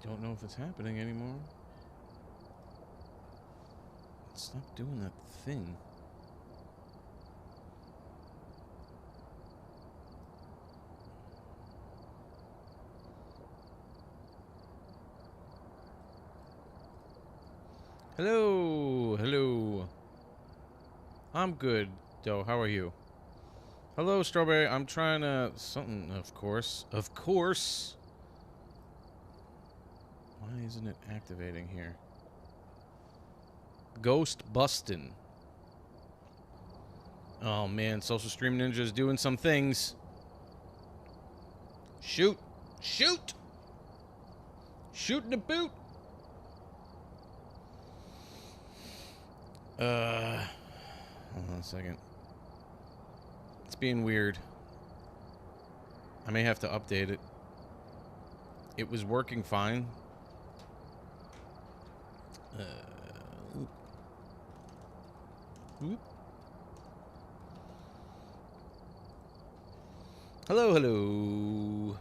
Don't know if it's happening anymore. Stop doing that thing. Hello, hello. I'm good, though. How are you? Hello, Strawberry. I'm trying to... Something, of course. Of course. Why isn't it activating here? Ghost bustin'. Oh, man. Social Stream Ninja is doing some things. Shoot. Shoot! Shoot in the boot! Hold on a second. It's being weird. I may have to update it. It was working fine. Whoop. Hello, hello.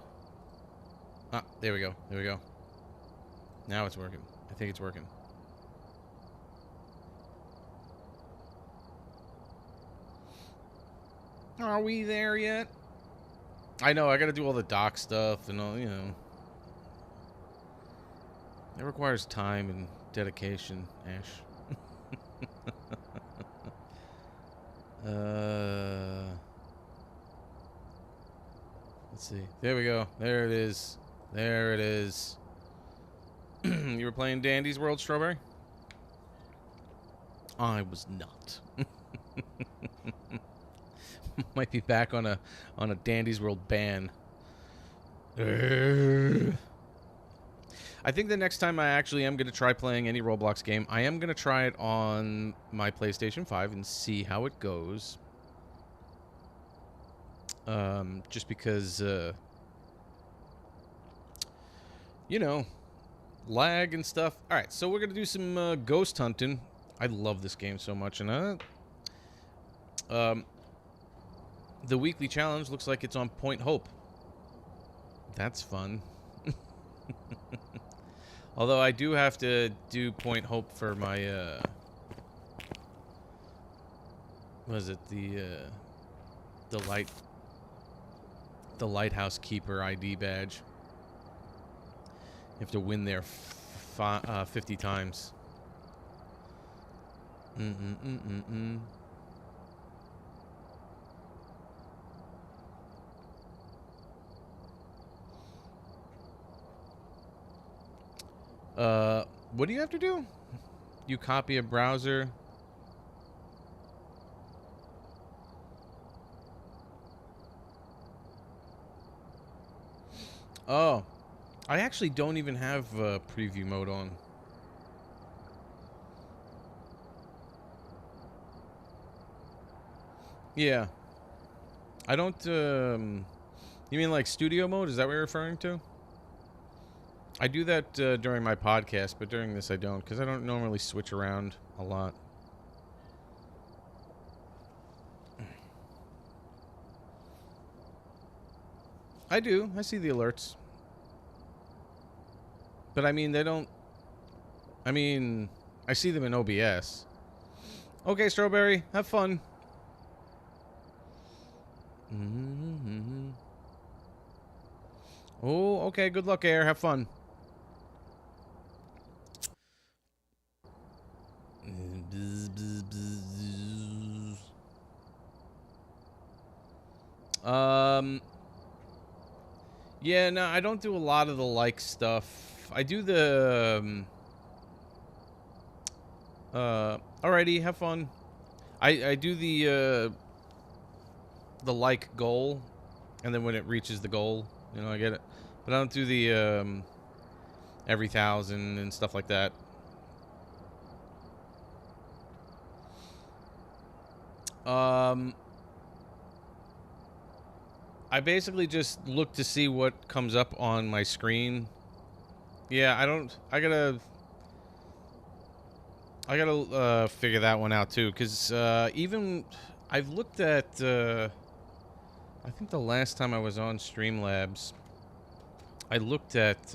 Ah, there we go. There we go. Now it's working. I think it's working. Are we there yet? I know, I gotta do all the dock stuff and all, you know. It requires time and dedication, Ash. Let's see. There we go. There it is. There it is. You were playing Dandy's World, Strawberry? I was not. Might be back on a Dandy's World ban. I think the next time I actually am going to try playing any Roblox game, I am going to try it on my PlayStation 5 and see how it goes. Just because, you know, lag and stuff. All right, so we're going to do some ghost hunting. I love this game so much, and the weekly challenge looks like it's on Point Hope. That's fun. Although I do have to do Point Hope for my, what is it, the Lighthouse Keeper ID badge. You have to win there 50 times. What do you have to do? You copy a browser. Oh, I actually don't even have preview mode on. Yeah. I don't, you mean like studio mode? Is that what you're referring to? I do that during my podcast, but during this I don't, because I don't normally switch around a lot. I do. I see the alerts. But I mean, they don't... I mean, I see them in OBS. Okay, Strawberry, have fun. Oh, okay, good luck, Air. Have fun. Yeah, no, I don't do a lot of the like stuff. I do the alrighty, have fun. I do the like goal, and then when it reaches the goal, you know, I get it. But I don't do the every 1,000 and stuff like that. I basically just look to see what comes up on my screen. Yeah, I gotta... I gotta figure that one out too, because even I've looked at. I think the last time I was on Streamlabs, I looked at.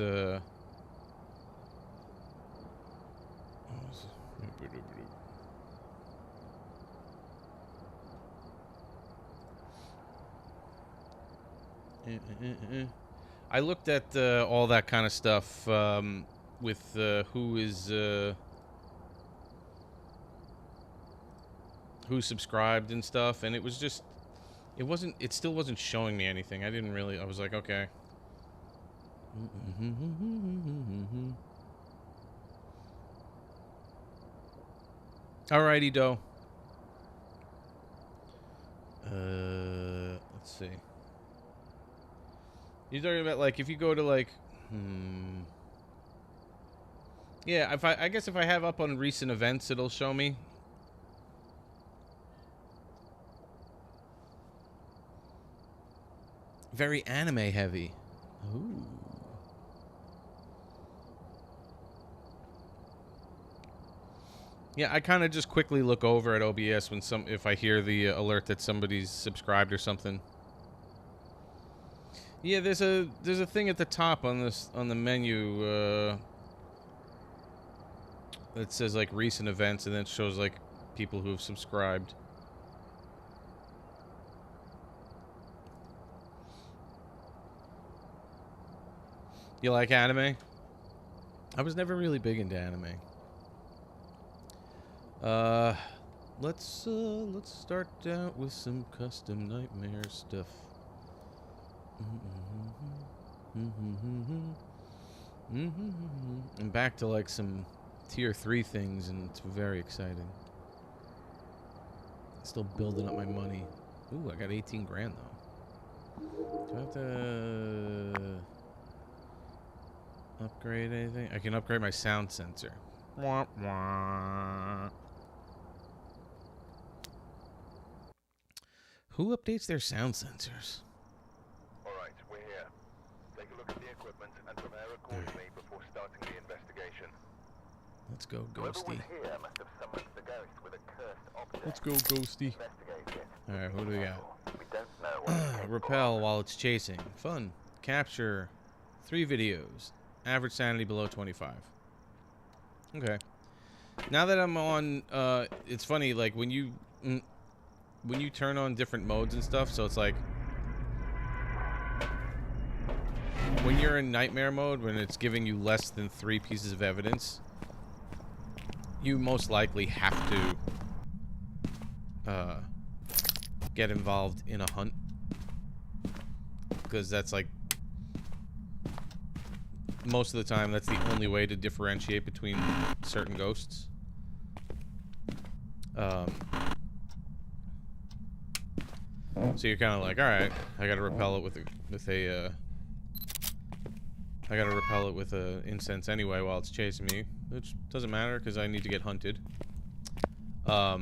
I looked at all that kind of stuff with who's subscribed and stuff, and it was just it still wasn't showing me anything. I was like, okay. Alrighty, dough. Let's see. You're talking about, like, if you go to, like, yeah, I guess if I have up on recent events, it'll show me. Very anime heavy. Ooh. Yeah, I kind of just quickly look over at OBS if I hear the alert that somebody's subscribed or something. Yeah, there's a thing at the top on the menu that says like recent events, and then it shows like people who have subscribed. You like anime? I was never really big into anime. Let's start out with some custom nightmare stuff. I'm back to like some tier 3 things, and it's very exciting. Still building up my money. Ooh, I got 18 grand though. Do I have to upgrade anything? I can upgrade my sound sensor. Wah, wah. Who updates their sound sensors? Alright, we're here. Take a look at the equipment and prepare accordingly before starting the investigation. Let's go, Whoever Ghosty. was here must have summoned the ghost with a cursed object. Let's go, Ghosty. Investigate it. Alright, what do we got? We don't know what it's capable Repel of. while it's chasing. Fun. Capture 3 videos. Average sanity below 25. Okay. Now that I'm on, it's funny, like, when you turn on different modes and stuff, so it's like, when you're in nightmare mode, when it's giving you less than 3 pieces of evidence, you most likely have to, get involved in a hunt. Because that's like, most of the time, that's the only way to differentiate between certain ghosts. So you're kind of like, all right, I gotta repel it with a incense anyway while it's chasing me, which doesn't matter because I need to get hunted. But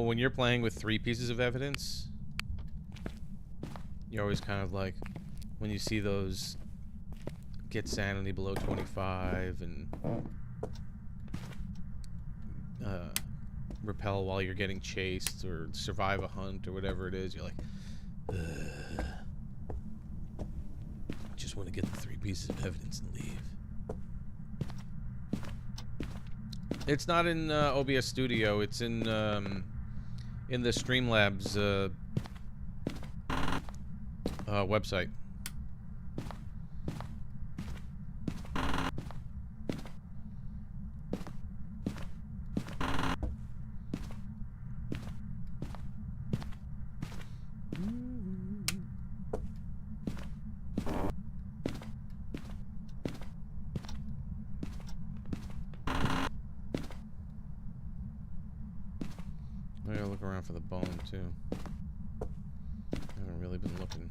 when you're playing with 3 pieces of evidence, you're always kind of like, when you see those get sanity below 25 and repel while you're getting chased or survive a hunt or whatever it is, you're like, I just want to get the 3 pieces of evidence and leave. It's not in OBS Studio. It's in the Streamlabs website. I gotta look around for the bone, too. I haven't really been looking.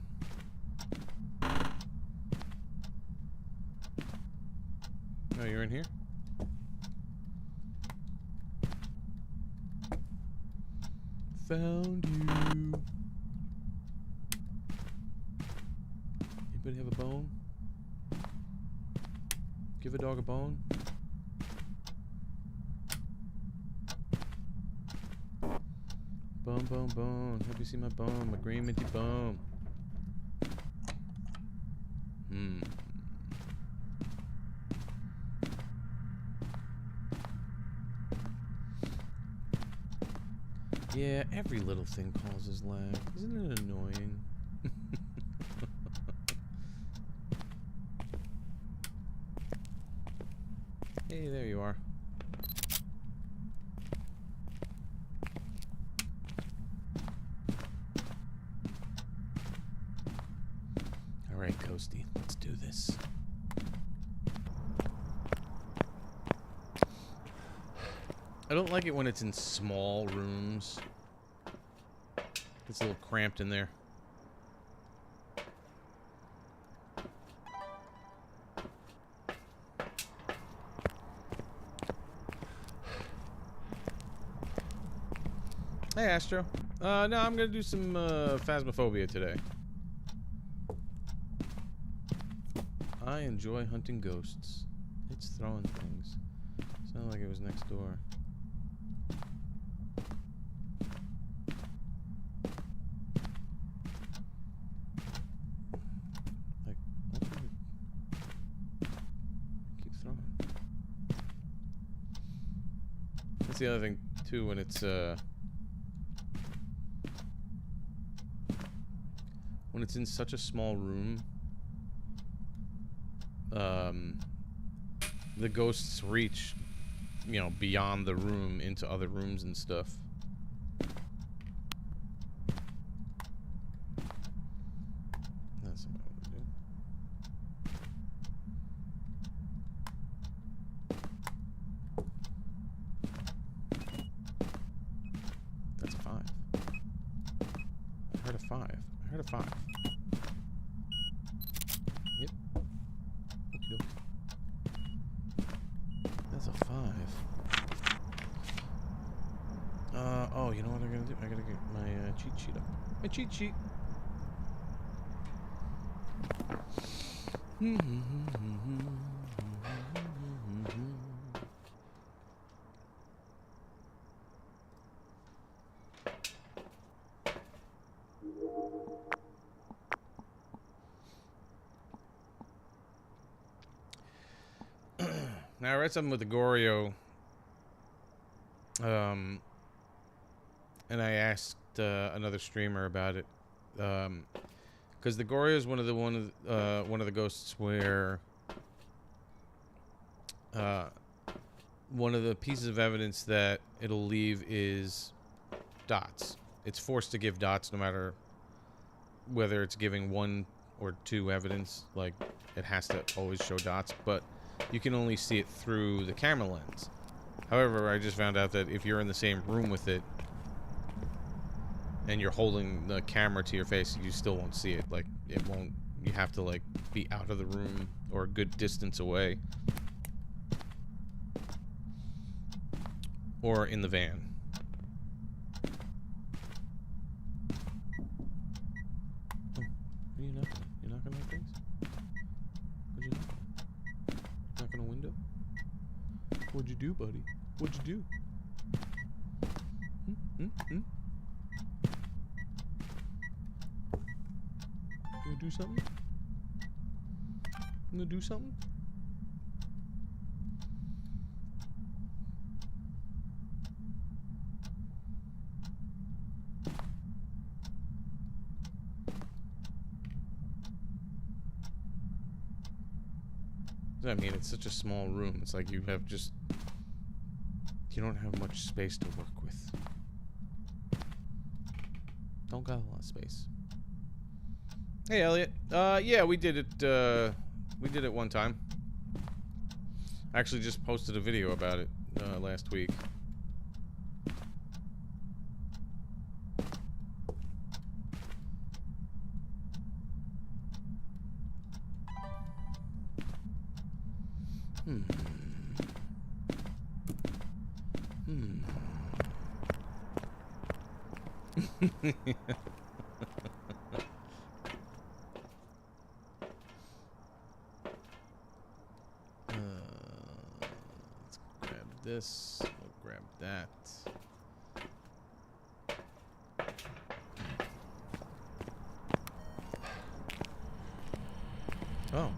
Oh, you're in here? Found you. Anybody have a bone? Give a dog a bone? Bone, bone, bone. Have you seen my bone? My green minty bone. Hmm. Yeah, every little thing causes lag. Isn't it annoying? Hey, there you are. Alright, Coasty, let's do this. I don't like it when it's in small rooms. It's a little cramped in there. Hey, Astro. No, I'm gonna do some Phasmophobia today. I enjoy hunting ghosts. It's throwing things. Sounded like it was next door. Like, open it. Keep throwing. That's the other thing too when it's in such a small room. The ghosts reach, you know, beyond the room into other rooms and stuff. That's what I want to do. That's a 5. I heard a 5. I heard a 5. Yep. Okey-doke. That's a 5. Oh, you know what I gotta do? I gotta get my cheat sheet up. My cheat sheet. Now I read something with the Goryo, and I asked another streamer about it, because the Goryo is one of the ghosts where one of the pieces of evidence that it'll leave is dots. It's forced to give dots no matter whether it's giving 1 or 2 evidence. Like, it has to always show dots, but you can only see it through the camera lens. However, I just found out that if you're in the same room with it and you're holding the camera to your face, you still won't see it. Like, it won't. You have to, like, be out of the room or a good distance away. Or in the van. Oh, are you knocking? You knocking on things? What'd you knock on? Knocking on a window? What'd you do, buddy? What'd you do? You gonna do something? You gonna do something? I mean, it's such a small room. It's like you don't have much space to work with. Don't got a lot of space. Hey, Elliot. Yeah, we did it. We did it one time. I actually just posted a video about it last week. Let's grab this. We'll grab that. Oh.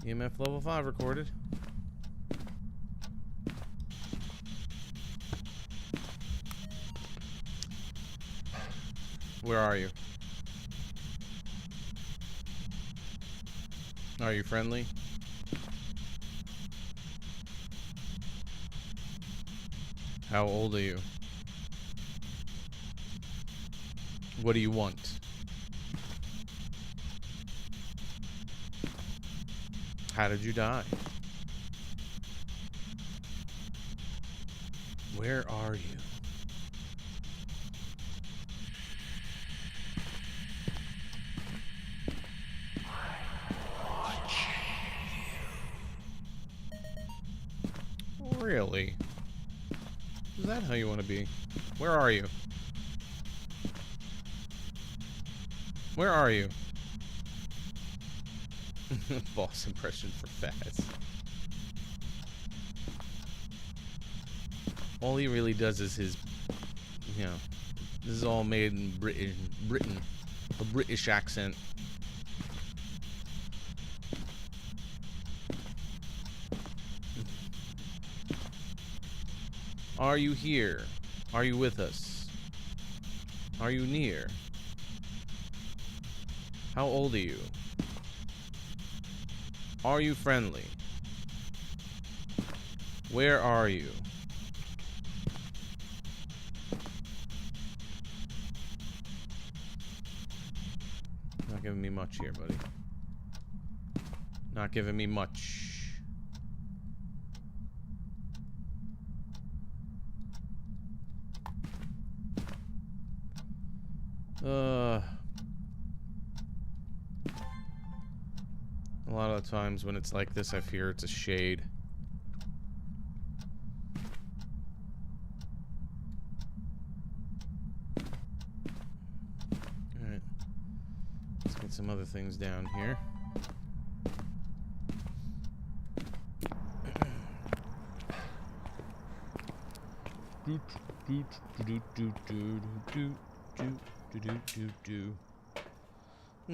EMF level 5 recorded. Where are you? Are you friendly? How old are you? What do you want? How did you die? Where are you? Really? Is that how you want to be? Where are you? Where are you? Boss impression for Faz. All he really does is his, you know, this is all made in Britain, a British accent. Are you here? Are you with us? Are you near? How old are you? Are you friendly? Where are you? Not giving me much here, buddy. Not giving me much. A lot of the times when it's like this, I fear it's a shade. Alright. Let's get some other things down here.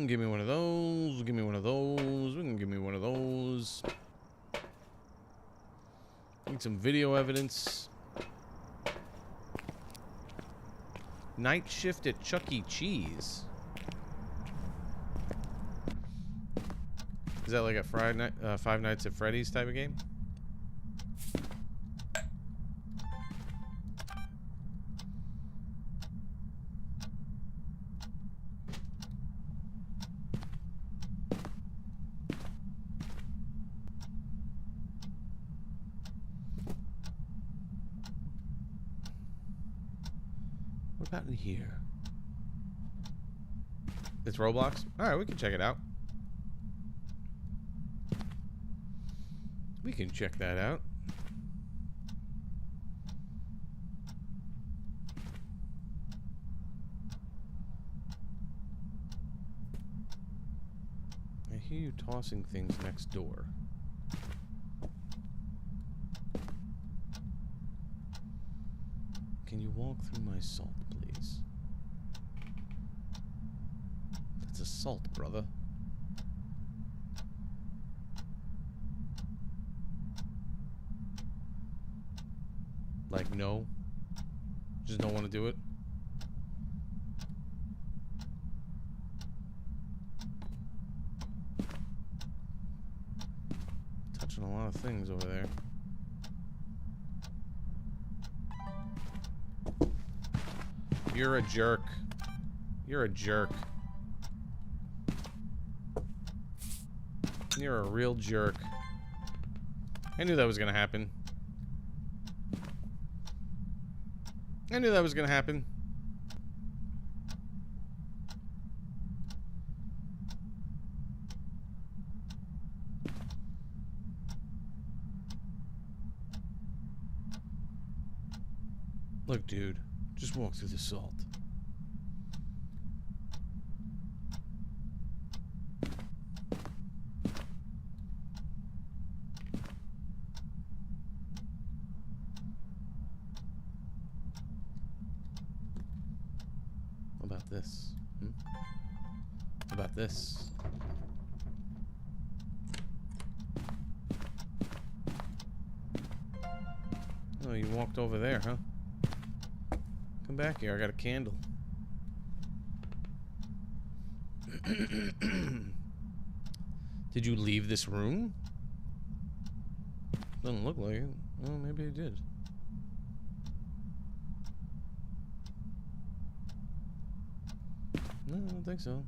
Give me one of those. Give me one of those. We can give me one of those. Need some video evidence. Night shift at Chuck E. Cheese. Is that like a Five Nights at Freddy's type of game? What about in here? It's Roblox? Alright, we can check it out. We can check that out. I hear you tossing things next door. Can you walk through my salt, please? That's assault, brother. Like, no? Just don't want to do it? Touching a lot of things over there. You're a jerk. You're a jerk. You're a real jerk. I knew that was gonna happen. I knew that was gonna happen. Look, dude. Just walk through the salt. this? What about this? Oh, you walked over there, huh? Come back here. I got a candle. Did you leave this room? Doesn't look like it. Well, maybe I did. No, I don't think so.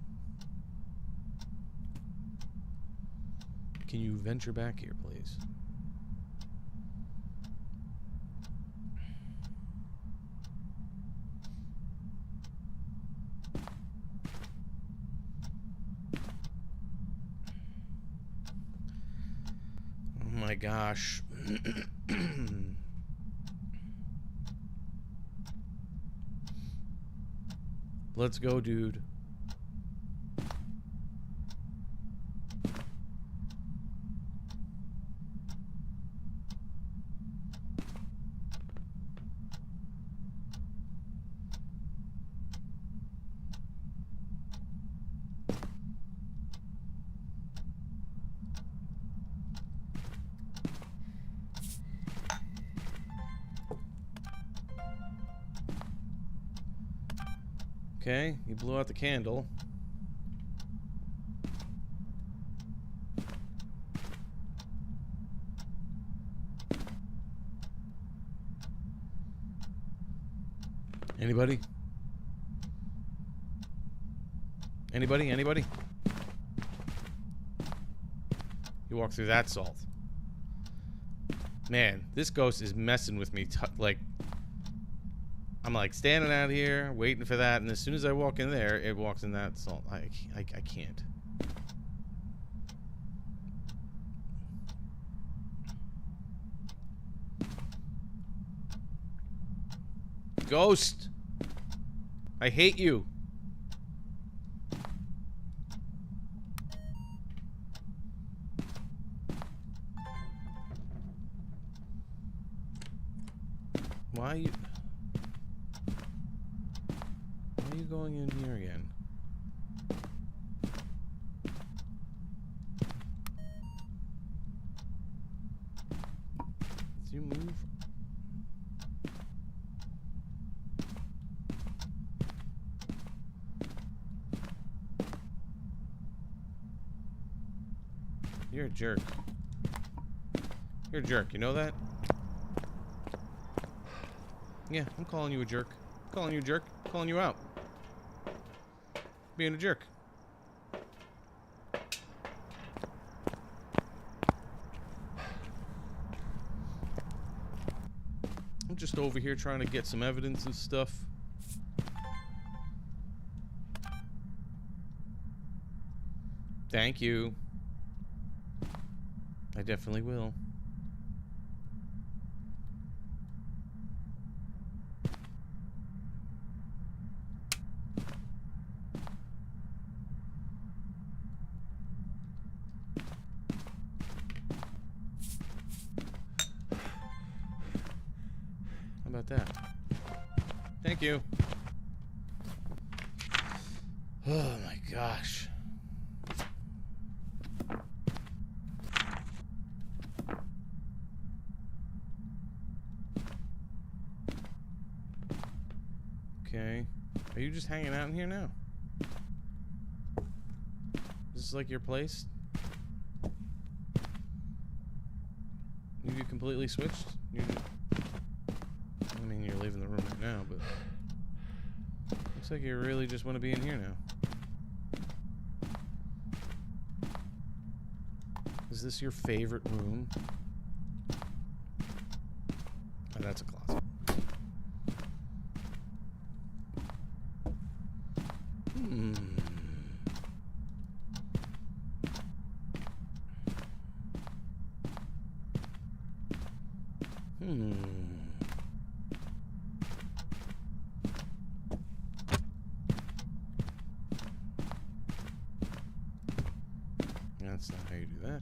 Can you venture back here, please? Oh my gosh. Let's go, dude. Okay, you blew out the candle. Anybody? Anybody? Anybody? You walk through that salt. Man, this ghost is messing with me. Like, I'm like standing out here waiting for that, and as soon as I walk in there, it walks in that salt. I can't. Ghost! I hate you. Why are you going in here again? Did you move? You're a jerk. You're a jerk, you know that? Yeah, I'm calling you a jerk. Calling you a jerk. Calling you out. Being a jerk. I'm just over here trying to get some evidence and stuff. Thank you. I definitely will. How about that? Thank you. Oh my gosh. Okay. Are you just hanging out in here now? Is this like your place? You completely switched? I mean, you're leaving the room right now, but looks like you really just want to be in here now. Is this your favorite room? Oh, that's a closet. That's not how you do that.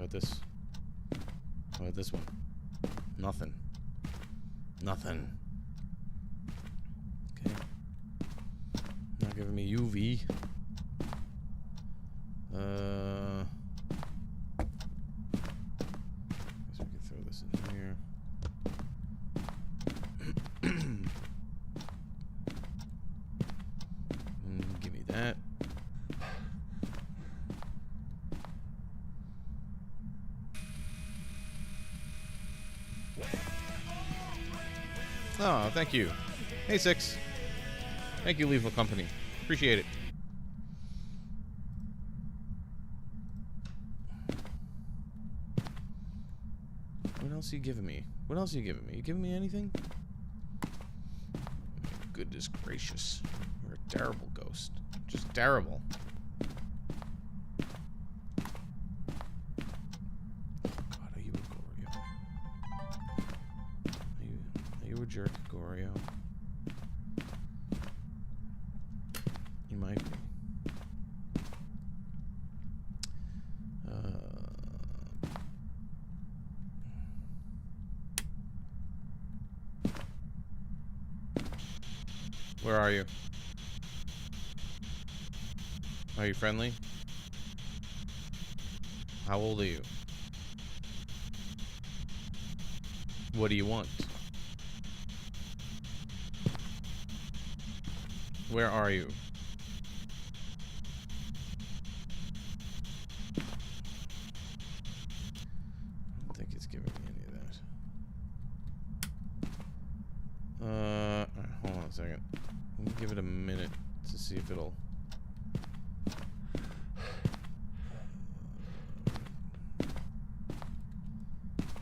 about this? How about this one? Nothing. Nothing. Okay. Not giving me UV. Guess we can throw this in here. Give me that. Oh, thank you. Hey, Six. Thank you, Lethal Company. Appreciate it. What else are you giving me? What else are you giving me? You giving me anything? Goodness gracious. You're a terrible ghost. Just terrible. God, are you a Goryo? Are you a jerk, Goryo? You might be. Where are you? Are you friendly? How old are you? What do you want? Where are you? I don't think it's giving me any of that. Alright, hold on a second. Let me give it a minute to see if it'll...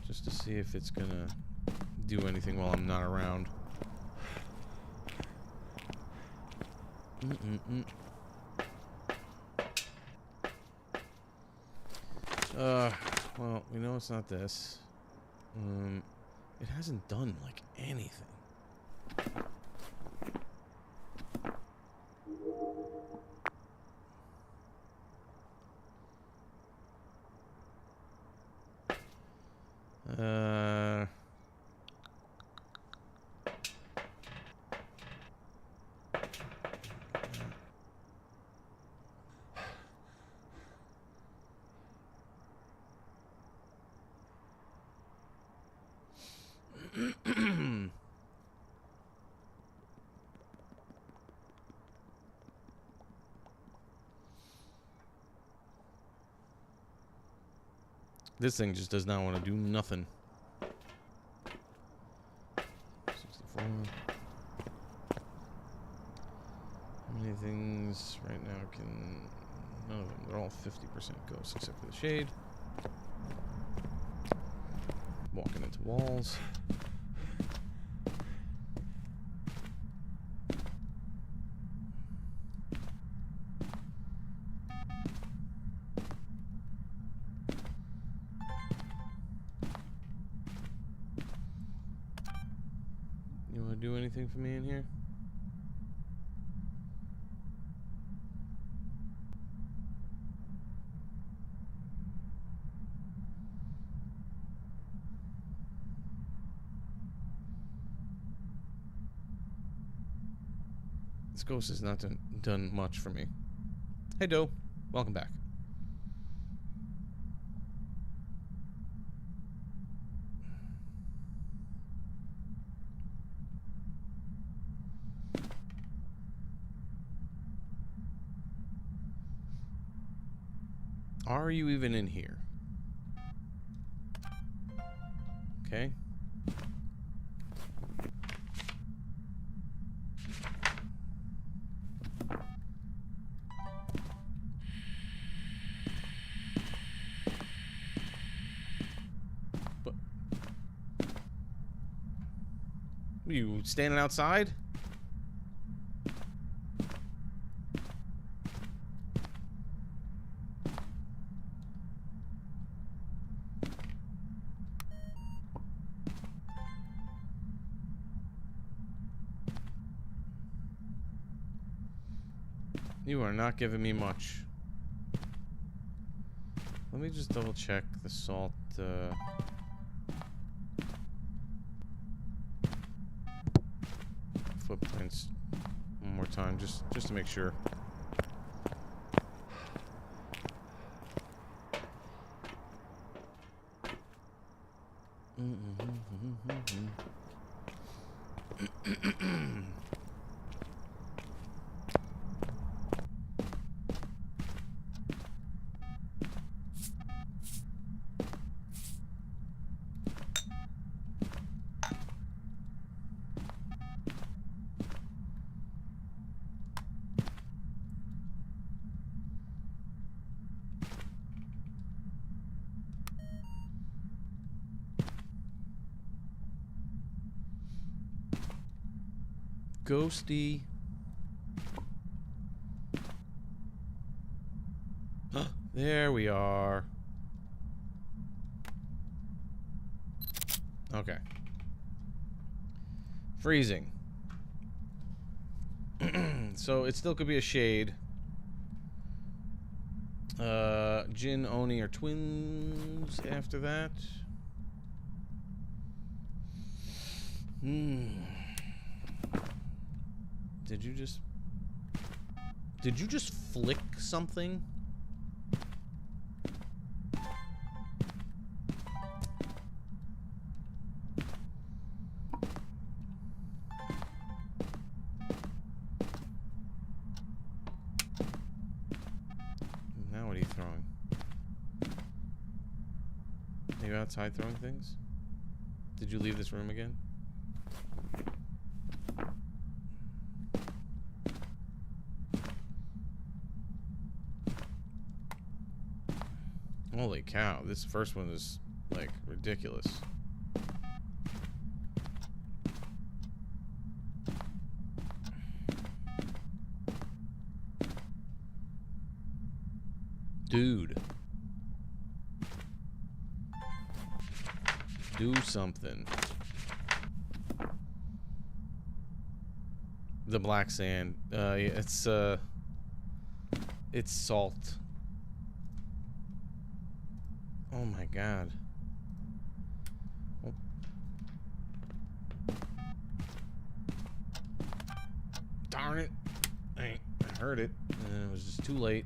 just to see if it's gonna do anything while I'm not around. Well, we know it's not this. It hasn't done, like, anything. This thing just does not want to do nothing. 64. How many things right now can... none of them. They're all 50% ghosts except for the shade. Walking into walls. You want to do anything for me in here? This ghost has not done much for me. Hey, Doe. Welcome back. Are you even in here? Okay. But you standing outside? You are not giving me much. Let me just double check the salt. Footprints one more time, just to make sure. Ghosty. There we are. Okay. Freezing. So it still could be a shade. Jin, Oni are twins after that. Did you just flick something? Now what are you throwing? Are you outside throwing things? Did you leave this room again? Holy cow, this first one is, like, ridiculous. Dude. Do something. The black sand. Yeah, it's salt. Oh my god. Oh. Darn it. I heard it, and it was just too late.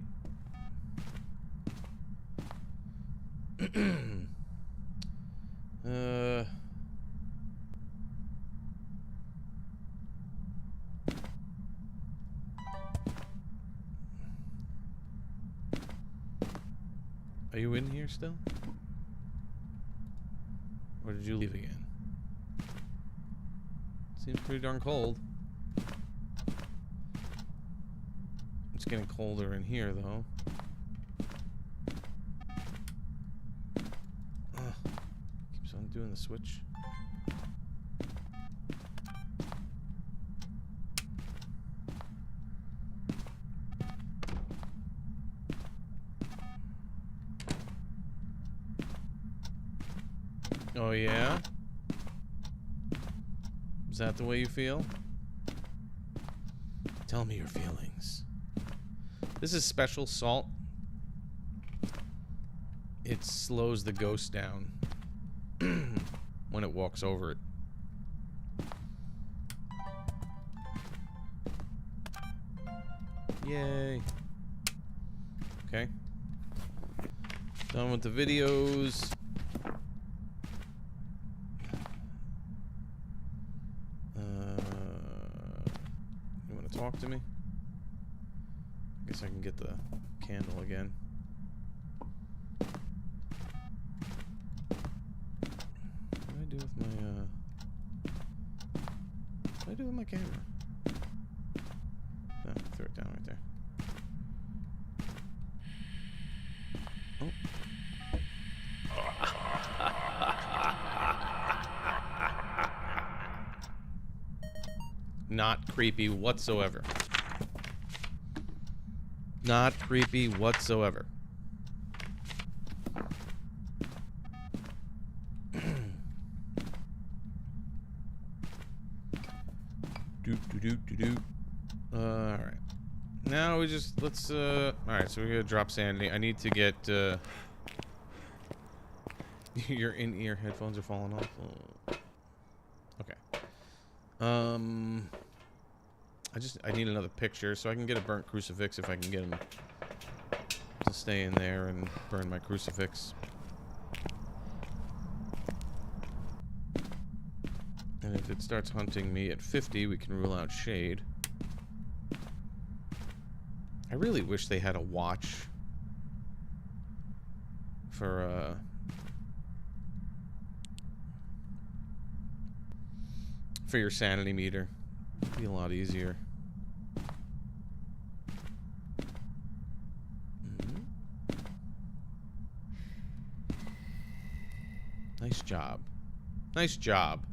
Are you in here still? Or did you leave again? Seems pretty darn cold. It's getting colder in here, though. Keeps on doing the switch. Oh, yeah? Is that the way you feel? Tell me your feelings. This is special salt. It slows the ghost down when it walks over it. Yay. Okay. Done with the videos. You want to talk to me? I guess I can get the candle again. What do I do with my, what do I do with my camera? No, throw it down right there. Oh. Not creepy whatsoever. Not creepy whatsoever. Alright. Now we just, let's, alright, so we're gonna drop sanity. I need to get, Your in-ear headphones are falling off. Oh. Okay. I need another picture so I can get a burnt crucifix if I can get him to stay in there and burn my crucifix. And if it starts hunting me at 50, we can rule out shade. I really wish they had a watch for your sanity meter. It'd be a lot easier. Nice job. Nice job.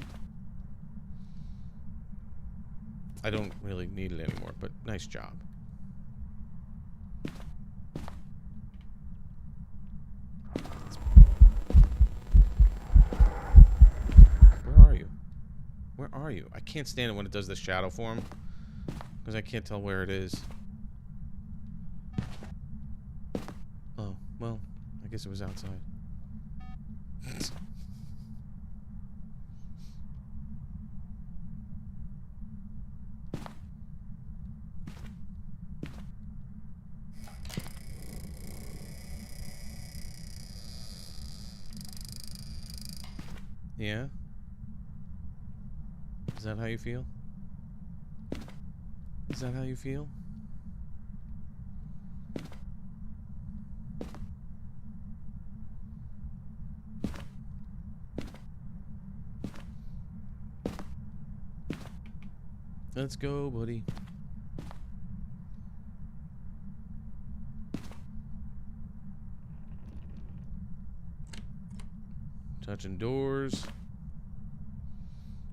I don't really need it anymore, but nice job. Where are you? Where are you? I can't stand it when it does the shadow form, because I can't tell where it is. Oh, well, I guess it was outside. Yeah? Is that how you feel? Is that how you feel? Let's go, buddy. Touching doors.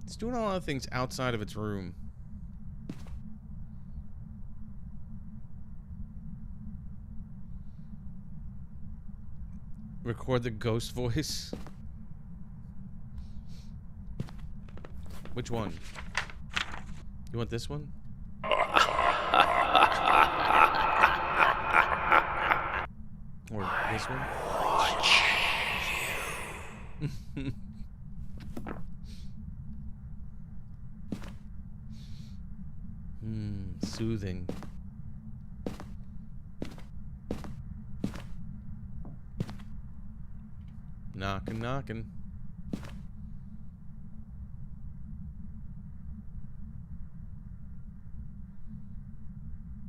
It's doing a lot of things outside of its room. Record the ghost voice. Which one? You want this one? Or this one? Soothing. Knocking, knocking.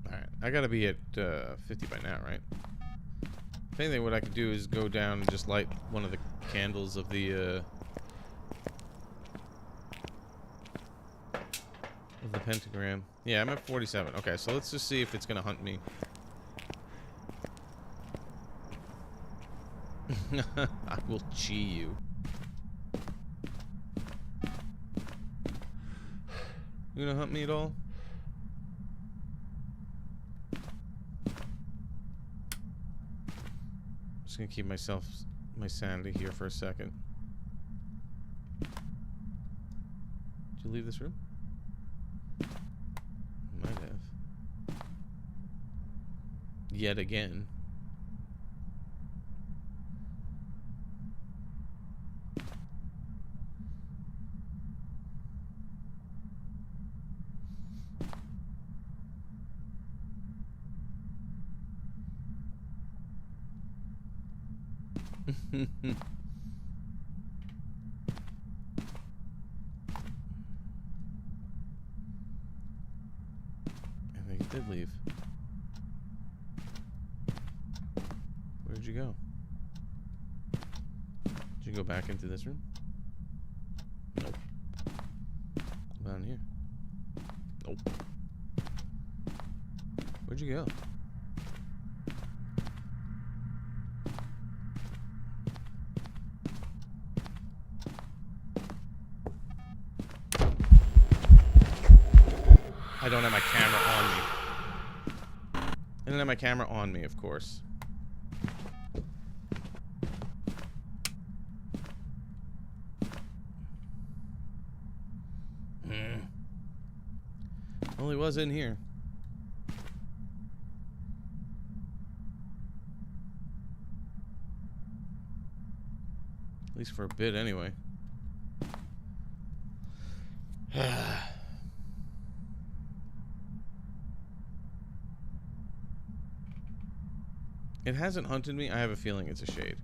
Alright, I gotta be at 50 by now, right? If anything, what I could do is go down and just light one of the candles of the pentagram. Yeah, I'm at 47. Okay, so let's just see if it's gonna hunt me. I will chi you. You gonna hunt me at all? Just gonna keep my sanity here for a second. Did you leave this room? Might have. Yet again. I think it did leave. Where'd you go? Did you go back into this room? Nope. Down here? Nope. Where'd you go? I don't have my camera on me. I don't have my camera on me, of course. Only was in here. At least for a bit, anyway. It hasn't hunted me. I have a feeling it's a shade.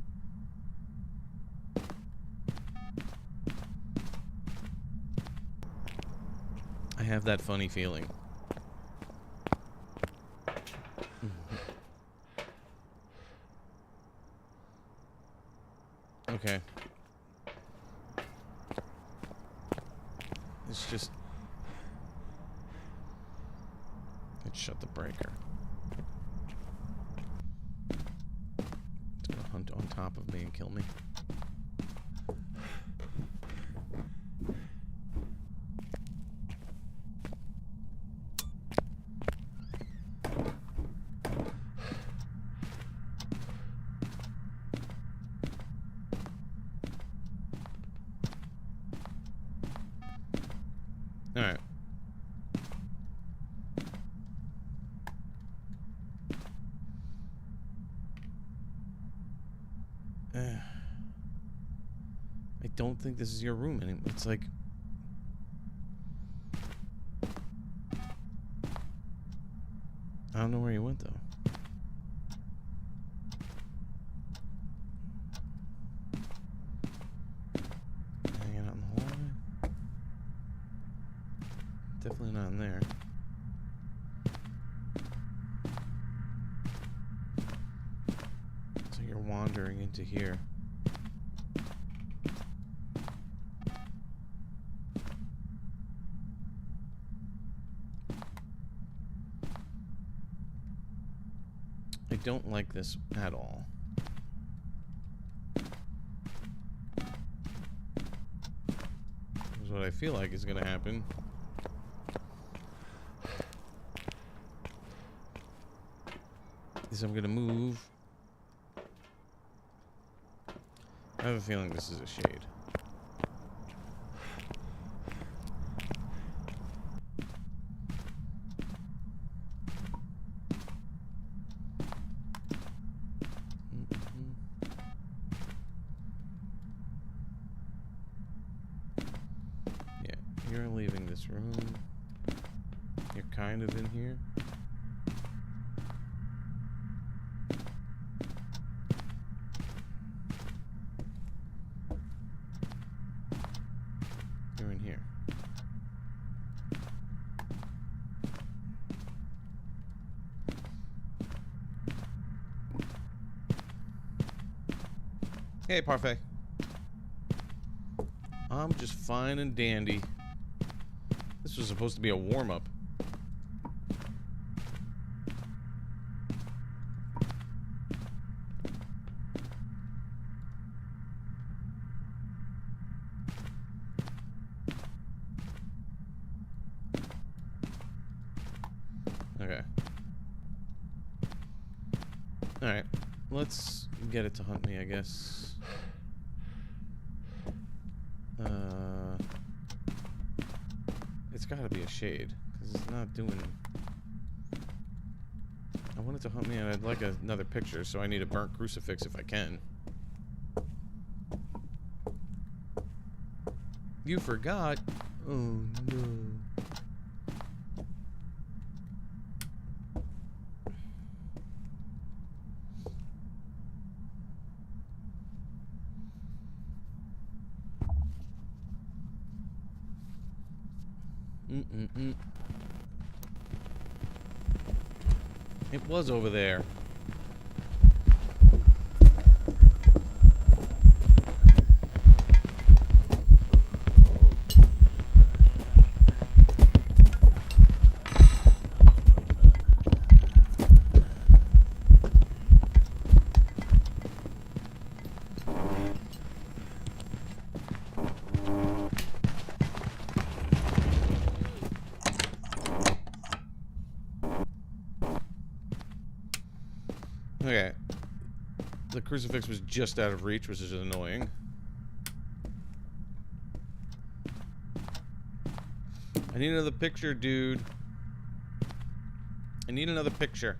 I have that funny feeling. Okay. It's just... let's shut the breaker. It's gonna hunt on top of me and kill me. Alright. I don't think this is your room anymore. It's like... I don't know where you went, though. Hanging out in the hallway? Definitely not in there. So you're wandering into here. I don't like this at all. This is what I feel like is gonna happen. Is I'm gonna move. I have a feeling this is a shade. Yeah, you're leaving this room. You're kind of in here. You're in here. Hey, Parfait. I'm just fine and dandy. This was supposed to be a warm-up. Okay. Alright. Let's get it to hunt me, I guess. It's gotta be a shade, because it's not doing... I want it to hunt me, and I'd like another picture, so I need a burnt crucifix if I can. You forgot? Oh, no. It was over there. Okay. The crucifix was just out of reach, which is annoying. I need another picture, dude. I need another picture.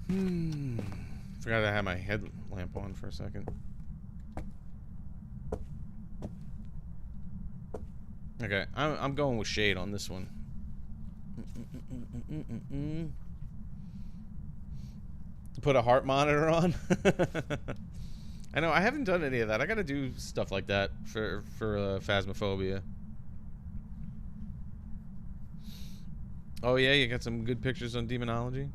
Forgot I had my headlamp on for a second. Okay, I'm going with shade on this one. Put a heart monitor on. I know I haven't done any of that. I gotta do stuff like that for Phasmophobia. Oh yeah, you got some good pictures on demonology.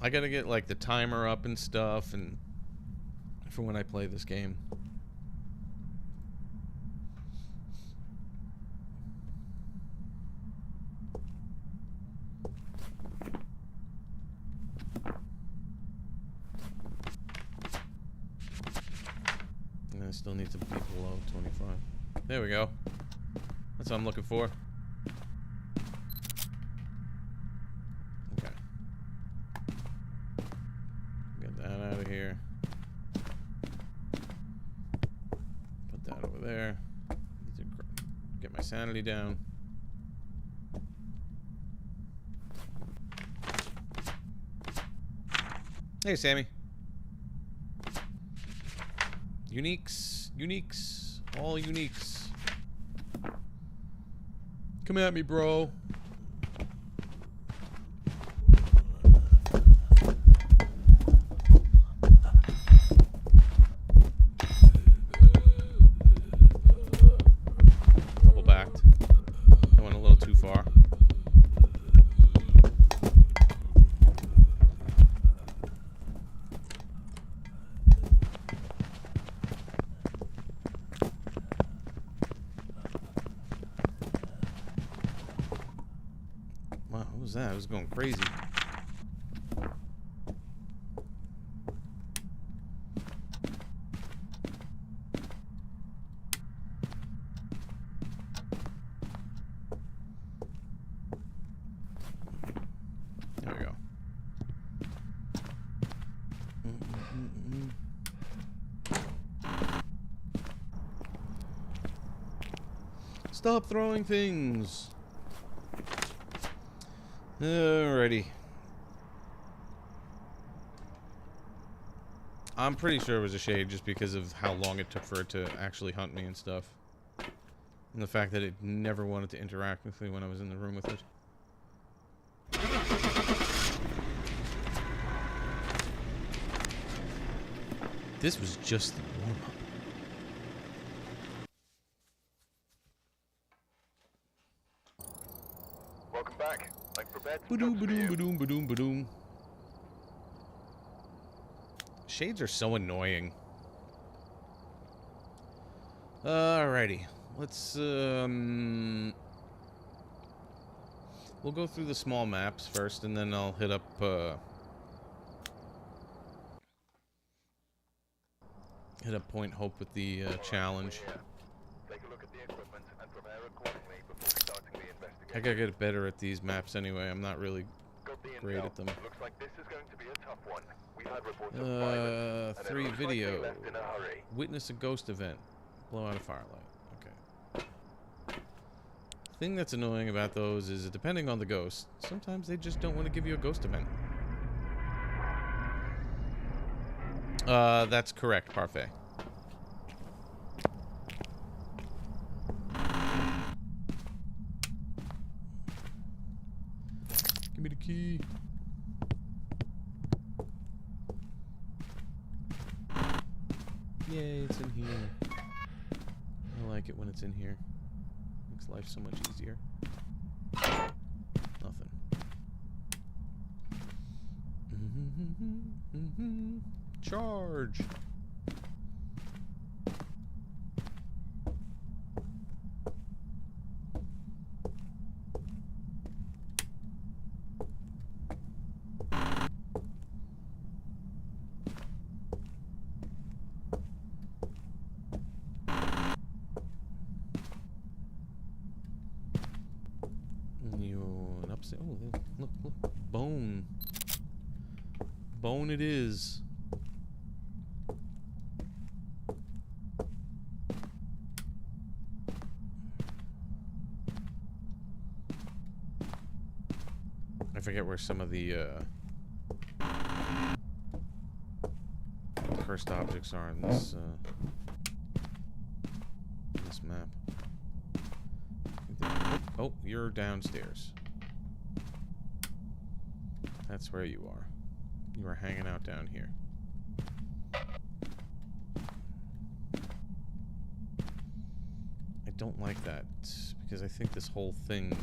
I gotta get like the timer up and stuff, and for when I play this game. And I still need to be below 25. There we go. That's what I'm looking for. Okay. Get that out of here. Put that over there. Need to get my sanity down. Hey, Sammy. Uniques. Uniques. All uniques. Come at me, bro. Double backed. I went a little too far. Wow, what was that? It was going crazy. There we go. Stop throwing things. Alrighty. I'm pretty sure it was a shade just because of how long it took for it to actually hunt me and stuff. And the fact that it never wanted to interact with me when I was in the room with it. This was just the warm-up. Welcome back. I've prepared some Ba-doom, jobs for you. ba-doom, ba-doom, ba-doom, ba-doom. Shades are so annoying. Alrighty. Let's, we'll go through the small maps first, and then I'll hit up, Point Hope with the, challenge. Take a look at the equipment and prepare accordingly before starting the investigation. I gotta get better at these maps anyway. I'm not really Got the great intel. at them. Looks like this is going to be a tough one. We've had reports of violence, and it 3 looks like video. they left in a hurry. Witness a ghost event. Blow out a firelight. Okay. Thing that's annoying about those is, depending on the ghost, sometimes they just don't want to give you a ghost event. That's correct, Parfait. Give me the key. Yay, it's in here. I like it when it's in here. Makes life so much easier. Nothing. Charge! An upset. Oh, look, look. Bone. Bone it is. forget where some of the cursed objects are in this map. Oh, you're downstairs. That's where you are. You are hanging out down here. I don't like that because I think this whole thing,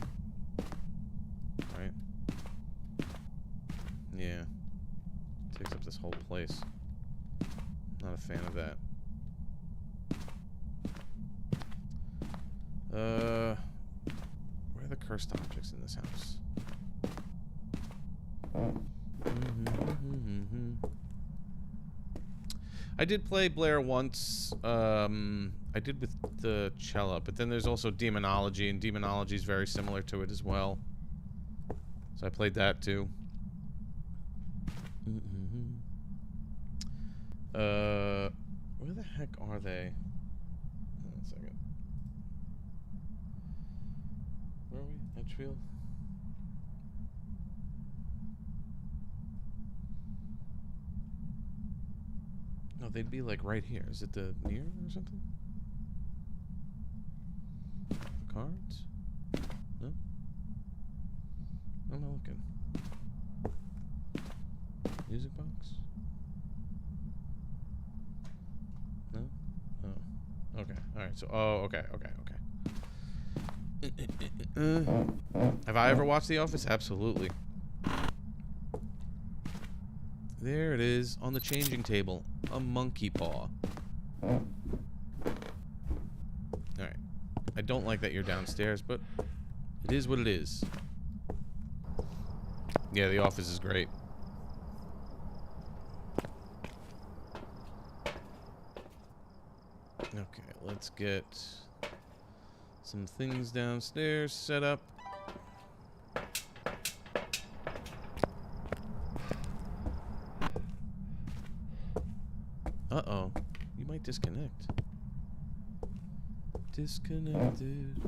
right? Yeah. Takes up this whole place. Not a fan of that. Where are the cursed objects in this house? I did play Blair once. I did with the Cella, but then there's also Demonology, and Demonology is very similar to it as well. So I played that too. Where the heck are they? Hold on a second. Where are we? Edgefield? No, they'd be like right here. Is it the mirror or something? The cards? No? I'm not looking. Music box? No? Oh. Okay. Alright, so... Oh, okay. Have I ever watched The Office? Absolutely. There it is, on the changing table. A monkey paw. Alright. I don't like that you're downstairs, but it is what it is. Yeah, The Office is great. Okay, let's get some things downstairs set up. Uh-oh. You might disconnect. Disconnected.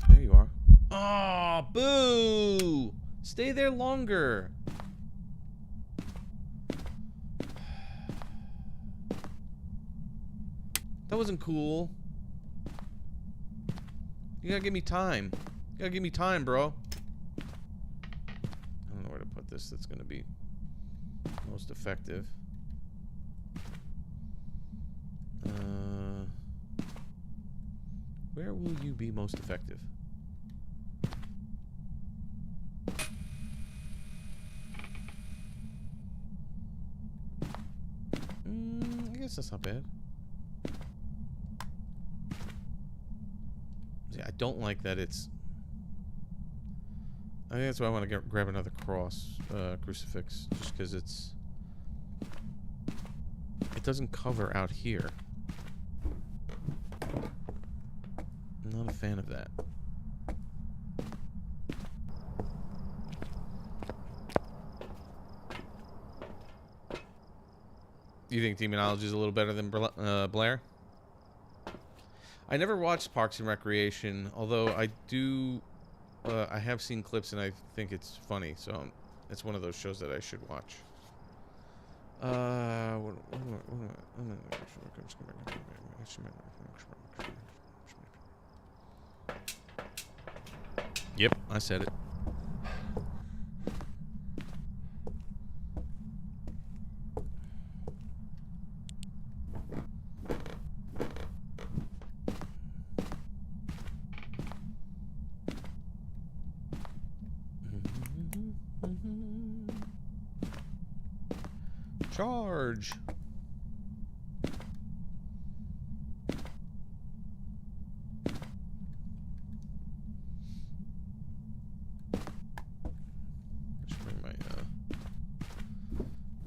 There you are. Oh, boo! Stay there longer. That wasn't cool. You gotta give me time. You gotta give me time, bro. I don't know where to put this that's gonna be most effective. Where will you be most effective? I guess that's not bad. Yeah, I don't like that it's... I think that's why I want to grab another crucifix, just because it's... It doesn't cover out here. I'm not a fan of that. You think Demonology is a little better than Blair? I never watched Parks and Recreation, although I do... I have seen clips and I think it's funny, so it's one of those shows that I should watch. Yep, I said it. Charge. Just bring my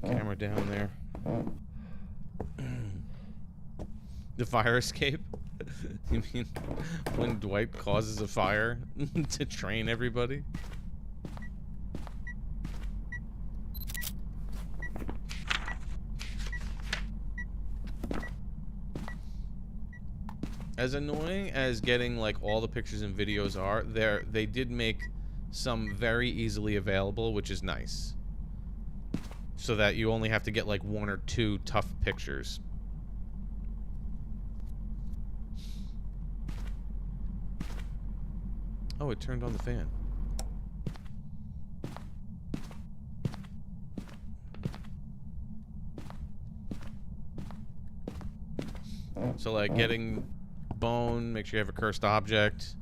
camera down there. The fire escape? You mean when Dwight causes a fire to train everybody? As annoying as getting like all the pictures and videos are, they did make some very easily available, which is nice. So that you only have to get like 1 or 2 tough pictures. Oh, it turned on the fan. So like getting bone, make sure you have a cursed object,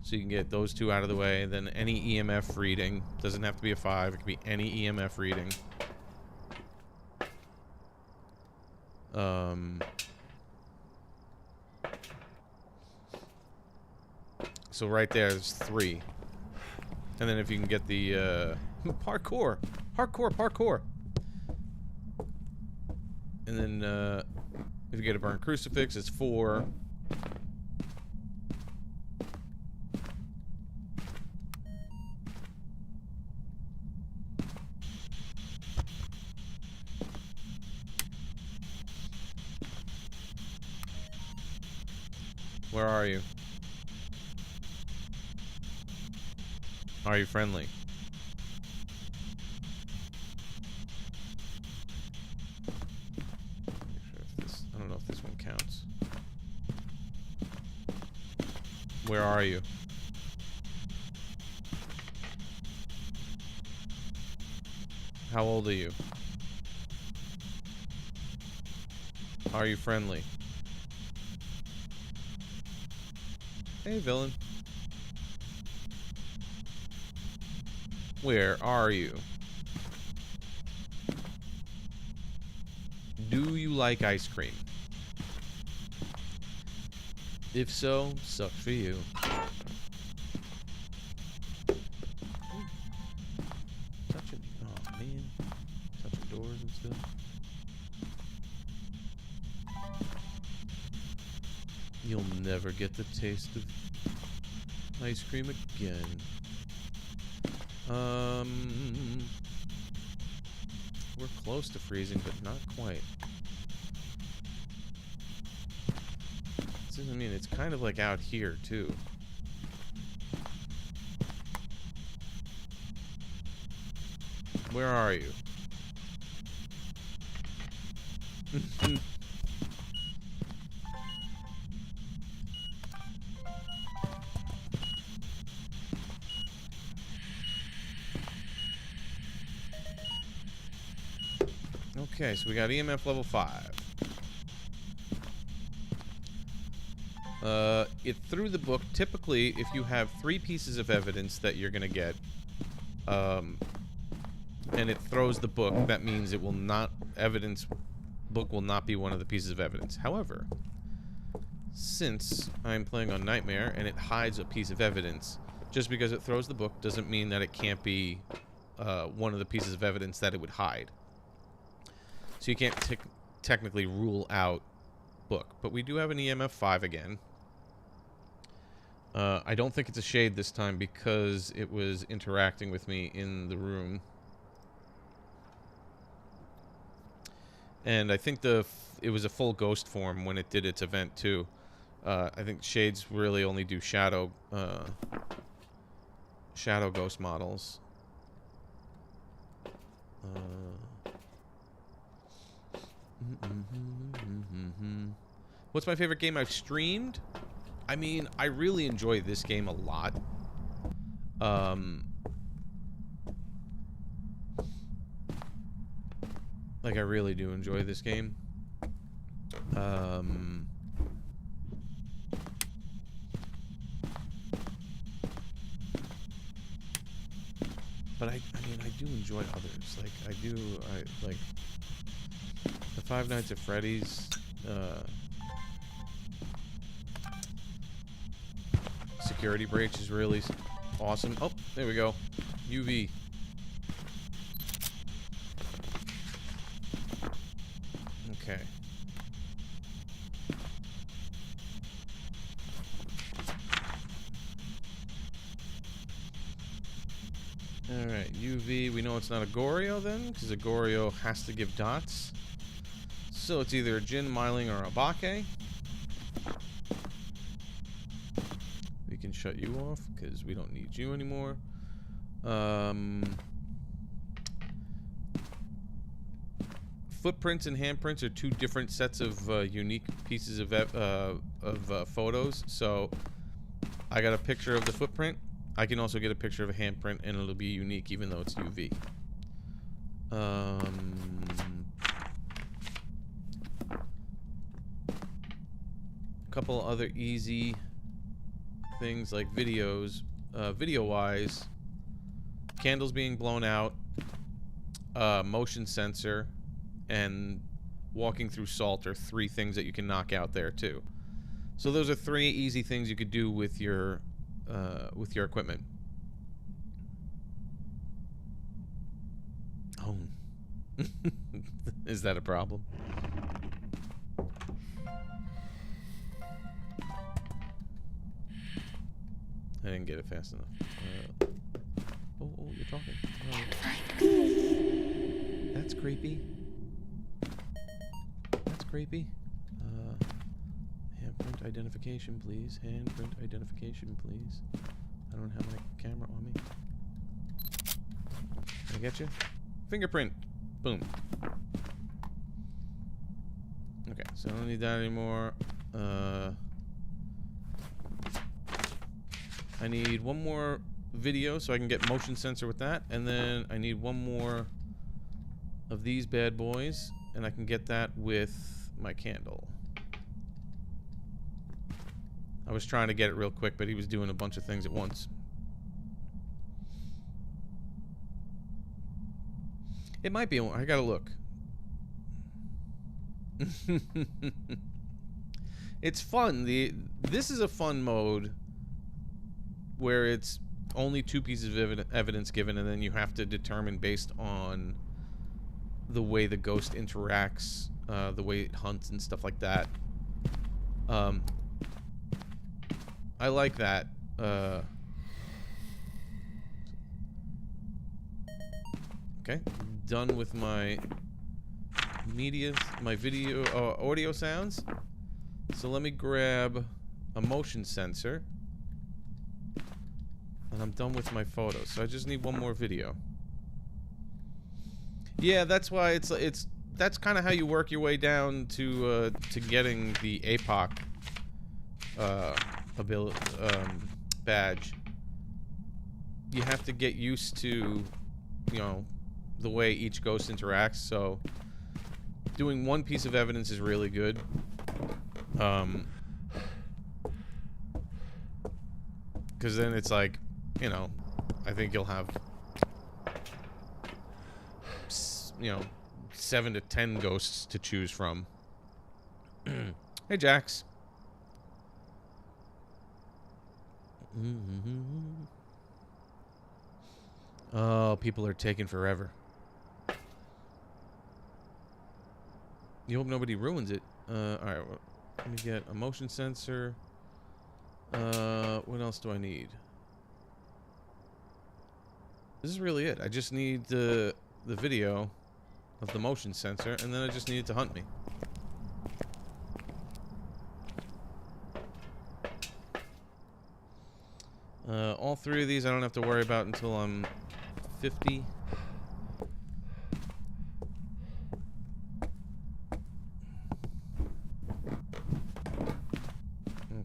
so you can get those 2 out of the way. Then any EMF reading, doesn't have to be a 5, it could be any EMF reading. So right there's 3. And then if you can get the parkour. And then if you get a burnt crucifix, it's 4. Where are you? Are you friendly? I don't know if this one counts. Where are you? How old are you? Are you friendly? Hey, villain. Where are you? Do you like ice cream? If so, sucks for you. Touching, oh man, touching doors and stuff. You'll never get the taste of ice cream again. We're close to freezing, but not quite. I mean, it's kind of like out here, too. Where are you? Okay, so we got EMF level 5. It threw the book. Typically, if you have 3 pieces of evidence that you're gonna get, and it throws the book, that means it will not, book will not be one of the pieces of evidence. However, since I'm playing on Nightmare and it hides a piece of evidence, just because it throws the book doesn't mean that it can't be one of the pieces of evidence that it would hide. So you can't technically rule out book. But we do have an EMF 5 again. I don't think it's a shade this time because it was interacting with me in the room. And I think it was a full ghost form when it did its event too. I think shades really only do shadow ghost models. What's my favorite game I've streamed? I mean, I really enjoy this game a lot. Like, I really do enjoy this game. But I mean, I do enjoy others. Like, I like the Five Nights at Freddy's, security breach is really awesome. Oh, there we go. UV. Okay. Alright, UV. We know it's not a Goryo then, because a Goryo has to give dots. So it's either a Jin, Myling, or a Bake. shut you off because we don't need you anymore. Footprints and handprints are two different sets of unique pieces of photos. So I got a picture of the footprint. I can also get a picture of a handprint, and it'll be unique even though it's UV. A couple other easy things like videos. Video-wise, candles being blown out, motion sensor, and walking through salt are three things that you can knock out there too. So those are three easy things you could do with your equipment. Oh, is that a problem? I didn't get it fast enough. Oh, you're talking. Oh. That's creepy. That's creepy. Handprint identification, please. Handprint identification, please. I don't have my camera on me. Can I get you? Fingerprint. Boom. Okay, so I don't need that anymore. I need one more video so I can get motion sensor with that, and then I need one more of these bad boys, and I can get that with my candle. I was trying to get it real quick, but he was doing a bunch of things at once. It might be. I gotta look. It's fun. This is a fun mode where it's only two pieces of evidence given, and then you have to determine based on the way the ghost interacts, the way it hunts and stuff like that. I like that. Okay, done with my audio sounds. So let me grab a motion sensor. And I'm done with my photos, so I just need one more video. Yeah, that's why that's kind of how you work your way down to getting the APOC badge. You have to get used to, you know, the way each ghost interacts. So doing one piece of evidence is really good. Because then it's like, you know, I think you'll have, you know, 7 to 10 ghosts to choose from. Hey, Jax. Oh, people are taking forever. You hope nobody ruins it. Alright, well, let me get a motion sensor. What else do I need? This is really it. I just need the video of the motion sensor, and then I just need it to hunt me. All three of these I don't have to worry about until I'm 50.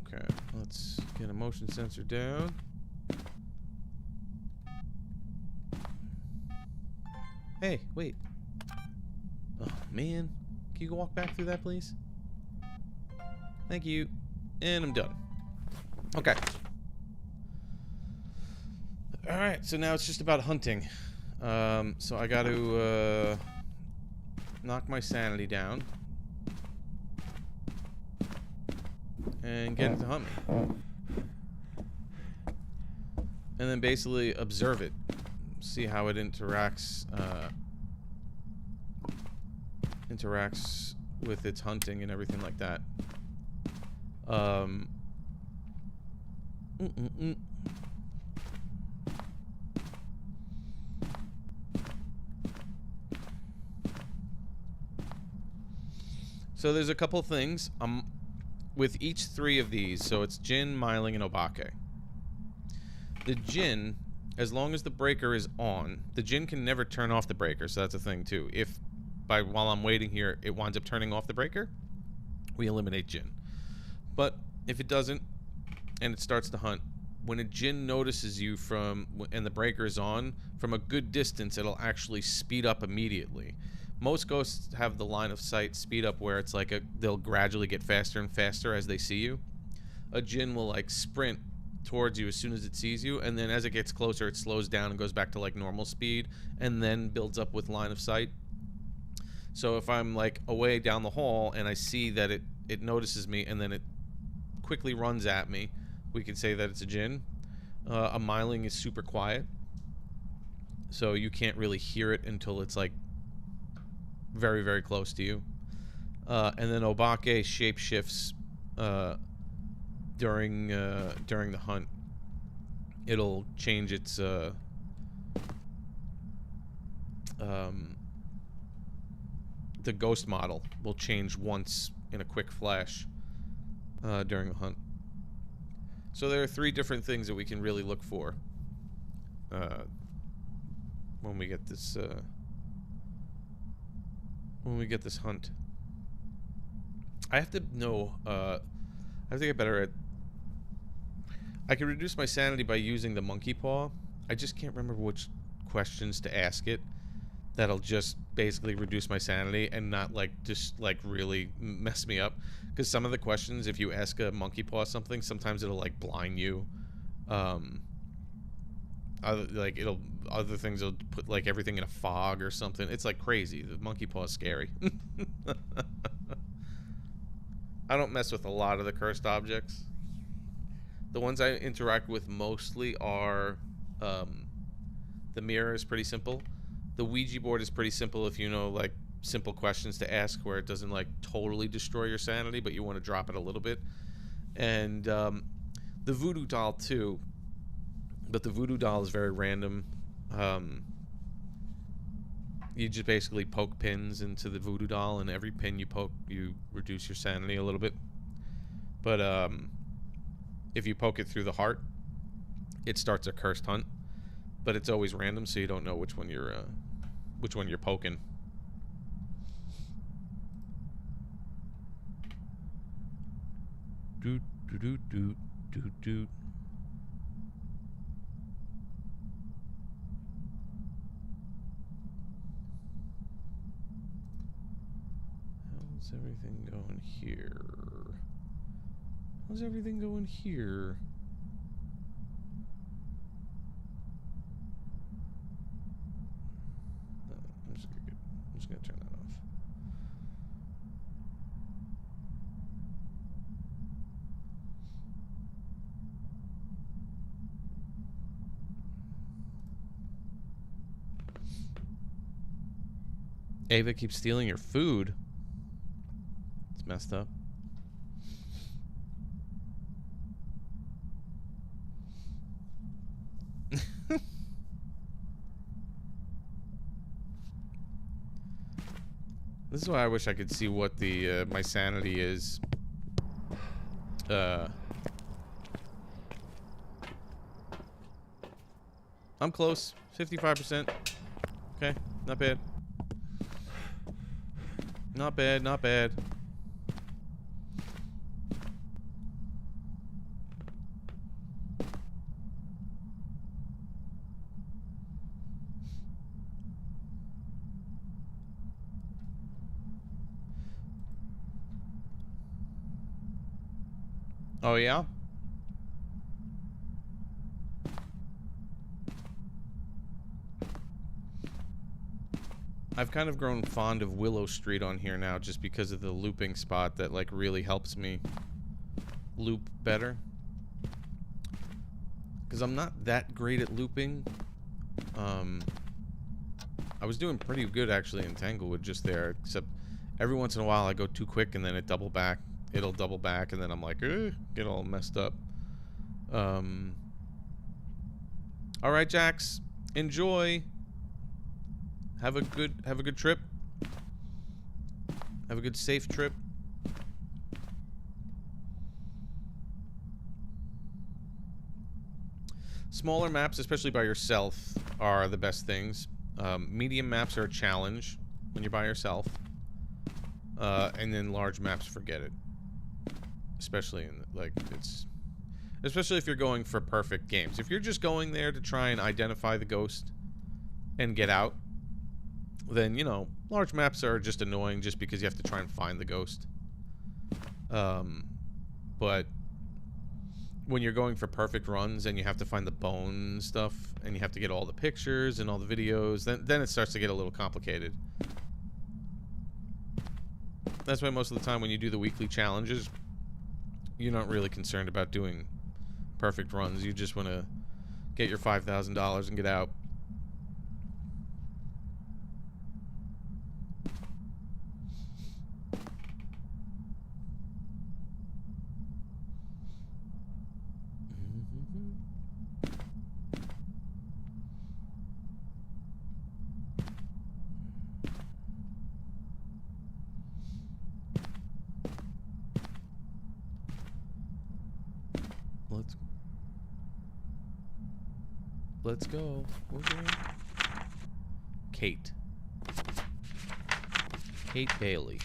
Okay, let's get a motion sensor down. Hey, wait. Oh, man. Can you go walk back through that, please? Thank you. And I'm done. Okay. Alright, so now it's just about hunting. So I got to knock my sanity down. And get it to hunt me. And then basically observe it. See how it interacts with its hunting and everything like that. So there's a couple things with each three of these. So it's Jin, Myling, and Obake. The Djinn, as long as the breaker is on, the Djinn can never turn off the breaker, so that's a thing too. If while I'm waiting here, it winds up turning off the breaker, we eliminate Djinn. But if it doesn't, and it starts to hunt, when a Djinn notices you and the breaker is on, from a good distance, it'll actually speed up immediately. Most ghosts have the line of sight speed up where it's like they'll gradually get faster and faster as they see you. A Djinn will like sprint towards you as soon as it sees you, and then as it gets closer, it slows down and goes back to like normal speed, and then builds up with line of sight. So if I'm like away down the hall and I see that it notices me and then it quickly runs at me, we can say that it's a Djinn. A Myling is super quiet, so you can't really hear it until it's like very, very close to you. And then Obake shapeshifts during the hunt. It'll change its the ghost model will change once in a quick flash during the hunt. So there are 3 different things that we can really look for when we get this hunt. I have to know. I have to get better at. I can reduce my sanity by using the monkey paw. I just can't remember which questions to ask it. That'll just basically reduce my sanity and not like just like really mess me up. Because some of the questions, if you ask a monkey paw something, sometimes it'll like blind you. Other things will put like everything in a fog or something. It's like crazy. The monkey paw is scary. I don't mess with a lot of the cursed objects. The ones I interact with mostly are the mirror is pretty simple. The Ouija board is pretty simple if you know like simple questions to ask where it doesn't like totally destroy your sanity, but you want to drop it a little bit. And the voodoo doll too, but the voodoo doll is very random. You just basically poke pins into the voodoo doll, and every pin you poke, you reduce your sanity a little bit. But if you poke it through the heart, it starts a cursed hunt. But it's always random, so you don't know which one you're poking. Doot doot doot doot doot. How's everything going here? How's everything going here? I'm just gonna turn that off. Ava keeps stealing your food. It's messed up. This is why I wish I could see what the my sanity is. I'm close. 55%. Okay, not bad. Not bad, not bad. Oh, yeah? I've kind of grown fond of Willow Street on here now just because of the looping spot that like really helps me loop better. Because I'm not that great at looping. I was doing pretty good actually in Tanglewood just there, except every once in a while I go too quick and then it'll double back and then I'm like, get all messed up. Alright, Jax, enjoy. Have a good trip. Have a good safe trip. Smaller maps, especially by yourself, are the best things. Medium maps are a challenge when you're by yourself. And then large maps, forget it. Especially in, like, especially if you're going for perfect games. If you're just going there to try and identify the ghost and get out, then, you know, large maps are just annoying just because you have to try and find the ghost. But when you're going for perfect runs and you have to find the bone stuff and you have to get all the pictures and all the videos, then it starts to get a little complicated. That's why most of the time when you do the weekly challenges, you're not really concerned about doing perfect runs. You just want to get your $5,000 and get out. Let's go. We're going. Kate Bailey.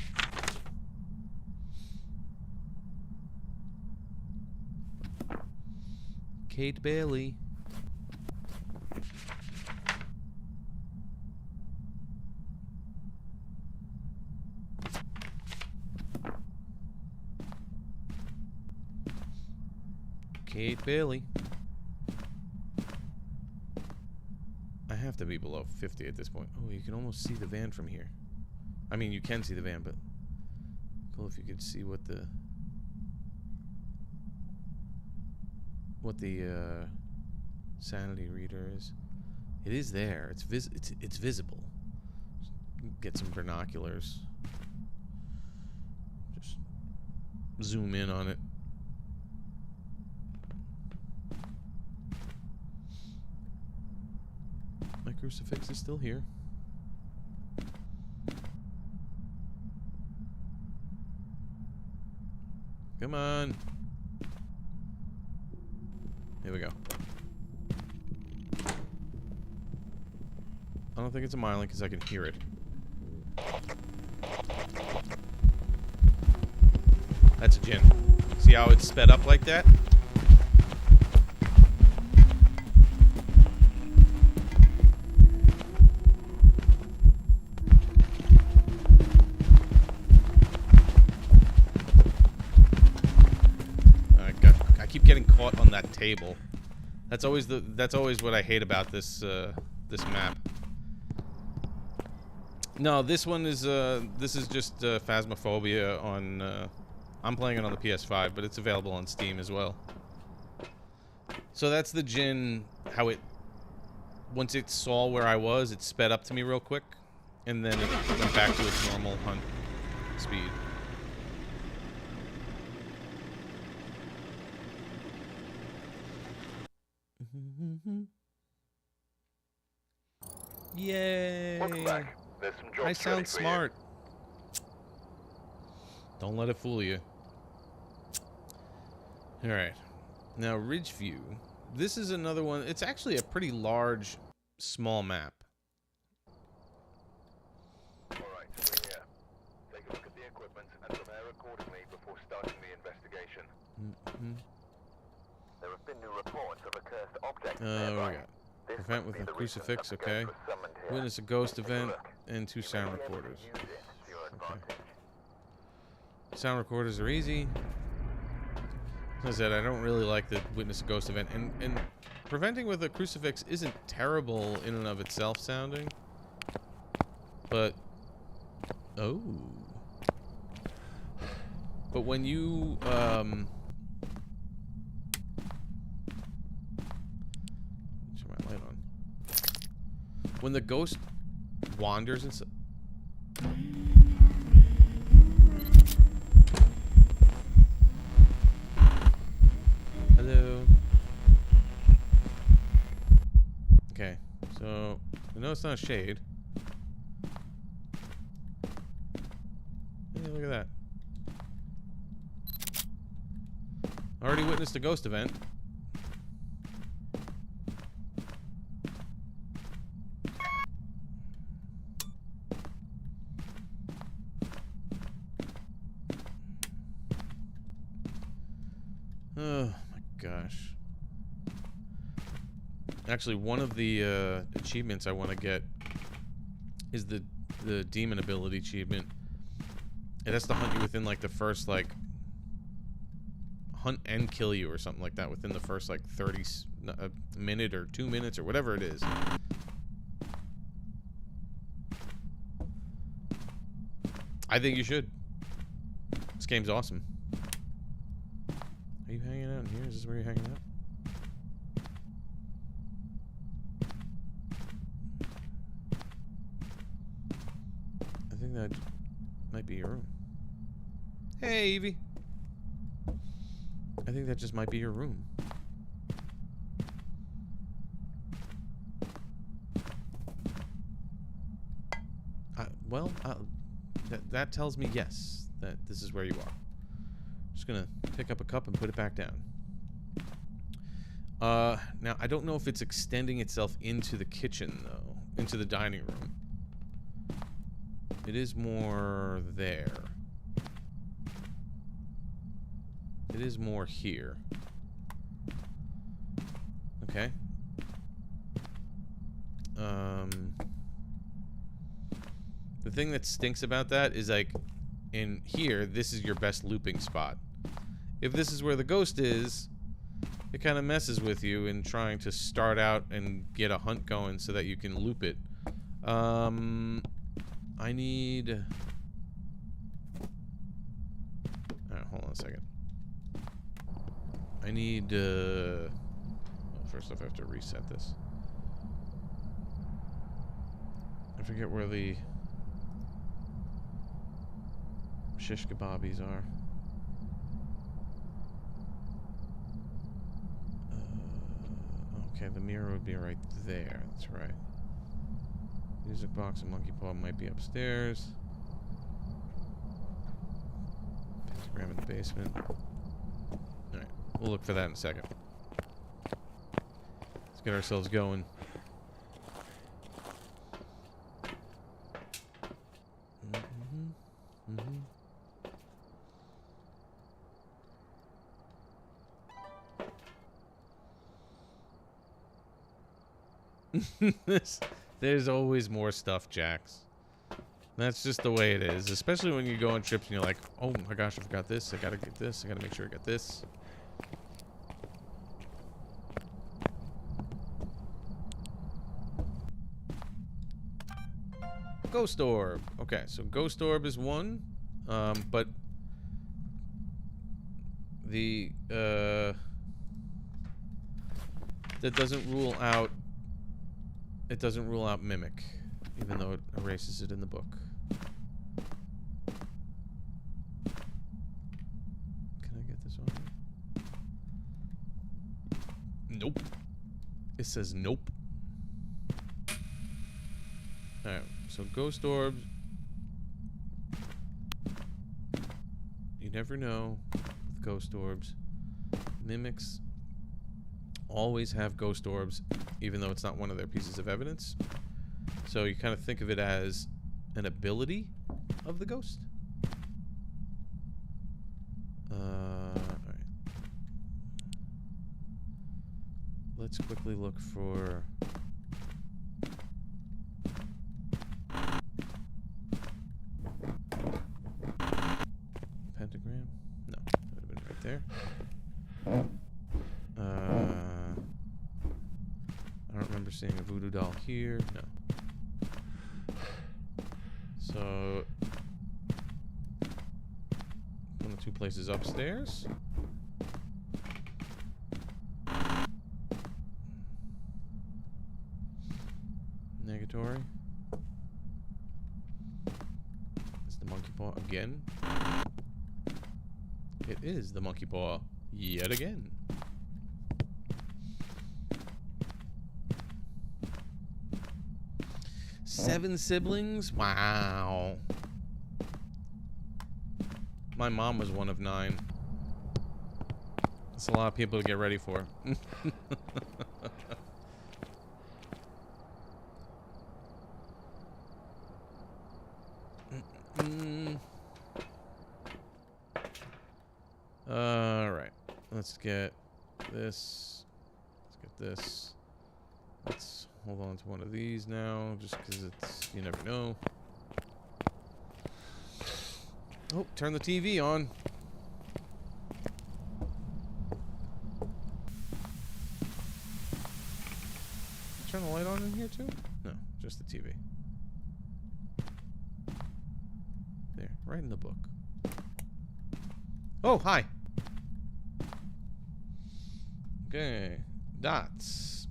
Kate Bailey. Kate Bailey. I have to be below 50 at this point. Oh, you can almost see the van from here. I mean, you can see the van, but cool if you could see what the sanity reader is. It is there. It's visible. Get some binoculars. Just zoom in on it. My crucifix is still here. Come on. Here we go. I don't think it's a myelin because I can hear it. That's a gin. See how it's sped up like that? I keep getting caught on that table. That's always what I hate about this this map. No, this one is just Phasmophobia on I'm playing it on the PS5, but it's available on Steam as well. So that's the gin, how it once it saw where I was, it sped up to me real quick, and then it went back to its normal hunt speed. Yay! Welcome back. There's some jobs I sound ready for smart. Don't let it fool you. Alright. Now, Ridgeview. This is another one. It's actually a pretty large, small map. Alright, we're here. Take a look at the equipment and prepare accordingly before starting the investigation. There have been new reports of a cursed object What do we got? Prevent with a crucifix, okay. Witness a ghost event, and 2 sound recorders. Okay. Sound recorders are easy. As I said, I don't really like the witness a ghost event, and preventing with a crucifix isn't terrible in and of itself sounding, but when you turn my light on, when the ghost wanders and hello. Okay, so I know it's not a shade. Hey, look at that. Already witnessed a ghost event. Oh my gosh. Actually, one of the achievements I want to get is the demon ability achievement. It has to hunt you within like the first like hunt and kill you or something like that within the first like 30 a minute or 2 minutes or whatever it is. I think you should. This game's awesome. Are you hanging out in here? Is this where you're hanging out? I think that might be your room. Hey, Evie. I think that just might be your room. Well, that tells me yes, that this is where you are. Just gonna pick up a cup and put it back down. Now, I don't know if it's extending itself into the kitchen, though. Into the dining room. It is more there. It is more here. Okay. The thing that stinks about that is, like, in here, this is your best looping spot. If this is where the ghost is, it kind of messes with you in trying to start out and get a hunt going so that you can loop it. I need... Alright, hold on a second. I need, well, first off, I have to reset this. I forget where the shish kebabis are. Okay, the mirror would be right there. That's right. Music box and monkey paw might be upstairs. Pentagram in the basement. Alright, we'll look for that in a second. Let's get ourselves going. There's always more stuff, Jax. That's just the way it is. Especially when you go on trips and you're like, oh my gosh, I forgot this. I gotta get this. I gotta make sure I get this. Ghost Orb. Okay, so Ghost Orb is one. But the that doesn't rule out. It doesn't rule out Mimic, even though it erases it in the book. Can I get this on? Nope. It says nope. Alright, so Ghost Orbs. You never know with Ghost Orbs. Mimics always have Ghost Orbs, even though it's not one of their pieces of evidence. So you kind of think of it as an ability of the ghost. Alright. Let's quickly look for... Pentagram? No, that would have been right there. I don't remember seeing a voodoo doll here. No. So, one of two places upstairs. Negatory. It's the monkey paw again. It is the monkey paw yet again. Seven siblings? Wow. My mom was one of 9. That's a lot of people to get ready for. Alright. Let's get this. Let's get this. Let's hold on to one of these now, just because it's, you never know. Oh, turn the TV on. Turn the light on in here too? No, just the TV. There, right in the book. Oh, hi. Okay, dots.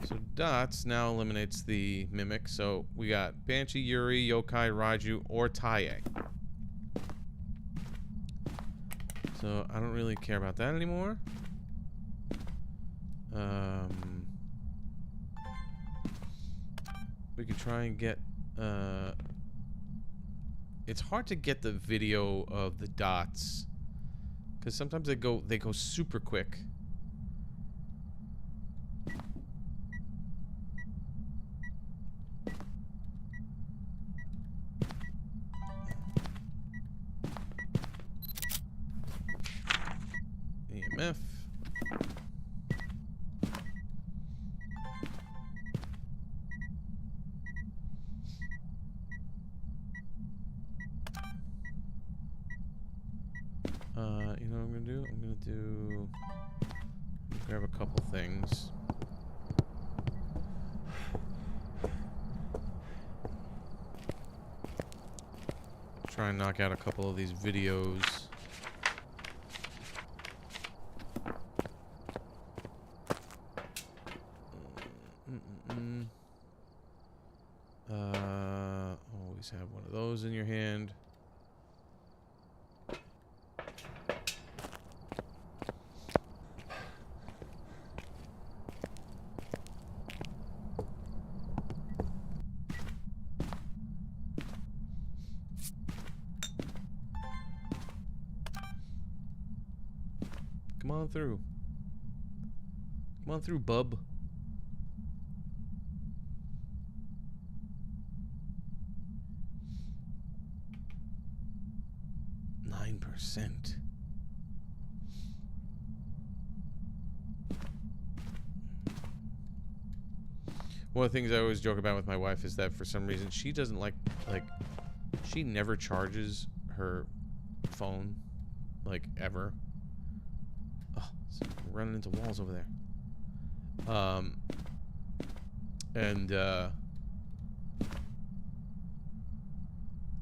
So dots now eliminates the mimic. So we got Banshee, Yuri, Yokai, Raiju, or Taie. So I don't really care about that anymore. We could try and get. It's hard to get the video of the dots because sometimes they go super quick. EMF. You know what I'm gonna do? I'm gonna grab a couple things. Try and knock out a couple of these videos. Always have one of those in your hand. Come on through. Come on through, bub. %. One of the things I always joke about with my wife is that for some reason she doesn't like she never charges her phone, like, ever. Oh, we're running into walls over there.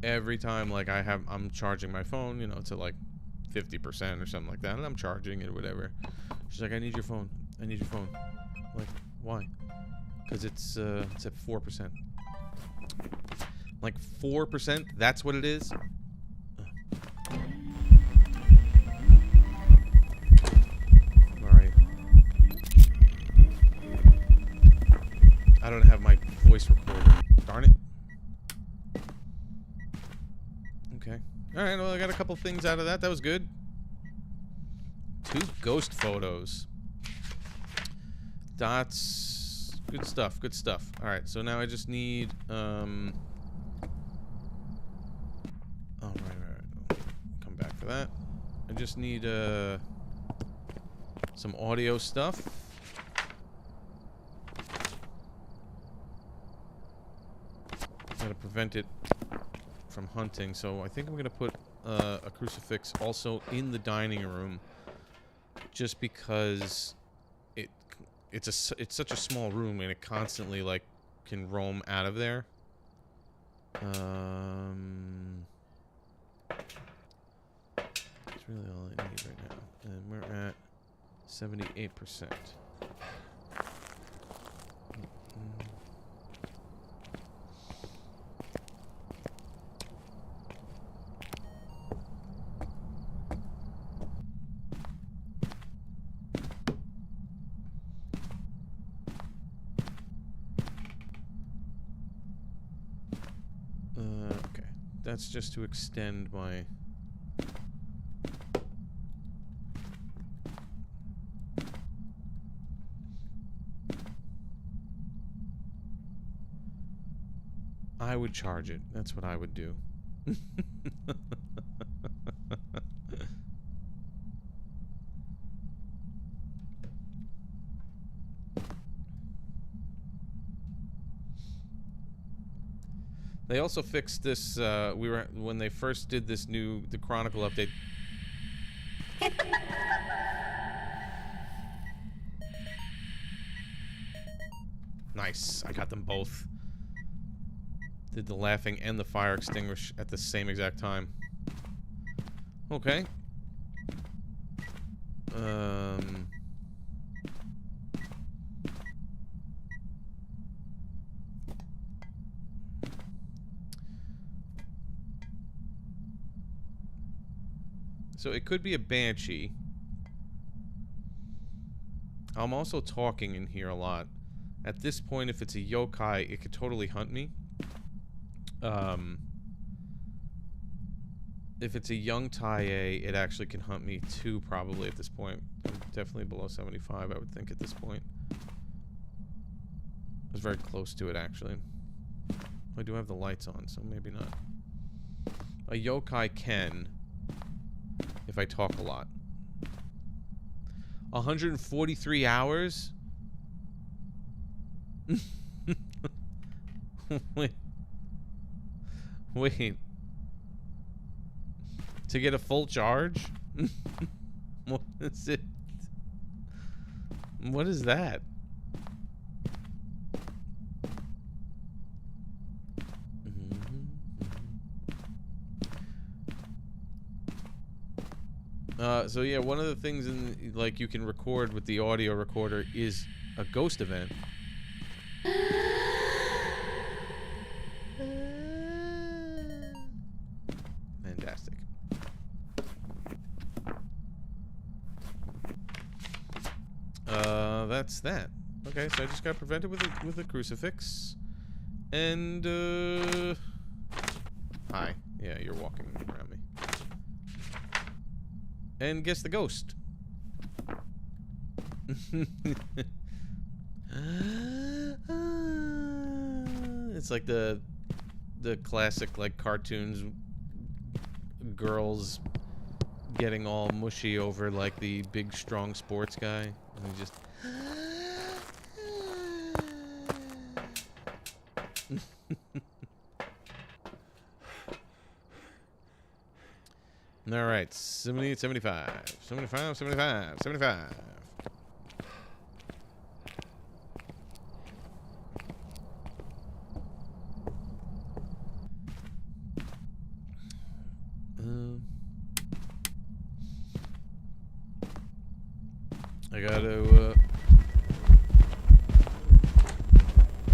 Every time, like, I'm charging my phone, you know, to like 50% or something like that, and I'm charging it or whatever. She's like, I need your phone. I need your phone. I'm like, why? Because it's at 4%. Like 4%? That's what it is? Where are you? I don't have my voice recorder. Darn it. Okay. Alright, well, I got a couple things out of that. That was good. 2 ghost photos. Dots. Good stuff, good stuff. Alright, so now I just need, oh, right. Come back for that. I just need, some audio stuff. Gotta prevent it from hunting, so I think I'm gonna put a crucifix also in the dining room, just because it's such a small room and it constantly, like, can roam out of there. That's really all I need right now, and we're at 78%. Okay. That's just to extend my... I would charge it. That's what I would do. They also fixed this. When they first did the Chronicle update. Nice. I got them both. Did the laughing and the fire extinguish at the same exact time. Okay. So it could be a banshee. I'm also talking in here a lot. At this point, if it's a yokai, it could totally hunt me. If it's a young Taie, it actually can hunt me too, probably at this point. I'm definitely below 75, I would think, at this point. I was very close to it, actually. I do have the lights on, so maybe not. A yokai can, if I talk a lot. 143 hours? Wait. To get a full charge? What is it? What is that? So yeah, one of the things like you can record with the audio recorder is a ghost event. Fantastic. That's that. Okay, so I just got prevented with a crucifix. And hi. Yeah, you're walking around me. And guess the ghost. It's like the classic like cartoons, girls getting all mushy over like the big strong sports guy, and he just all right, 70, 75, 75, 75, 75. I gotta,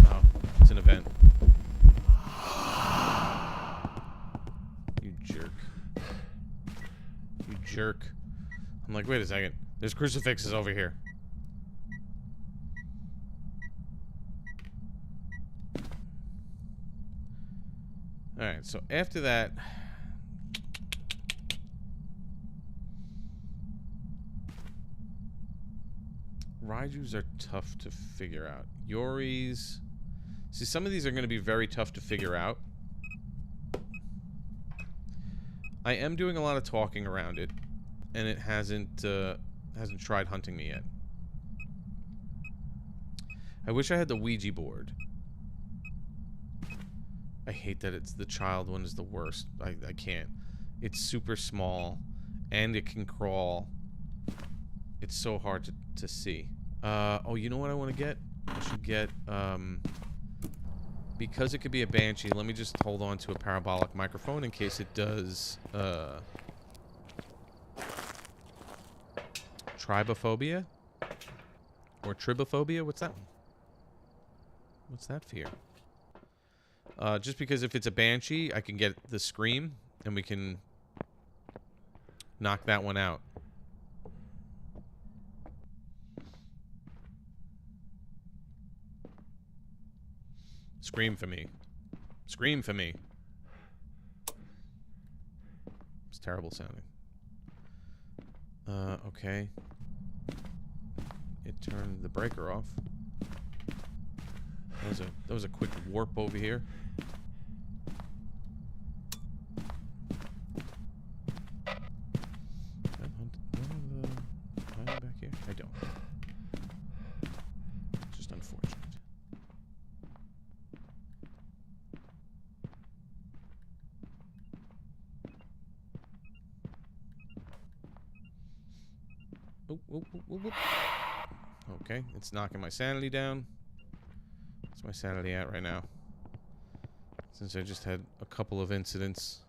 oh, it's an event. You jerk. You jerk. I'm like, wait a second. There's crucifixes over here. Alright, so after that... Raijus are tough to figure out. Yoris... See, some of these are going to be very tough to figure out. I am doing a lot of talking around it, and it hasn't tried hunting me yet. I wish I had the Ouija board. I hate that it's the child one is the worst. I can't. It's super small, and it can crawl. It's so hard to see. Oh, you know what I want to get? I should get, because it could be a banshee, let me just hold on to a parabolic microphone in case it does, tribophobia? Or tribophobia? What's that one? What's that fear? Just because if it's a banshee, I can get the scream, and we can knock that one out. Scream for me. Scream for me. It's terrible sounding. Okay. It turned the breaker off. That was a quick warp over here. Back here? I don't. It's just unfortunate. Oh, oh, oh, oh, oh. Okay, it's knocking my sanity down. What's my sanity at right now? Since I just had a couple of incidents.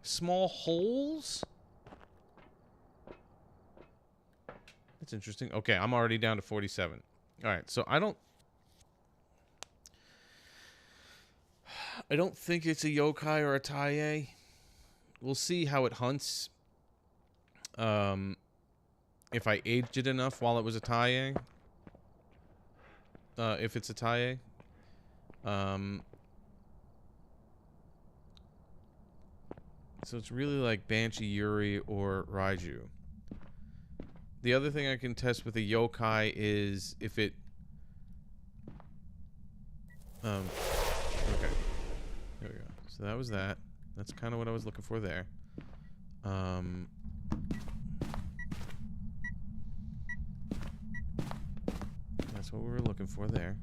Small holes? That's interesting. Okay, I'm already down to 47. Alright, so I don't think it's a yokai or a taie. We'll see how it hunts. If I aged it enough while it was a taie. If it's a taie. So it's really like Banshee, Yuri, or Raiju. The other thing I can test with a yokai is if it... okay. There we go. So that was that. That's kind of what I was looking for there. That's what we were looking for there.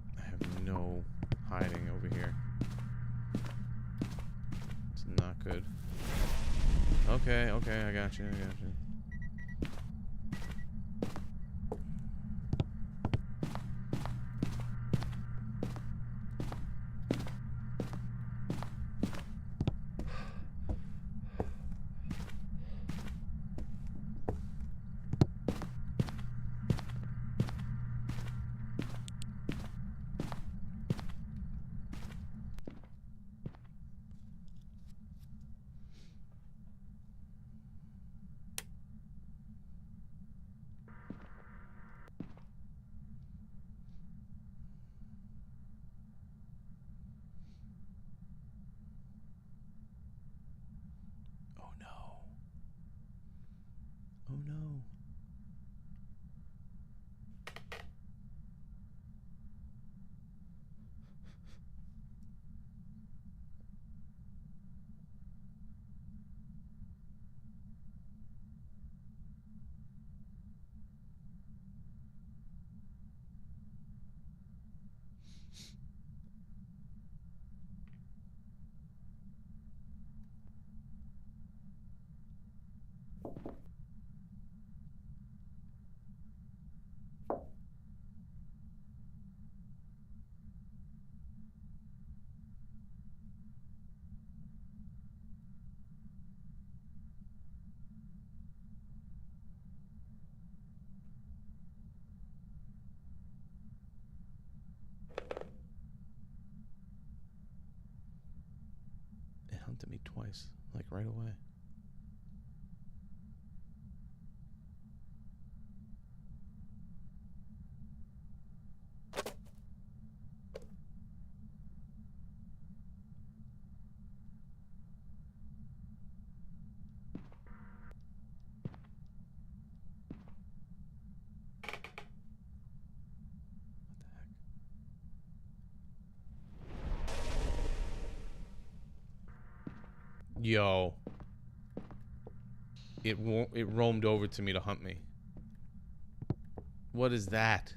I have no hiding over here. It's not good. Okay, okay, I got you, I got you. Oh no. Oh no. It hunted me twice, like right away. Yo. It roamed over to me to hunt me. What is that?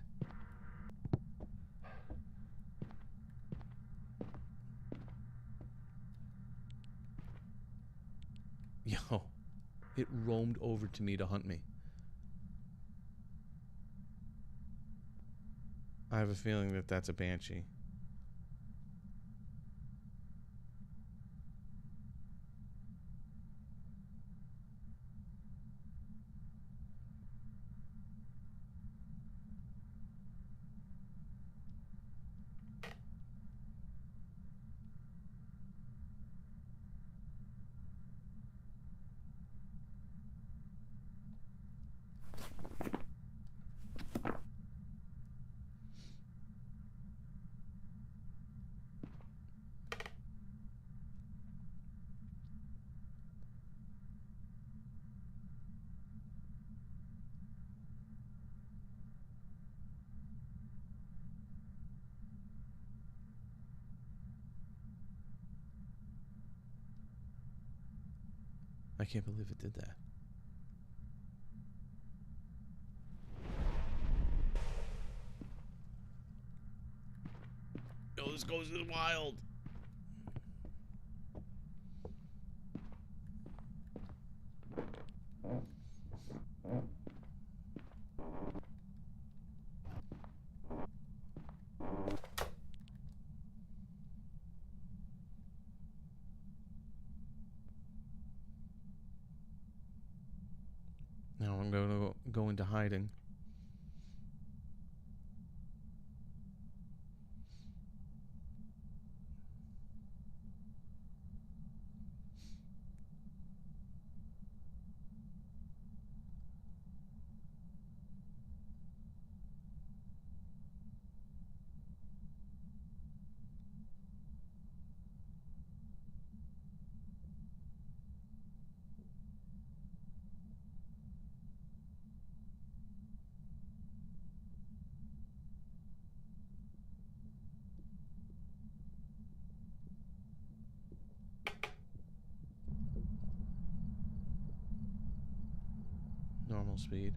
Yo. It roamed over to me to hunt me. I have a feeling that that's a banshee. I can't believe it did that. No, this goes wild. Now I'm going to go into hiding. Normal speed.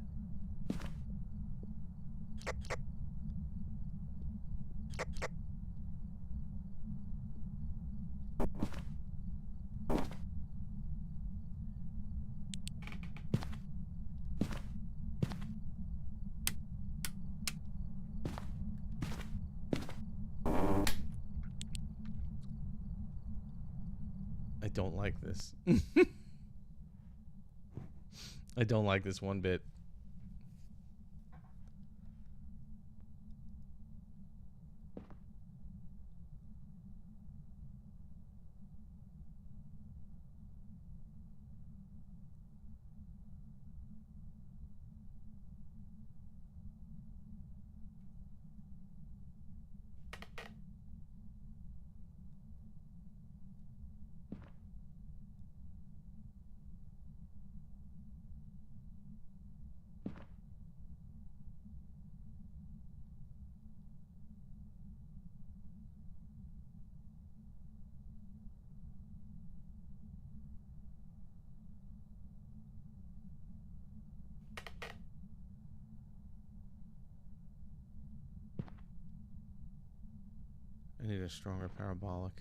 I don't like this. I don't like this one bit. I need a stronger parabolic.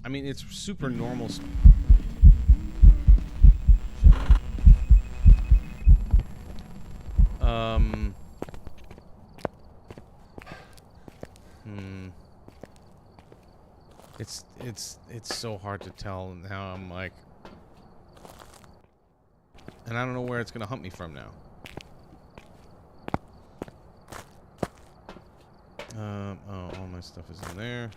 I mean, it's super normal. It's so hard to tell now. I'm like, and I don't know where it's gonna hunt me from now. Oh, all my stuff is in there.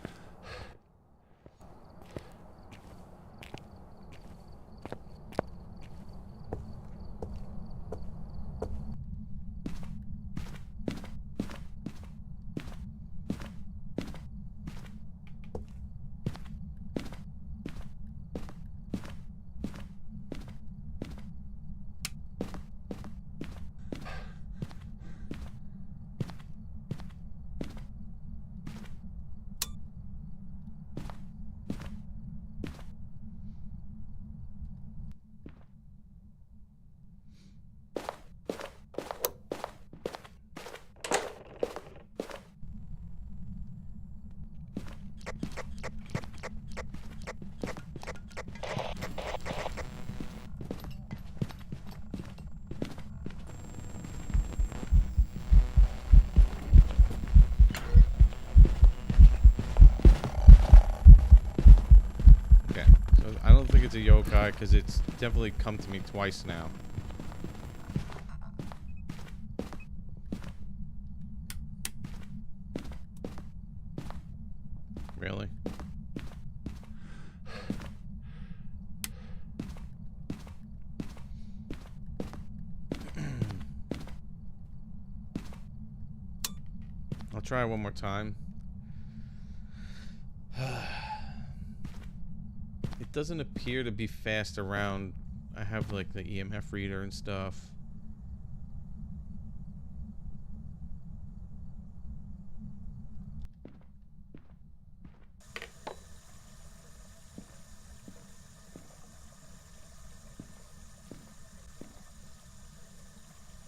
It's a yokai because it's definitely come to me twice now. Really? I'll try one more time. It doesn't appear to be fast around. I have like the EMF reader and stuff.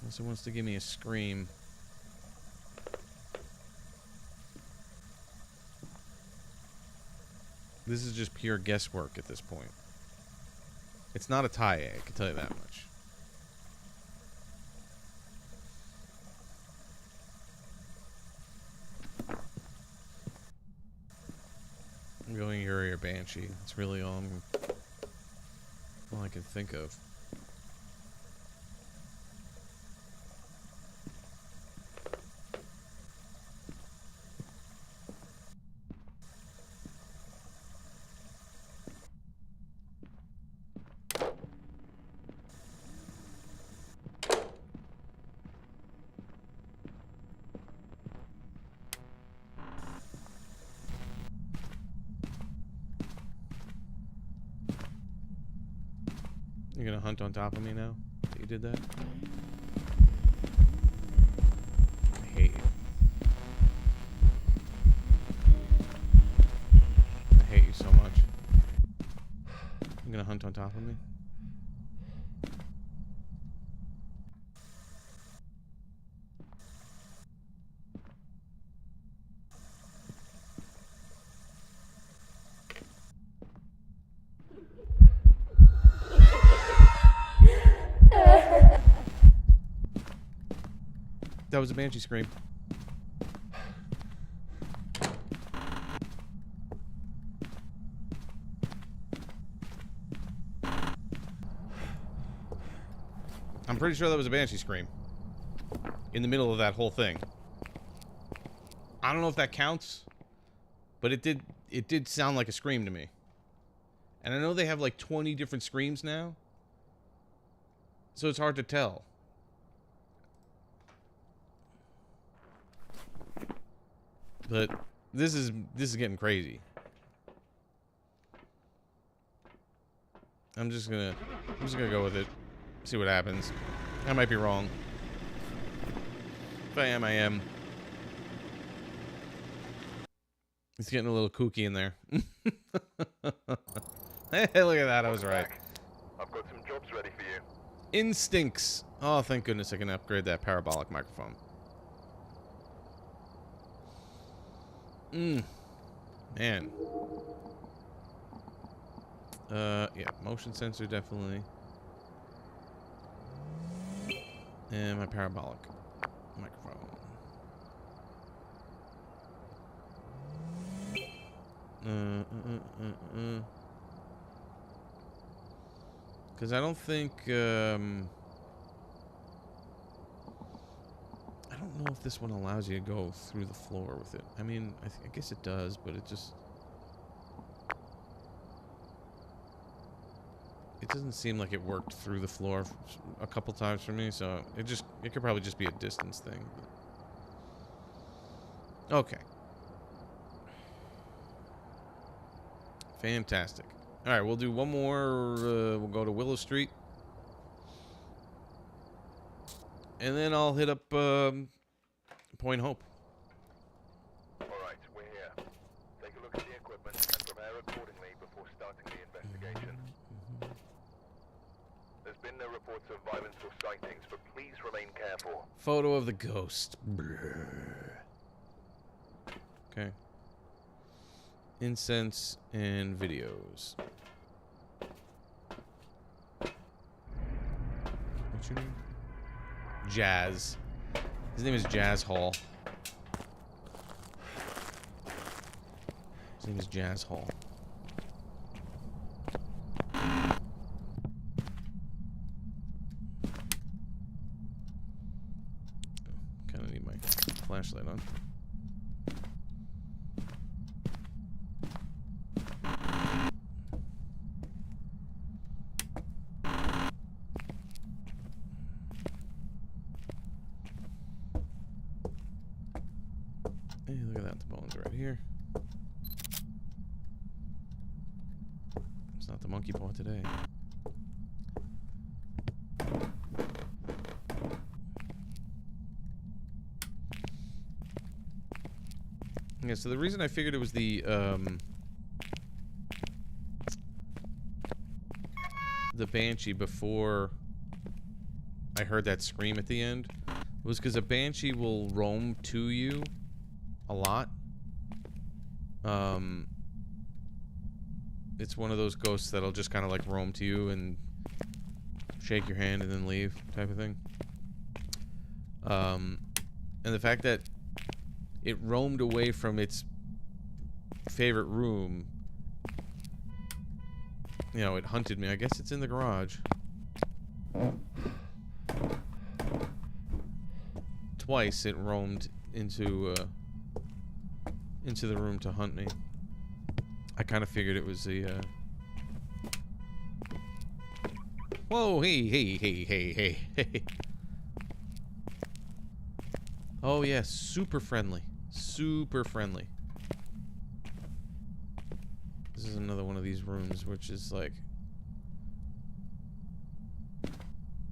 Unless it wants to give me a scream. This is just pure guesswork at this point. It's not a tie, I can tell you that much. I'm going Yuri or Banshee. That's really all I can think of. You're gonna hunt on top of me now? That you did that? I hate you. I hate you so much. You're gonna hunt on top of me? That was a Banshee scream. I'm pretty sure that was a Banshee scream. In the middle of that whole thing. I don't know if that counts, but it did sound like a scream to me. And I know they have like 20 different screams now. So it's hard to tell. But this is getting crazy. I'm just gonna go with it. See what happens. I might be wrong. If I am, I am. It's getting a little kooky in there. Hey, look at that. I was right. I've got some jobs ready for you. Instincts. Oh, thank goodness I can upgrade that parabolic microphone. Man. Yeah, motion sensor definitely. And my parabolic microphone. Because I don't think, I don't know if this one allows you to go through the floor with it. I mean, I guess it does, but it just... It doesn't seem like it worked through the floor a couple times for me, so it could probably just be a distance thing. But... Okay. Fantastic. Alright, we'll do one more. We'll go to Willow Street. And then I'll hit up Point Hope. Alright, we're here. Take a look at the equipment and prepare accordingly before starting the investigation. There's been no reports of violence or sightings, but please remain careful. Photo of the ghost. Brrr. Okay. Incense and videos. What's your name? Jazz. His name is Jazz Hall. His name is Jazz Hall. Kind of need my flashlight on. Hey, look at that. The bone's right here. It's not the monkey paw today. Yeah, so the reason I figured it was the Banshee before I heard that scream at the end was because a Banshee will roam to you a lot. It's one of those ghosts that'll just kind of like roam to you and shake your hand and then leave type of thing. And the fact that it roamed away from its favorite room, you know, it hunted me. I guess it's in the garage. Twice it roamed into the room to hunt me. I kind of figured it was the whoa, hey. Oh yeah, super friendly. Super friendly. This is another one of these rooms which is like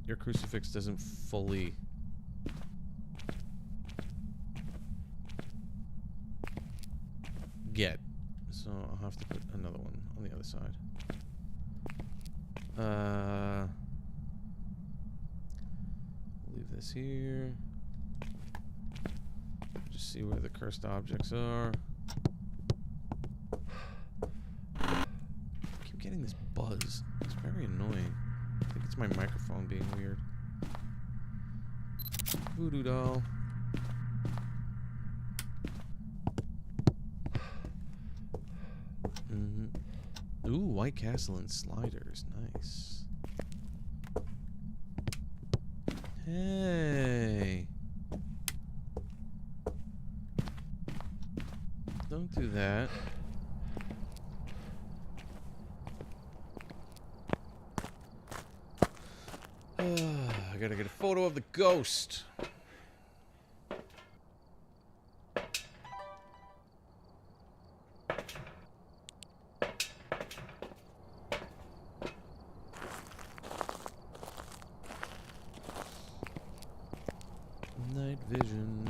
your crucifix doesn't fully get. So I'll have to put another one on the other side. Leave this here. Just see where the cursed objects are. I keep getting this buzz. It's very annoying. I think it's my microphone being weird. Voodoo doll. Ooh, White Castle and sliders. Nice. Hey. Don't do that. I gotta get a photo of the ghost. Night vision.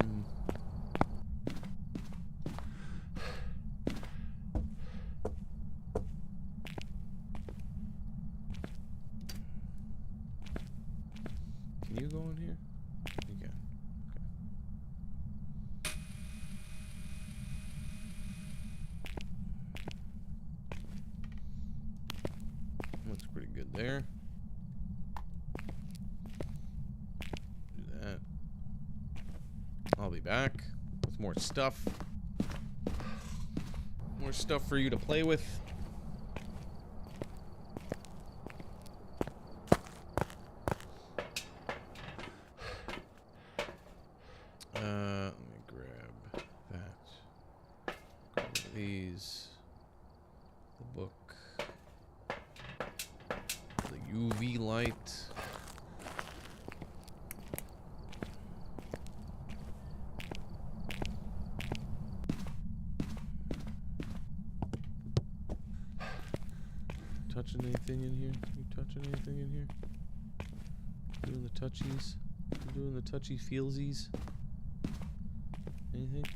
Can you go in here? You can. Okay. Looks pretty good there. Do that. I'll be back with more stuff. More stuff for you to play with. Let me grab that. Grab these. The book. The UV light. Touching anything in here? You touching anything in here? Doing the touchies? You doing the touchy feelsies? Anything?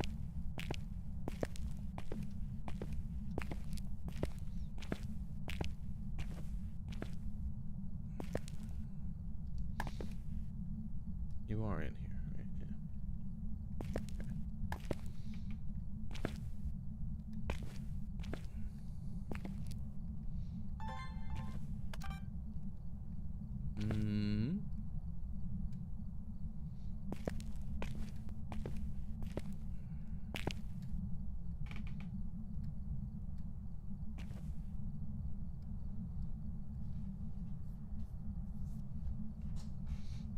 You are in here, right?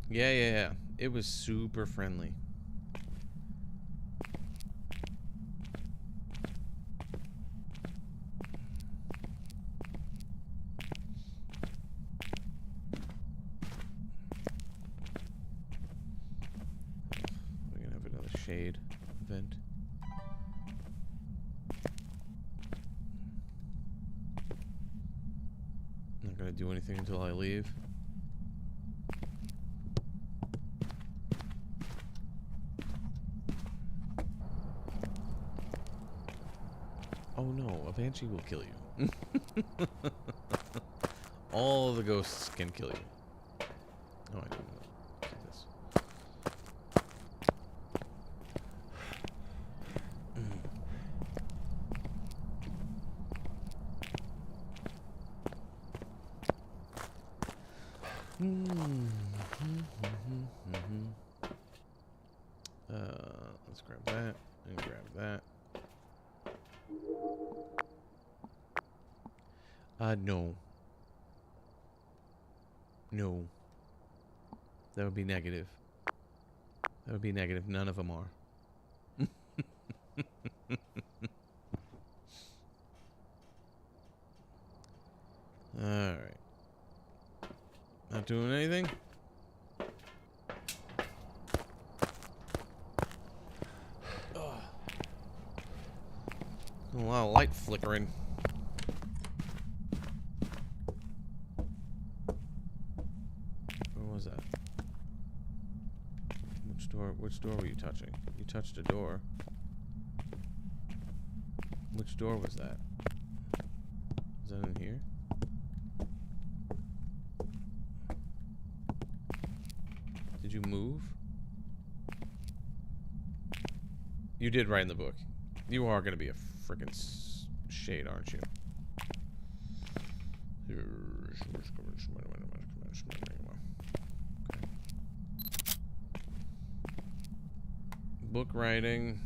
Yeah. Okay. Yeah. It was super friendly. We're gonna have another shade event. do anything until I leave. Oh no, a banshee will kill you. All the ghosts can kill you. Oh, I didn't know. See this. Let's grab that and grab that. No. No. That would be negative. That would be negative. None of them are. Alright. Not doing anything? Ugh. A lot of light flickering. Where was that? Which door were you touching? You touched a door. Which door was that? Is that in here? Did you move? You did write in the book. You are going to be a freaking shade, aren't you? Okay. Book writing.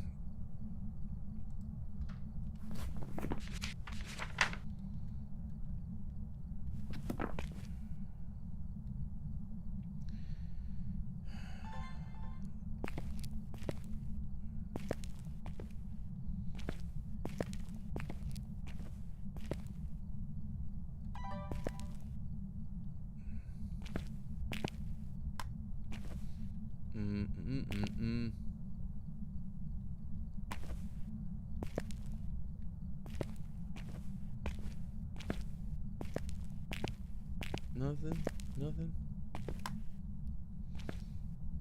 Nothing? Nothing?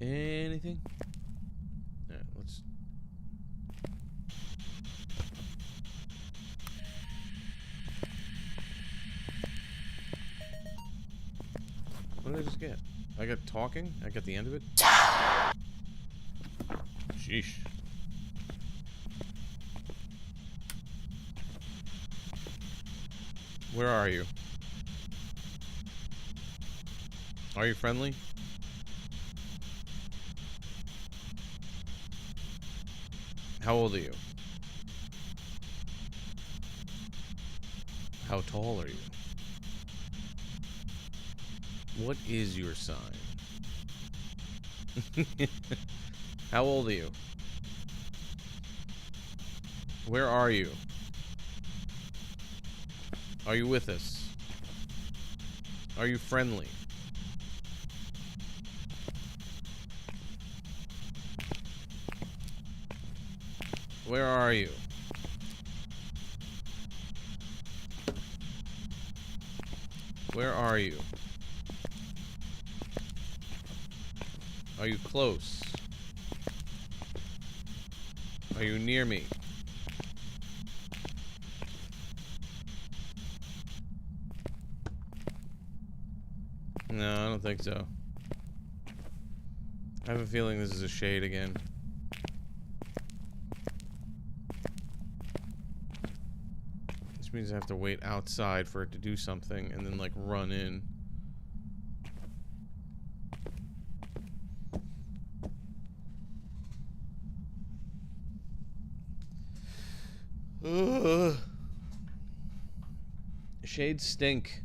Anything? Alright, let's... What did I just get? I got talking? I got the end of it? Sheesh. Where are you? Are you friendly? How old are you? How tall are you? What is your sign? How old are you? Where are you? Are you with us? Are you friendly? Where are you? Where are you? Are you close? Are you near me? No, I don't think so. I have a feeling this is a shade again. Which means I have to wait outside for it to do something and then, like, run in. Ugh. Shades stink.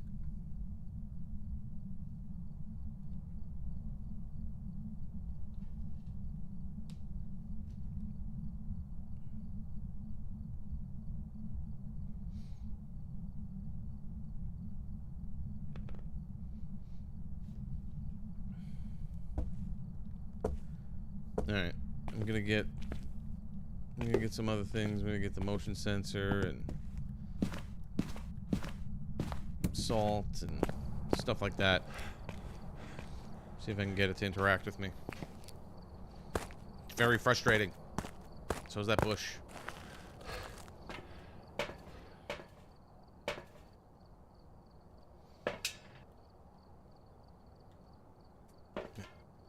Alright, I'm gonna get some other things. I'm gonna get the motion sensor and salt and stuff like that. See if I can get it to interact with me. Very frustrating. So is that bush.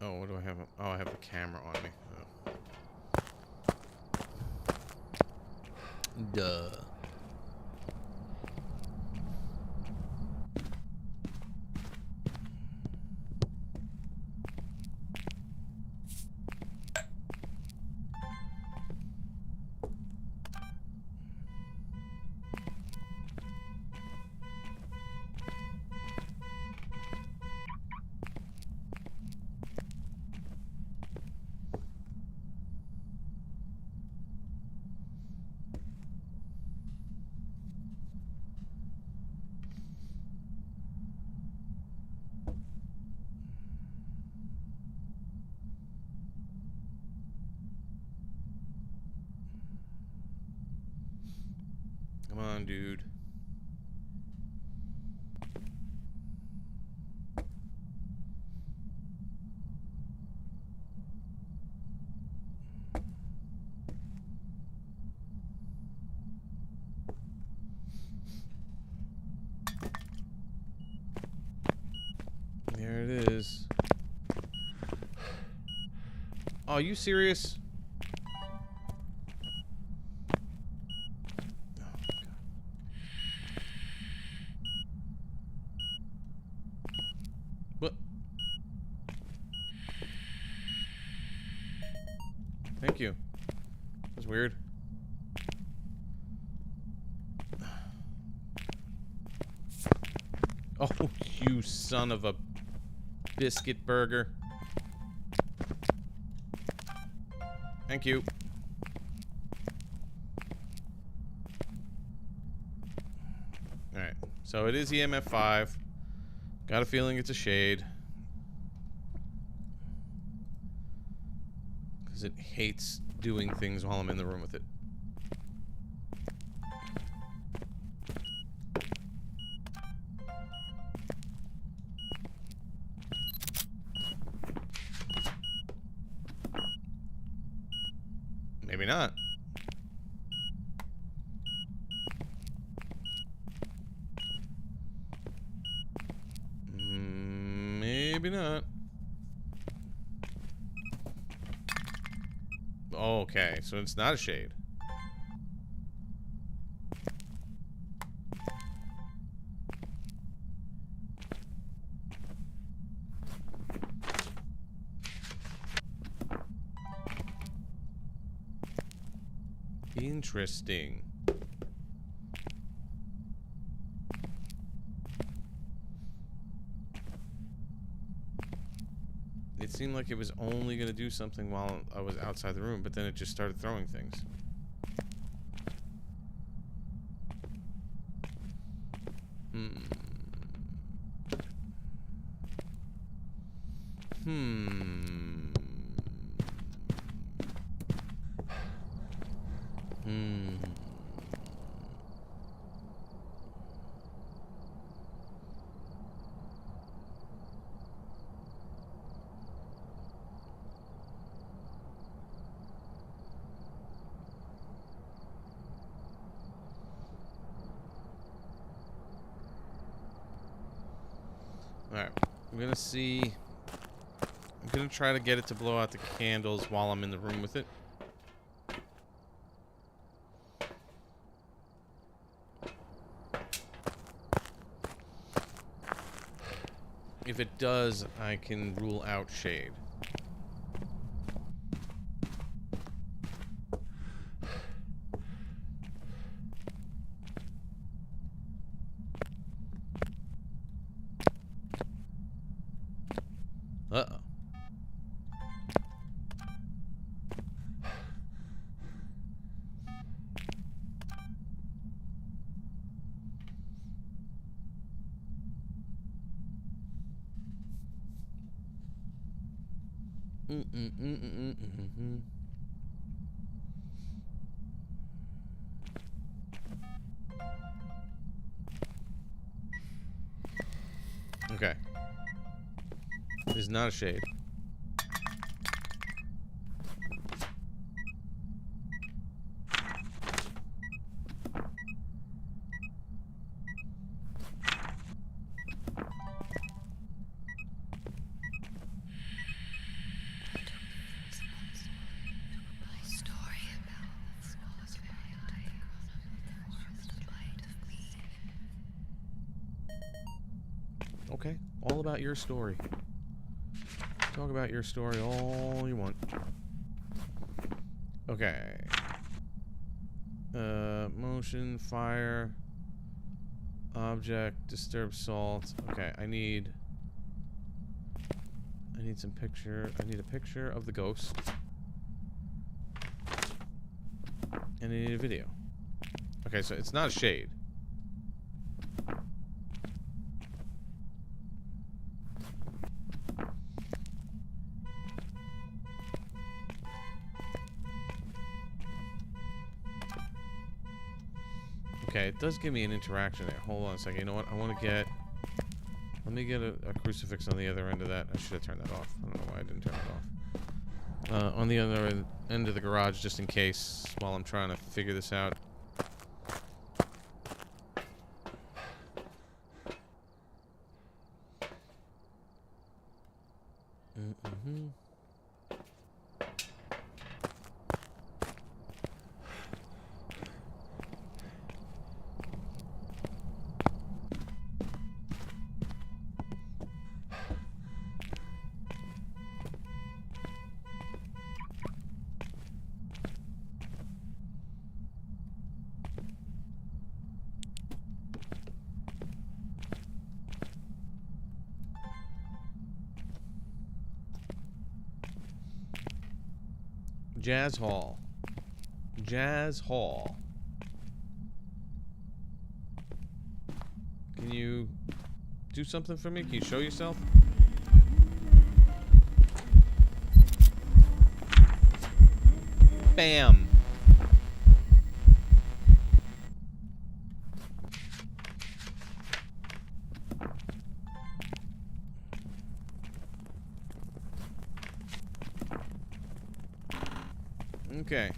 Oh, what do I have? Oh, I have the camera on me. Oh. Duh. Come on, dude. There it is. Oh, are you serious? What? Thank you. That's weird. Oh, you son of a biscuit burger. Thank you. Alright, so it is EMF 5. Got a feeling it's a shade. Because it hates doing things while I'm in the room with it. Maybe not. Maybe not. Okay, so it's not a shade. Interesting. It seemed like it was only going to do something while I was outside the room, but then it just started throwing things. Alright, I'm gonna see. I'm gonna try to get it to blow out the candles while I'm in the room with it. If it does, I can rule out shade. Uh-oh. Okay. This is not a shade. Okay, all about your story. Talk about your story all you want. Okay. Motion, fire, object, disturb salt. Okay, I need some picture. I need a picture of the ghost. And I need a video. Okay, so it's not a shade. Okay, it does give me an interaction there. Hold on a second. You know what? I want to get... Let me get a crucifix on the other end of that. I should have turned that off. I don't know why I didn't turn it off. On the other end of the garage, just in case, while I'm trying to figure this out. Mm-hmm. Jazz Hall. Jazz Hall. Can you do something for me? Can you show yourself? Bam. Okay.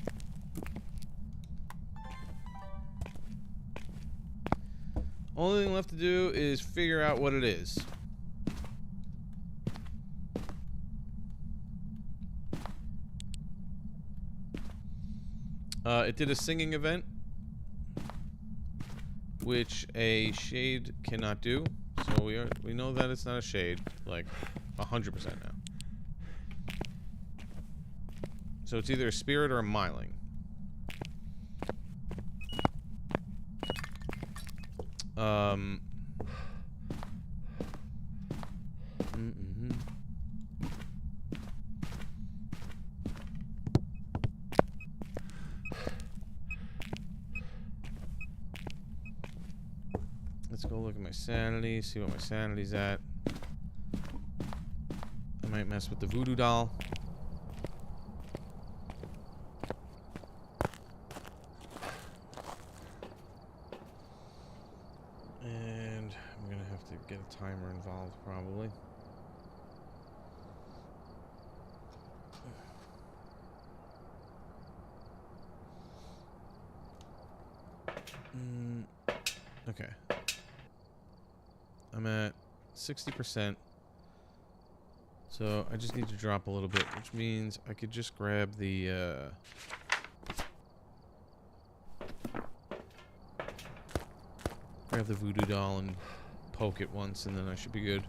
Only thing left to do is figure out what it is. It did a singing event, which a shade cannot do. So we know that it's not a shade, like 100% now. So it's either a spirit or a myling. Let's go look at my sanity, see what my sanity's at. I might mess with the voodoo doll. And I'm gonna have to get a timer involved, probably. Okay. I'm at 60%. So I just need to drop a little bit, which means I could just grab the voodoo doll and poke it once, and then I should be good.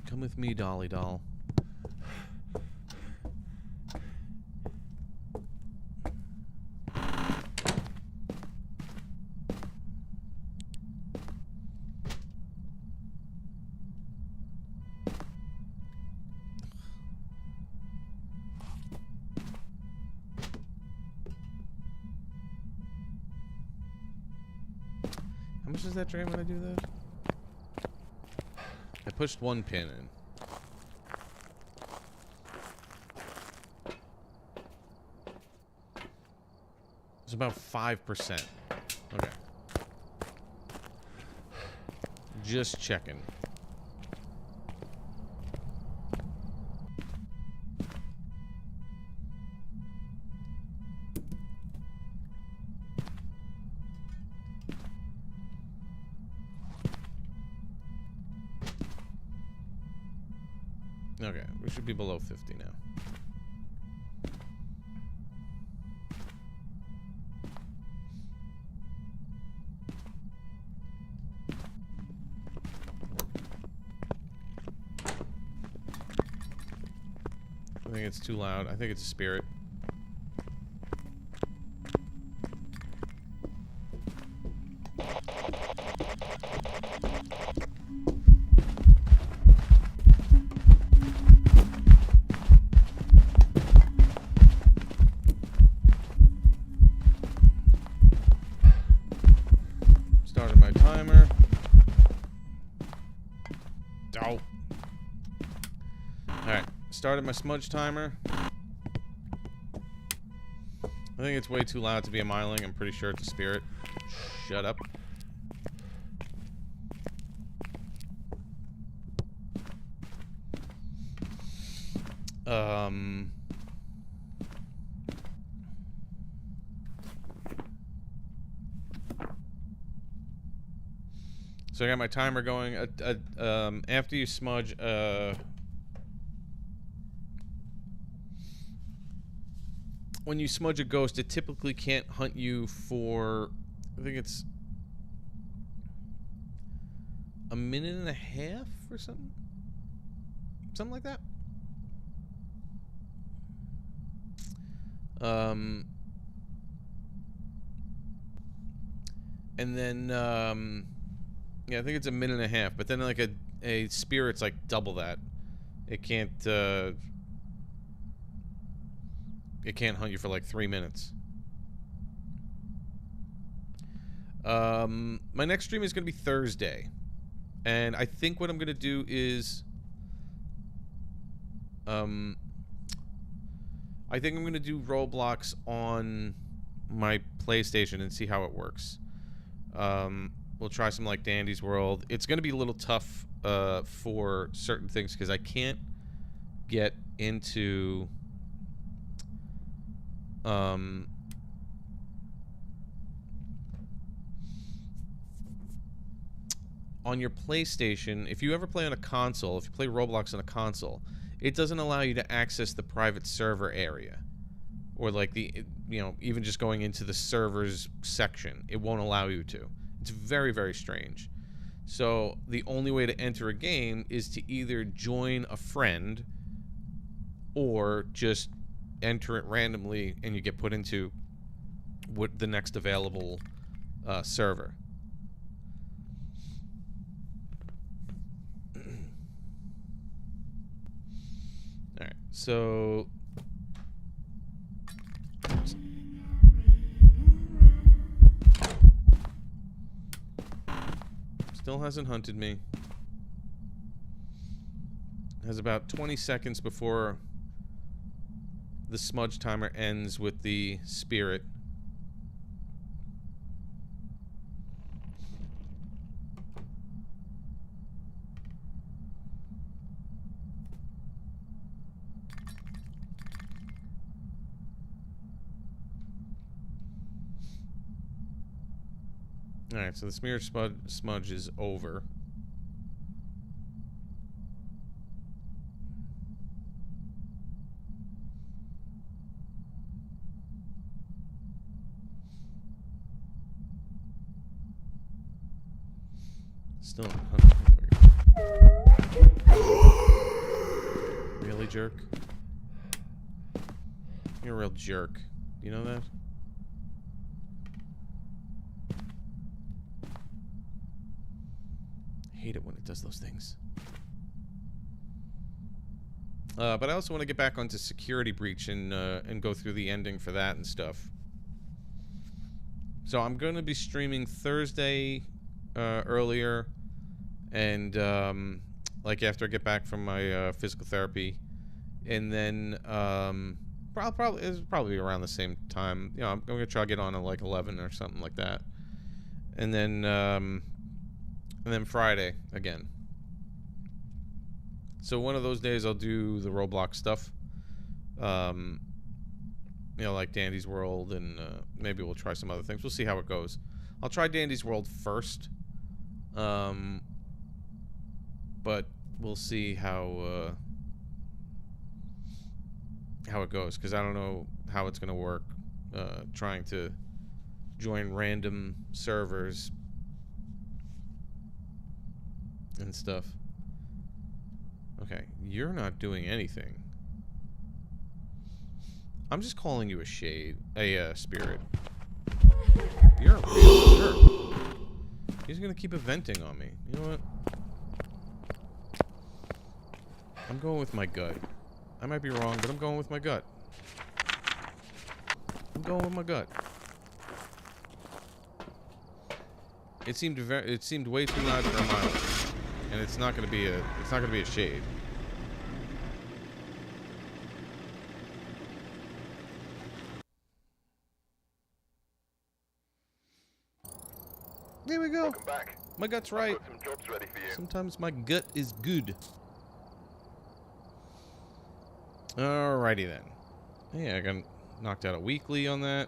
Come with me, Dolly doll. How much does that drain when I do that? I pushed one pin in. It's about 5%. Okay. Just checking. Okay, we should be below 50 now. I think it's too loud. I think it's a spirit. Started my timer. Oh. Alright. Started my smudge timer. I think it's way too loud to be a myling. I'm pretty sure it's a spirit. Shut up. So I got my timer going. After you smudge, when you smudge a ghost, it typically can't hunt you for, I think it's a minute and a half or something? Something like that. And then, yeah, I think it's a minute and a half, but then like a spirit's like double that. It can't hunt you for like 3 minutes. My next stream is gonna be Thursday. And I think what I'm gonna do is I think I'm gonna do Roblox on my PlayStation and see how it works. We'll try some like Dandy's World. It's gonna be a little tough for certain things because I can't get into on your PlayStation, if you ever play on a console, if you play Roblox on a console, it doesn't allow you to access the private server area. Or like the, you know, even just going into the servers section, it won't allow you to. It's very, very strange. So the only way to enter a game is to either join a friend or just enter it randomly and you get put into what the next available server. All right, so still hasn't hunted me. Has about 20 seconds before the smudge timer ends with the spirit. Alright, so the smear smudge is over. Still not hunting. There we go. Really, jerk? You're a real jerk. You know that? I hate it when it does those things. But I also want to get back onto Security Breach and go through the ending for that and stuff. So I'm going to be streaming Thursday earlier, and like after I get back from my physical therapy, and then probably it's probably around the same time. You know, I'm gonna try to get on at like 11 or something like that, and then Friday again. So one of those days I'll do the Roblox stuff. You know, like Dandy's World, and maybe we'll try some other things. We'll see how it goes. I'll try Dandy's World first, but we'll see how it goes, because I don't know how it's gonna work. Trying to join random servers and stuff. Okay, you're not doing anything. I'm just calling you a spirit. You're a real jerk. He's gonna keep venting on me. You know what? I'm going with my gut. I might be wrong, but I'm going with my gut. I'm going with my gut. It seemed way too loud for a mile, and it's not gonna be a shade. There we go. Welcome back. My gut's I've right. got some jobs ready for you. Sometimes my gut is good. Alrighty then. Yeah, I got knocked out a weekly on that.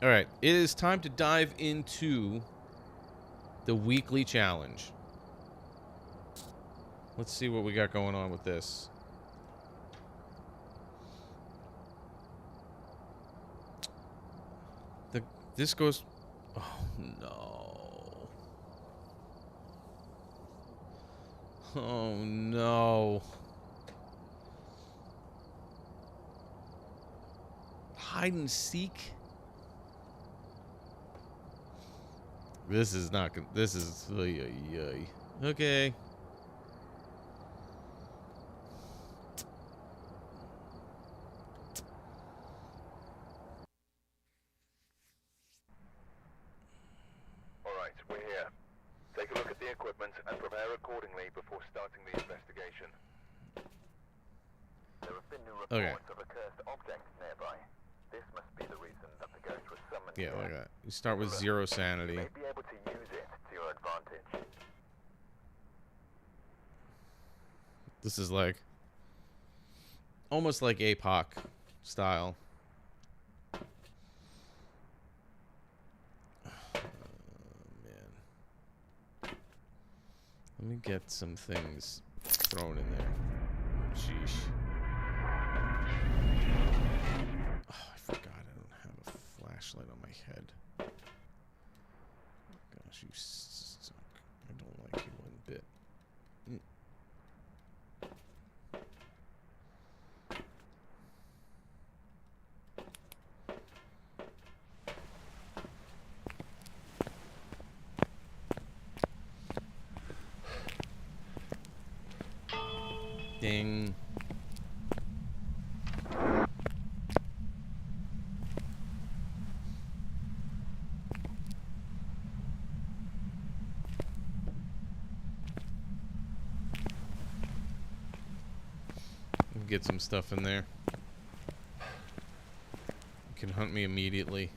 Alright, it is time to dive into the weekly challenge. Let's see what we got going on with this. This goes... Oh, no. Oh, no. Hide and seek? This is not... This is... Okay. Alright, we're here. Take a look at the equipment and prepare accordingly before starting the investigation. There have been new reports of a cursed object nearby. This must be the reason that the ghost was summoned. Yeah, like that. You start with 0 sanity. You may be able to use it to your advantage. This is like... almost like APOC style. Let me get some things thrown in there. Sheesh. Oh, I forgot I don't have a flashlight on my head. Gosh, you suck. I don't like you one bit. Ding. Get some stuff in there. You can hunt me immediately.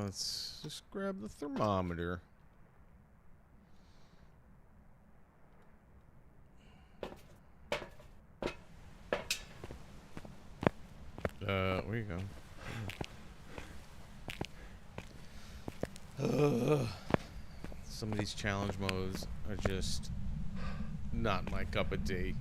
Let's just grab the thermometer. Where you go? Some of these challenge modes are just not my cup of tea.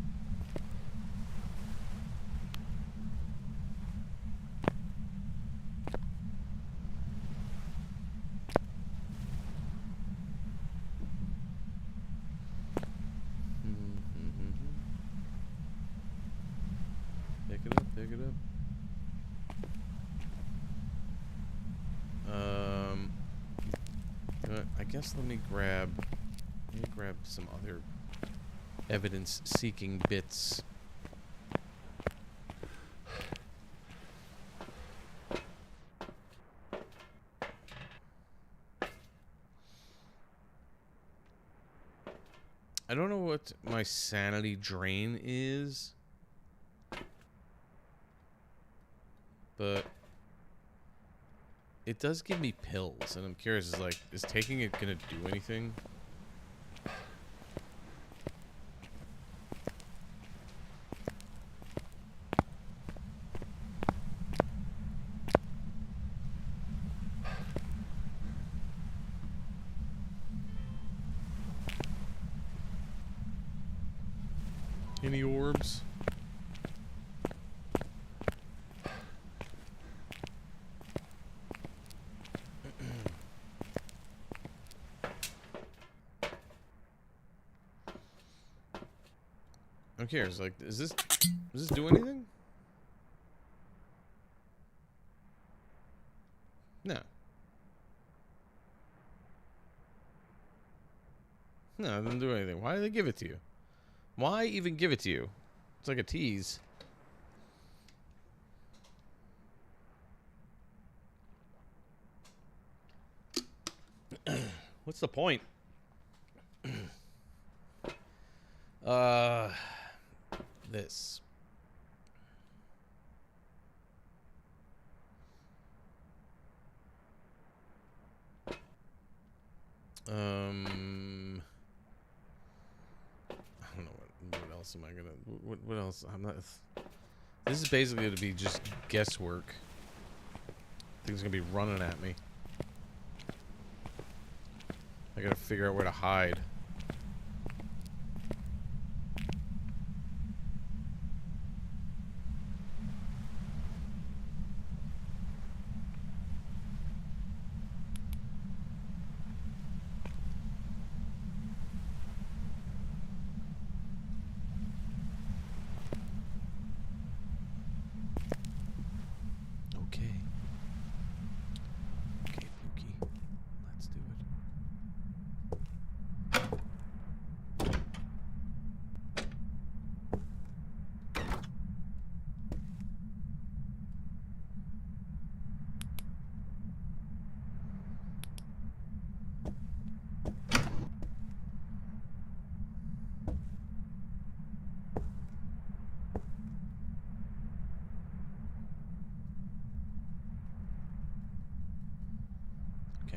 guess let me grab some other evidence-seeking bits. I don't know what my sanity drain is, but it does give me pills, and I'm curious, is taking it gonna do anything? Any orbs? Who cares? Like, does this do anything? No. No, it doesn't do anything. Why do they give it to you? Why even give it to you? It's like a tease. What's the point? This. I don't know what else am I gonna. What else? I'm not. This is basically to be just guesswork. Things gonna be running at me. I gotta figure out where to hide.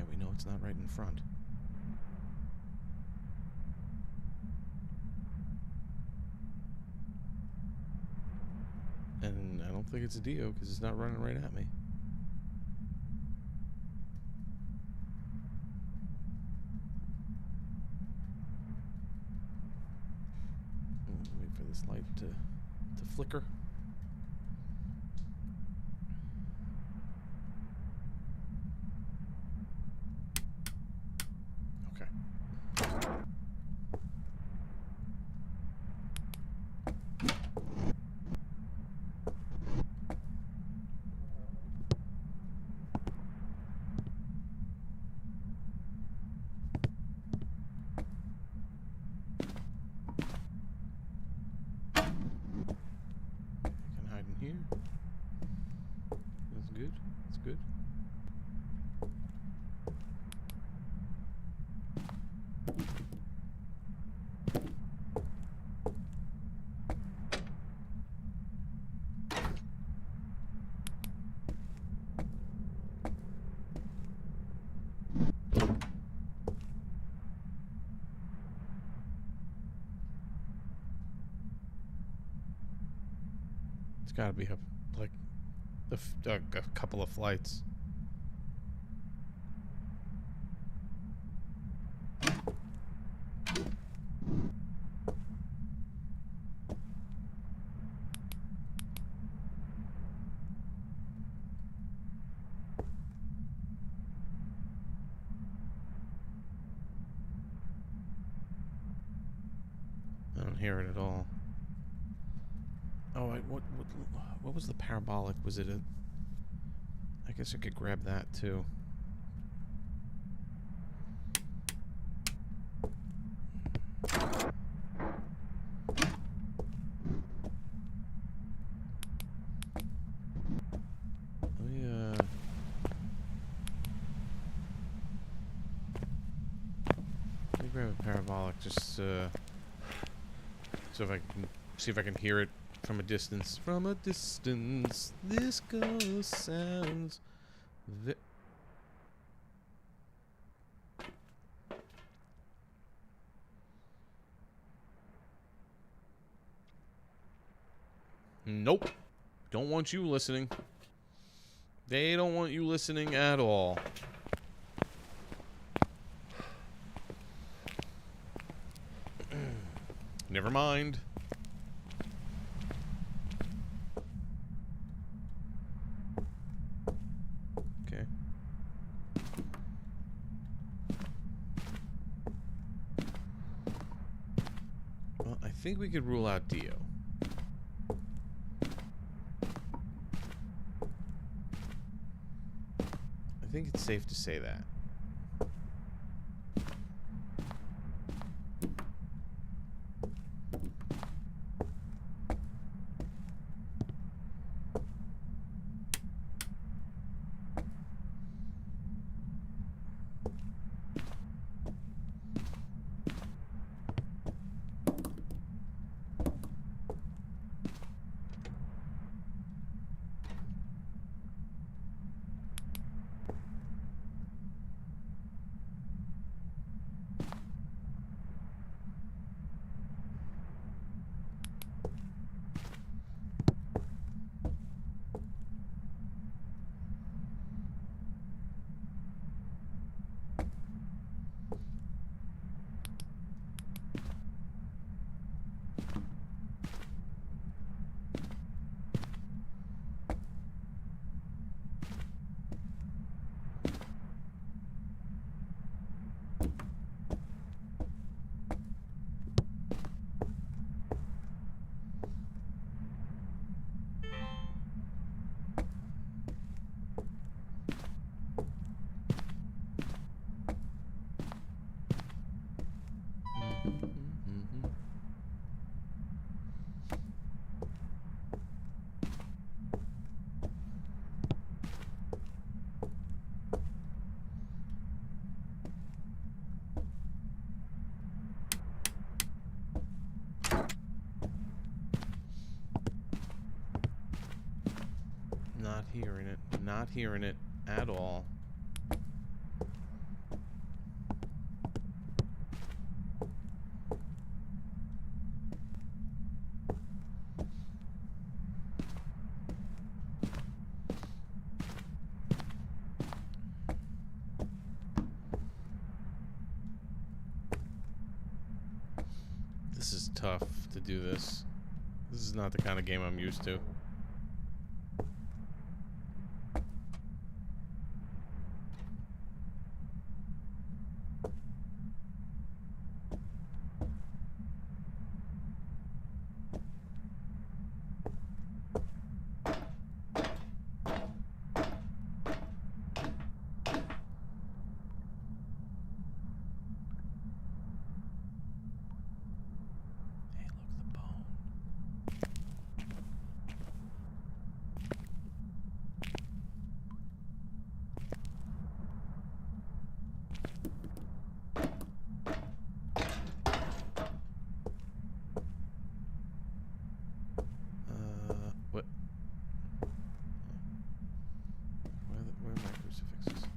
We know it's not right in front. And I don't think it's a Dio because it's not running right at me. Wait for this light to flicker. Here. That's good. That's good. It's got to be up like a couple of flights. I don't hear it at all. Oh, what was the parabolic? Was it a... I guess I could grab that too. have a parabolic. Just so if I can see if I can hear it from a distance. From a distance, this ghost sounds. Nope. Don't want you listening. They don't want you listening at all. Never mind. Okay. Well, I think we could rule out Dio. I think it's safe to say that. Not hearing it. Not hearing it at all. This is tough to do this. This is not the kind of game I'm used to. What? Where are my crucifixes?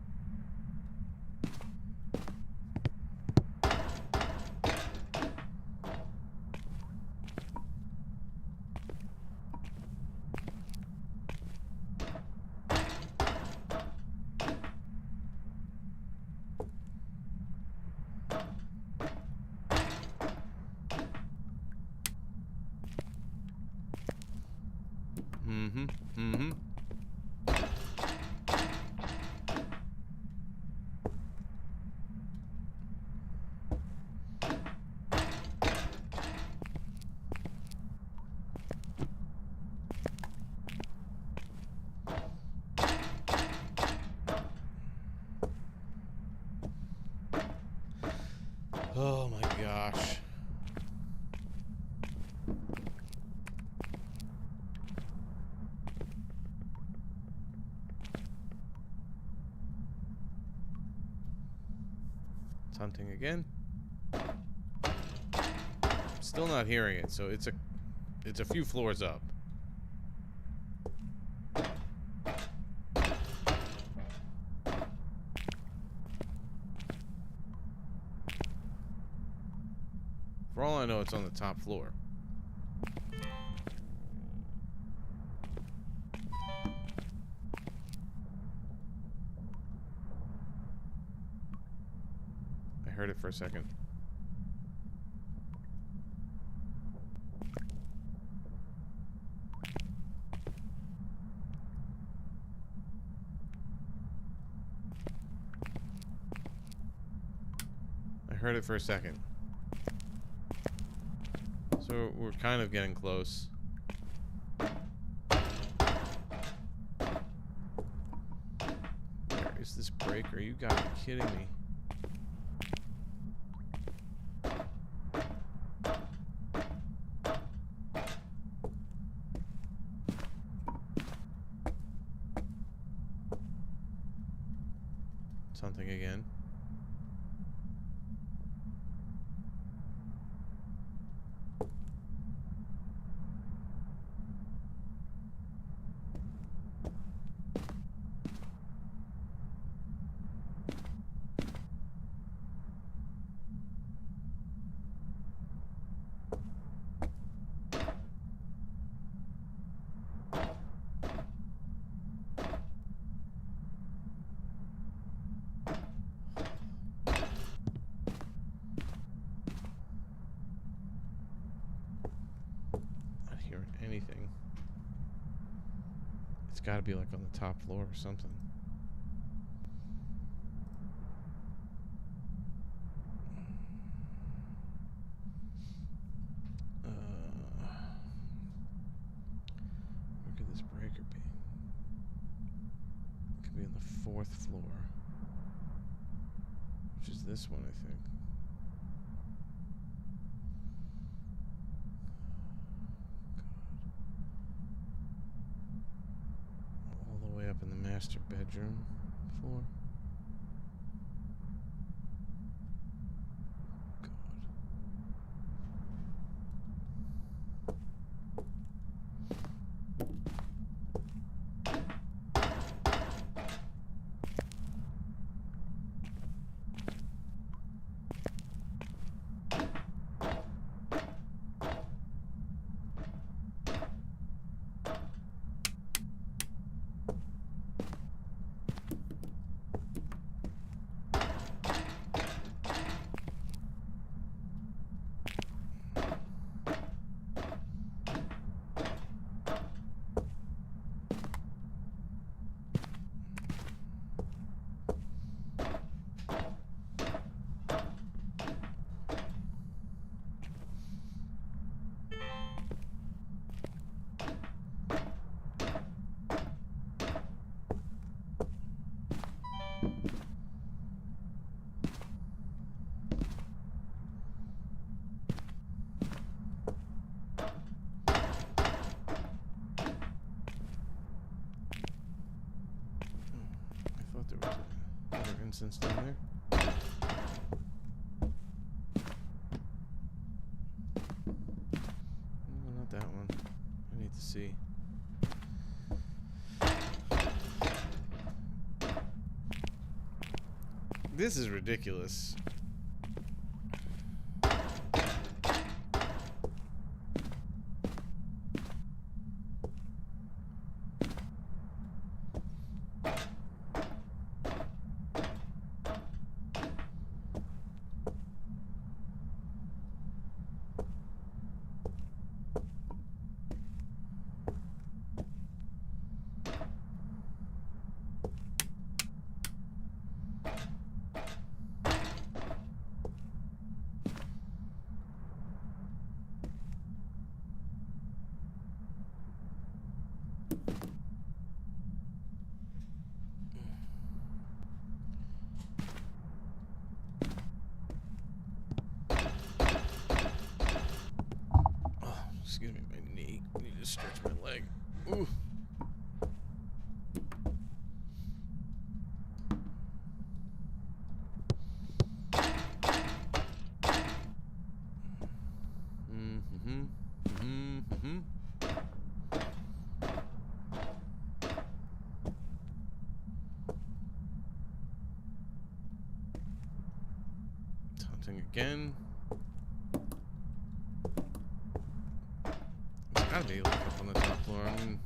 Mm-hmm. Oh my gosh. It's hunting again. Still not hearing it, so it's a few floors up. For all I know, it's on the top floor. I heard it for a second. I heard it for a second. So we're kind of getting close. Where is this breaker? You gotta be kidding me. Something again. Anything. It's got to be like on the top floor or something. Where could this breaker be? It could be on the 4th floor, which is this one, I think. Up in the master bedroom floor. There was another instance down there. No, not that one. I need to see. This is ridiculous. Excuse me, my knee. I need to stretch my leg. Ooh. Hunting again. It's gotta be like up on the top floor. I mean,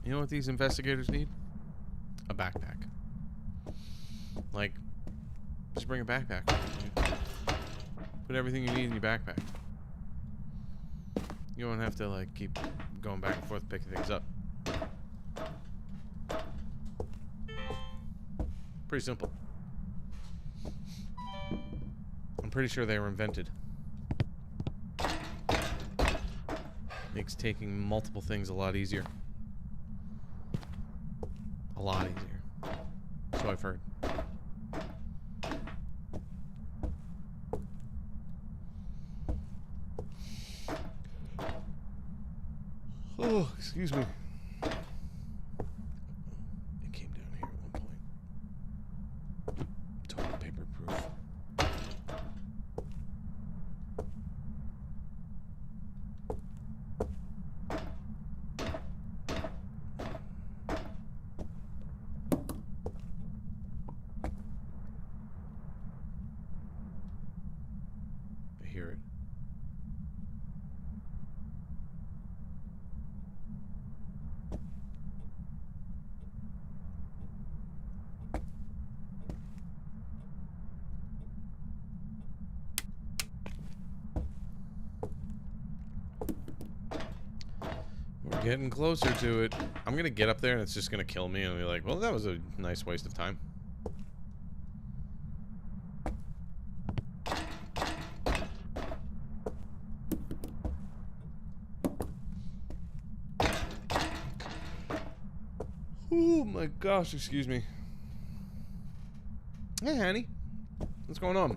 you know what these investigators need? A backpack. Like, just bring a backpack. Put everything you need in your backpack. You don't have to, like, keep going back and forth picking things up. Pretty simple. I'm pretty sure they were invented. Makes taking multiple things a lot easier. A lot easier. So I've heard. Oh, excuse me. It came down here at one point. Toilet paper proof. I hear it. We're getting closer to it. I'm gonna get up there and it's just gonna kill me and be like, well, that was a nice waste of time. Oh my gosh, excuse me. Hey, honey. What's going on?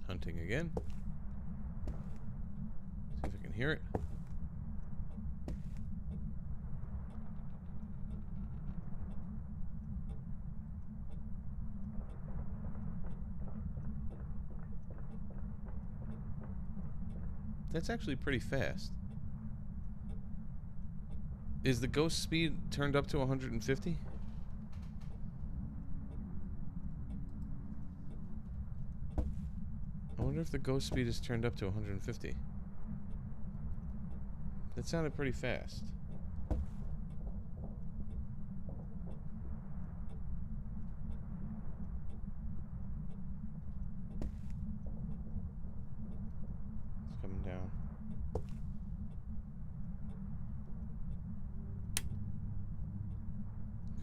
Hunting again. See if I can hear it. That's actually pretty fast. Is the ghost speed turned up to 150? I wonder if the ghost speed is turned up to 150. That sounded pretty fast. It's coming down.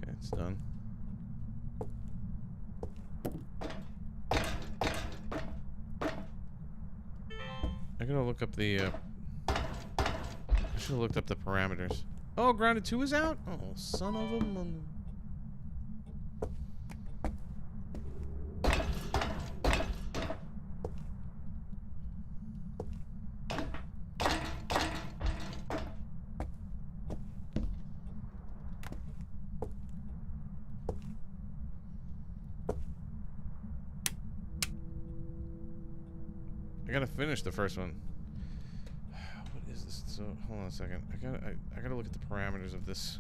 Okay, it's done. I gotta look up the, I should have looked up the parameters. Oh, Grounded 2 is out? Oh, son of a mun. I gotta finish the first one. What is this? So hold on a second. I gotta look at the parameters of this.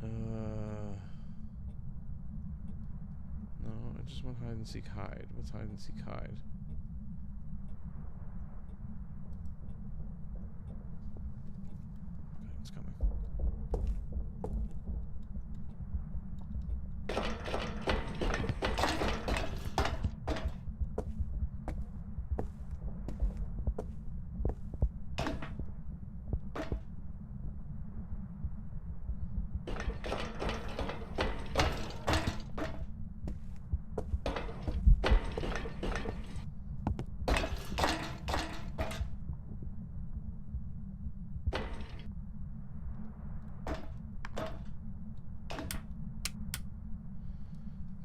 No, I just want hide and seek hide. What's hide and seek hide? It's coming.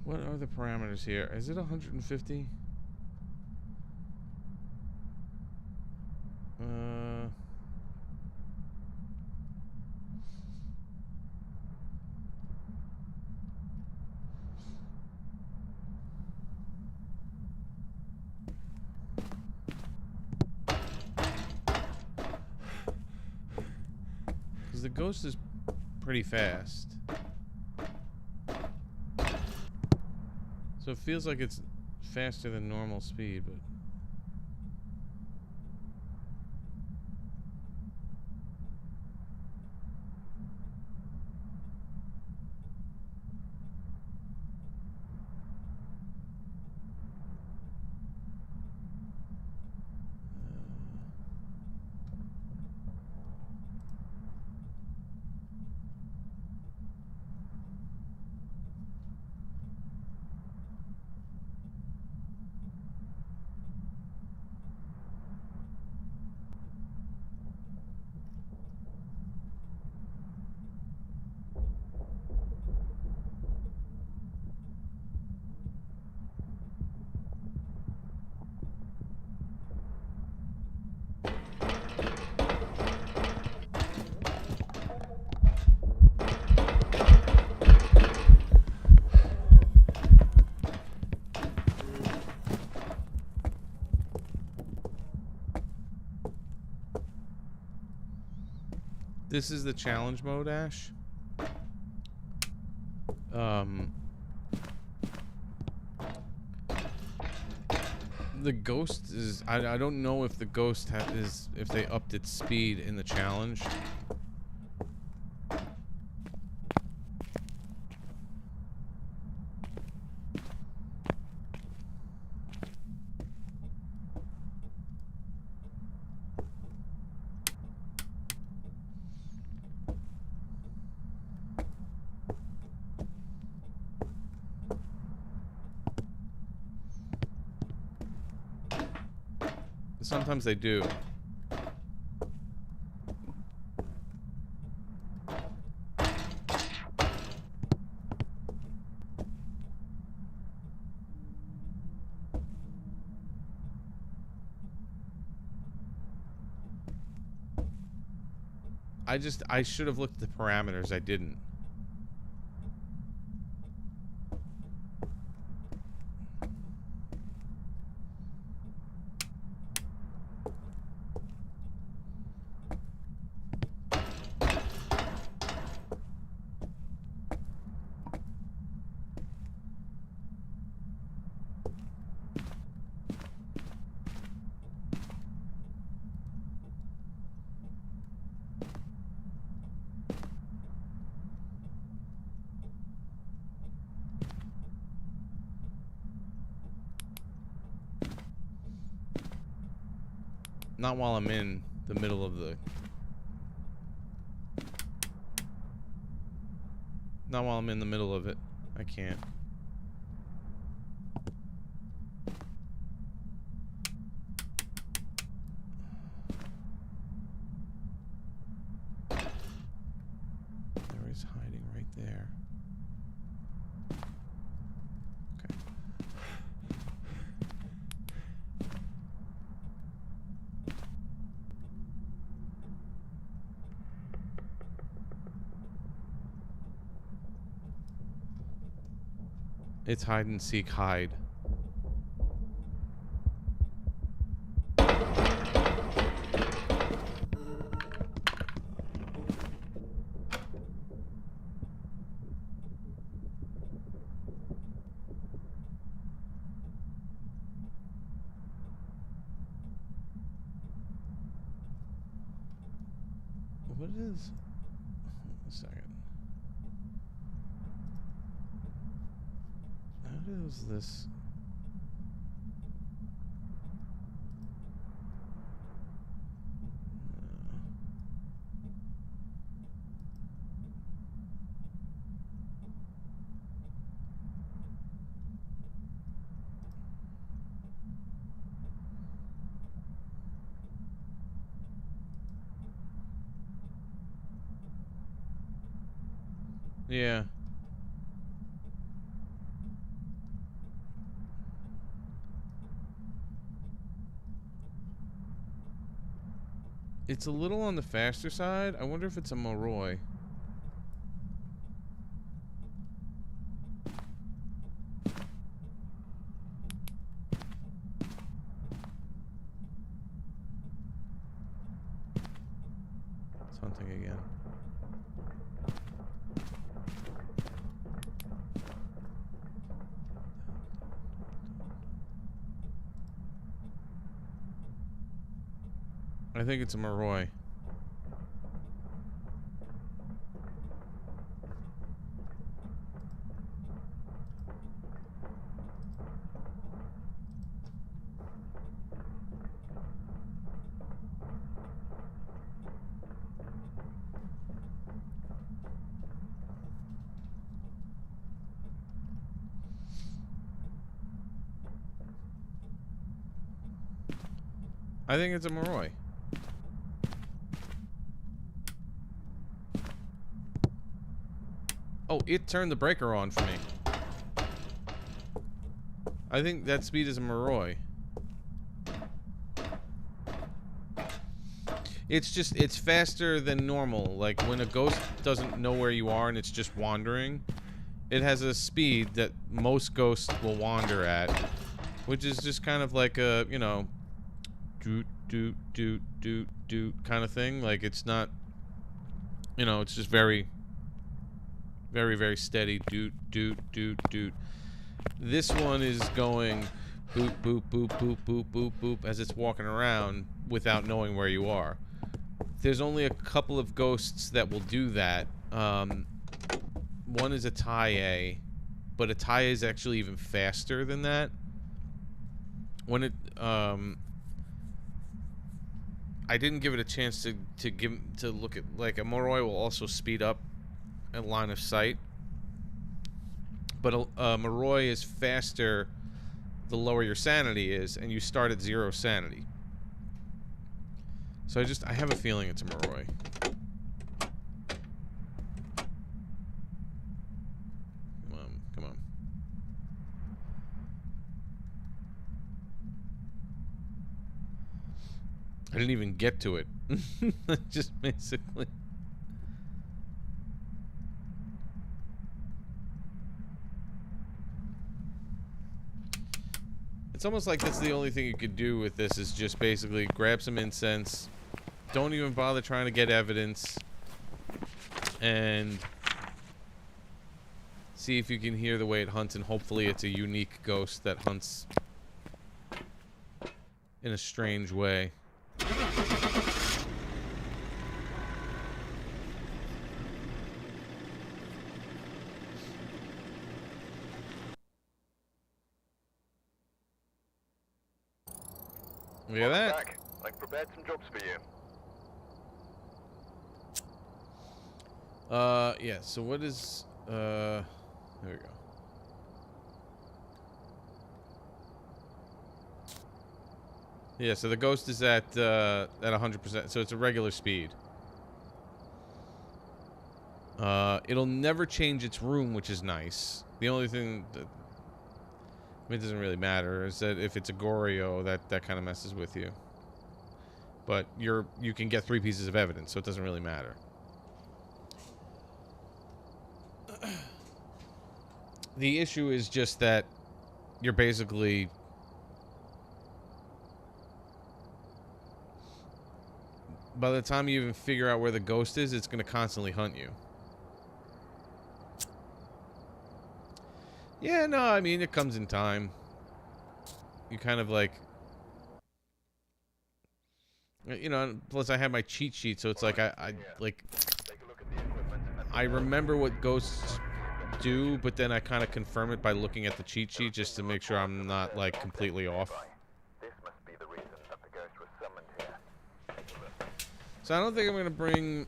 What are the parameters here? Is it 150? Because the ghost is pretty fast. So it feels like it's faster than normal speed, but... This is the challenge mode, Ash. The ghost is... I don't know if the ghost is... if they upped its speed in the challenge. Sometimes they do. I should have looked at the parameters. I didn't. Not while I'm in the middle of the... Not while I'm in the middle of it. I can't. There he's hiding right there. Okay. It's hide and seek hide. What is... A second. How does this... Yeah. It's a little on the faster side. I wonder if it's a Moroi. It's hunting again. I think it's a Moroi. I think it's a Moroi. Oh, it turned the breaker on for me. I think that speed is a Moroi. It's just, it's faster than normal. Like, when a ghost doesn't know where you are and it's just wandering, it has a speed that most ghosts will wander at, which is just kind of like a, you know, doot, doot, doot, doot, doot kind of thing. Like, it's not, you know, it's just very, very, very steady. Doot, doot, doot, doot. This one is going boop, boop, boop, boop, boop, boop, boop as it's walking around without knowing where you are. There's only a couple of ghosts that will do that. One is a Taie, but a Taie is actually even faster than that. When it, I didn't give it a chance to look at, like, a Moroi will also speed up a line of sight, but a Moroi is faster the lower your sanity is, and you start at 0 sanity. So I have a feeling it's a Moroi. Come on, come on. I didn't even get to it. Just basically. It's almost like that's the only thing you could do with this is just basically grab some incense. Don't even bother trying to get evidence. And see if you can hear the way it hunts, and hopefully it's a unique ghost that hunts in a strange way. Look at that. Back. I've prepared some jobs for you. Yeah, so what is, there we go. Yeah, so the ghost is at 100%, so it's a regular speed. It'll never change its room, which is nice. The only thing that, I mean, it doesn't really matter, is that if it's a Goryo, that kind of messes with you. But you can get 3 pieces of evidence, so it doesn't really matter. The issue is just that you're basically, by the time you even figure out where the ghost is, it's going to constantly hunt you. Yeah, no, I mean, it comes in time. You kind of like, you know, plus I have my cheat sheet, so it's like I remember what ghosts do, but then I kind of confirm it by looking at the cheat sheet just to make sure I'm not, like, completely off. This must be the reason that the ghost was summoned here. So I don't think I'm going to bring,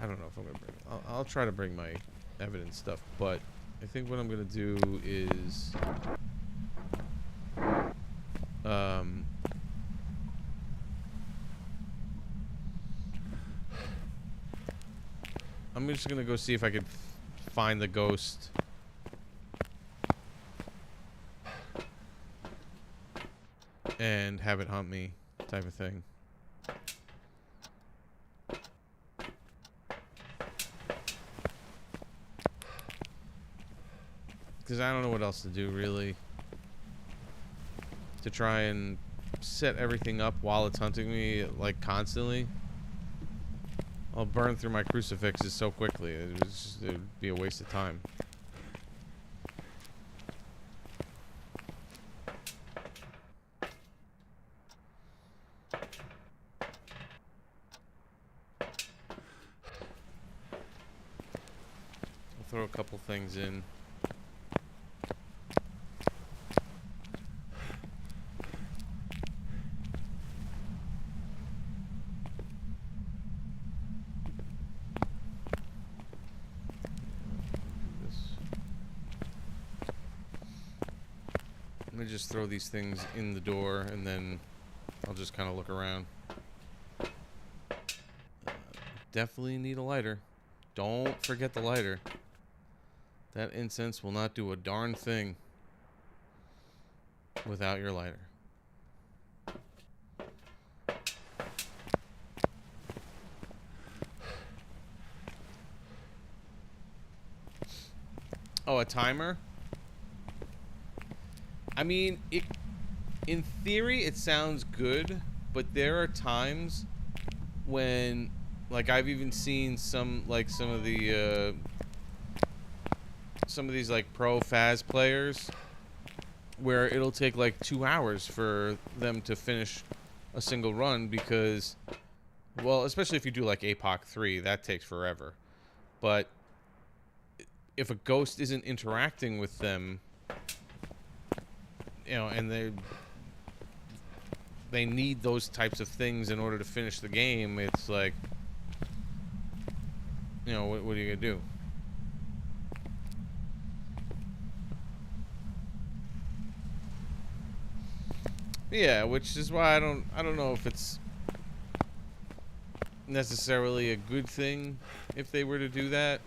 I don't know if I'm going to bring, I'll try to bring my evidence stuff, but I think what I'm going to do is, I'm just going to go see if I could find the ghost. And have it hunt me, type of thing. Because I don't know what else to do, really. To try and set everything up while it's hunting me, like, constantly. I'll burn through my crucifixes so quickly. It would be a waste of time. I'll throw a couple things in. Let me just throw these things in the door, and then I'll just kind of look around. Definitely need a lighter. Don't forget the lighter. That incense will not do a darn thing without your lighter. Oh, a timer? I mean, in theory, it sounds good, but there are times when, like, I've even seen some of these like pro Phas players where it'll take like 2 hours for them to finish a single run because, well, especially if you do like APOC 3, that takes forever. But if a ghost isn't interacting with them, you know, and they need those types of things in order to finish the game, it's like, you know, what are you gonna do? Yeah, which is why I don't know if it's necessarily a good thing if they were to do that.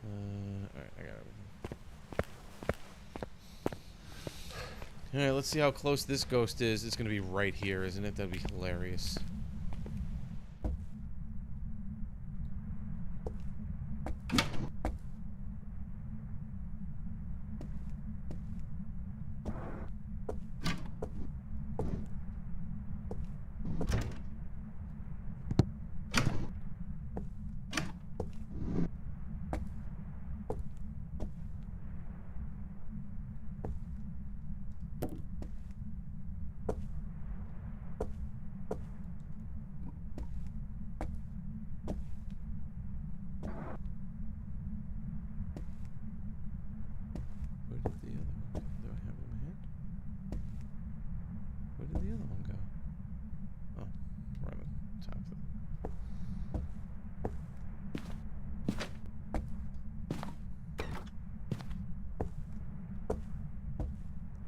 Alright, I got everything. Alright, let's see how close this ghost is. It's gonna be right here, isn't it? That'd be hilarious.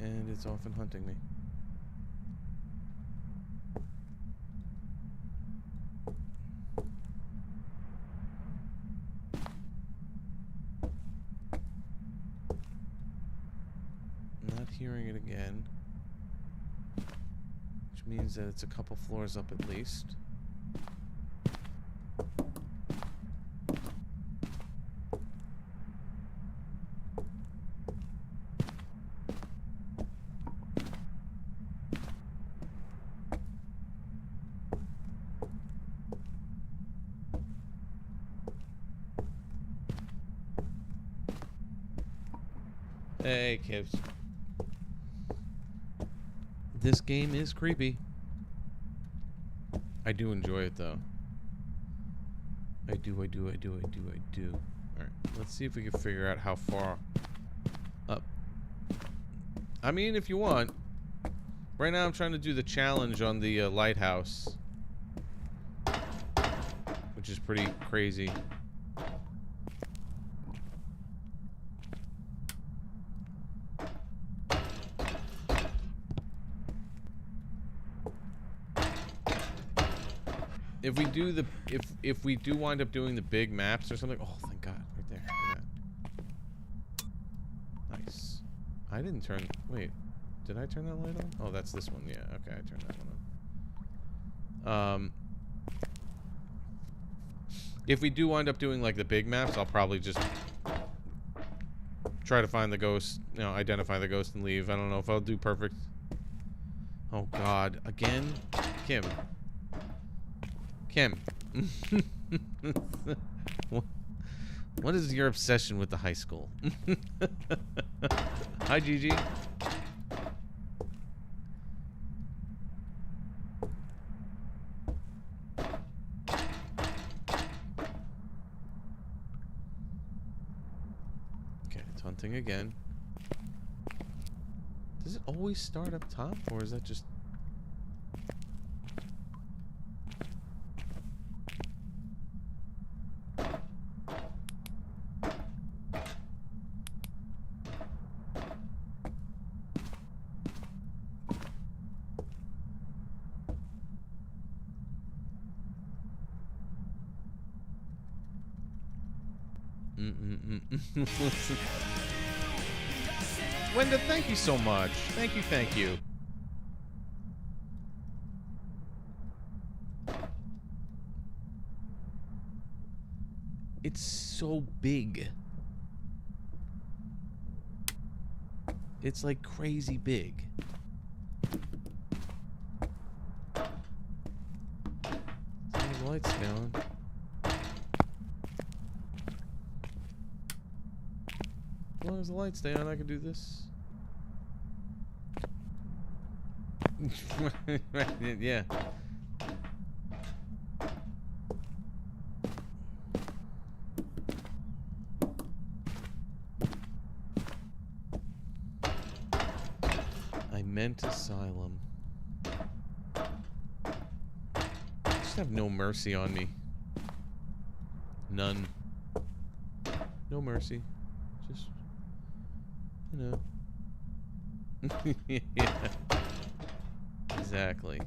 And it's off and hunting me. Not hearing it again, which means that it's a couple floors up at least. Hey, kids. This game is creepy. I do enjoy it, though. I do. Alright, let's see if we can figure out how far up. I mean, if you want. Right now I'm trying to do the challenge on the lighthouse, which is pretty crazy. If we do the if we do wind up doing the big maps or something, oh thank God, right there. Nice. I didn't turn. Wait, did I turn that light on? Oh, that's this one. Yeah. Okay, I turned that one on. If we do wind up doing like the big maps, I'll probably just try to find the ghost, you know, identify the ghost and leave. I don't know if I'll do perfect. Oh God, again? Kim. Kim. What is your obsession with the high school? Hi, Gigi. Okay, it's hunting again. Does it always start up top, or is that just... Wenda, thank you so much. Thank you, thank you. It's so big. It's like crazy big. As long as the lights stay on. As long as the lights stay on, I can do this. Yeah. I meant asylum. Just have no mercy on me. None. No mercy. Just, you know. Yeah. Exactly.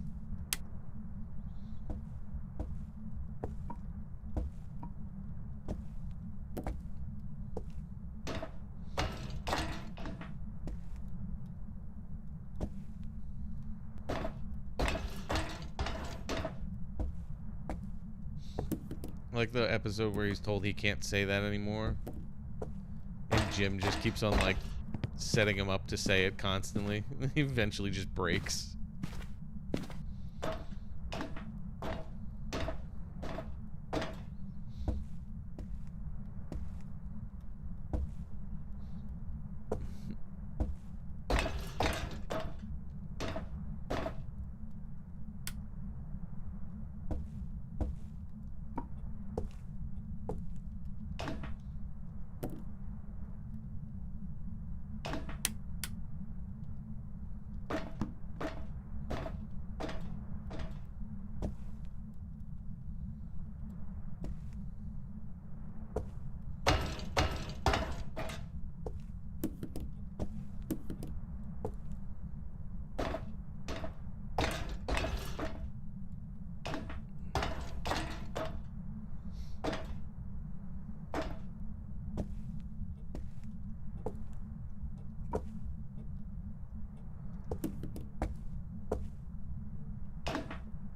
Like the episode where he's told he can't say that anymore. And Jim just keeps on, like, setting him up to say it constantly. He eventually just breaks.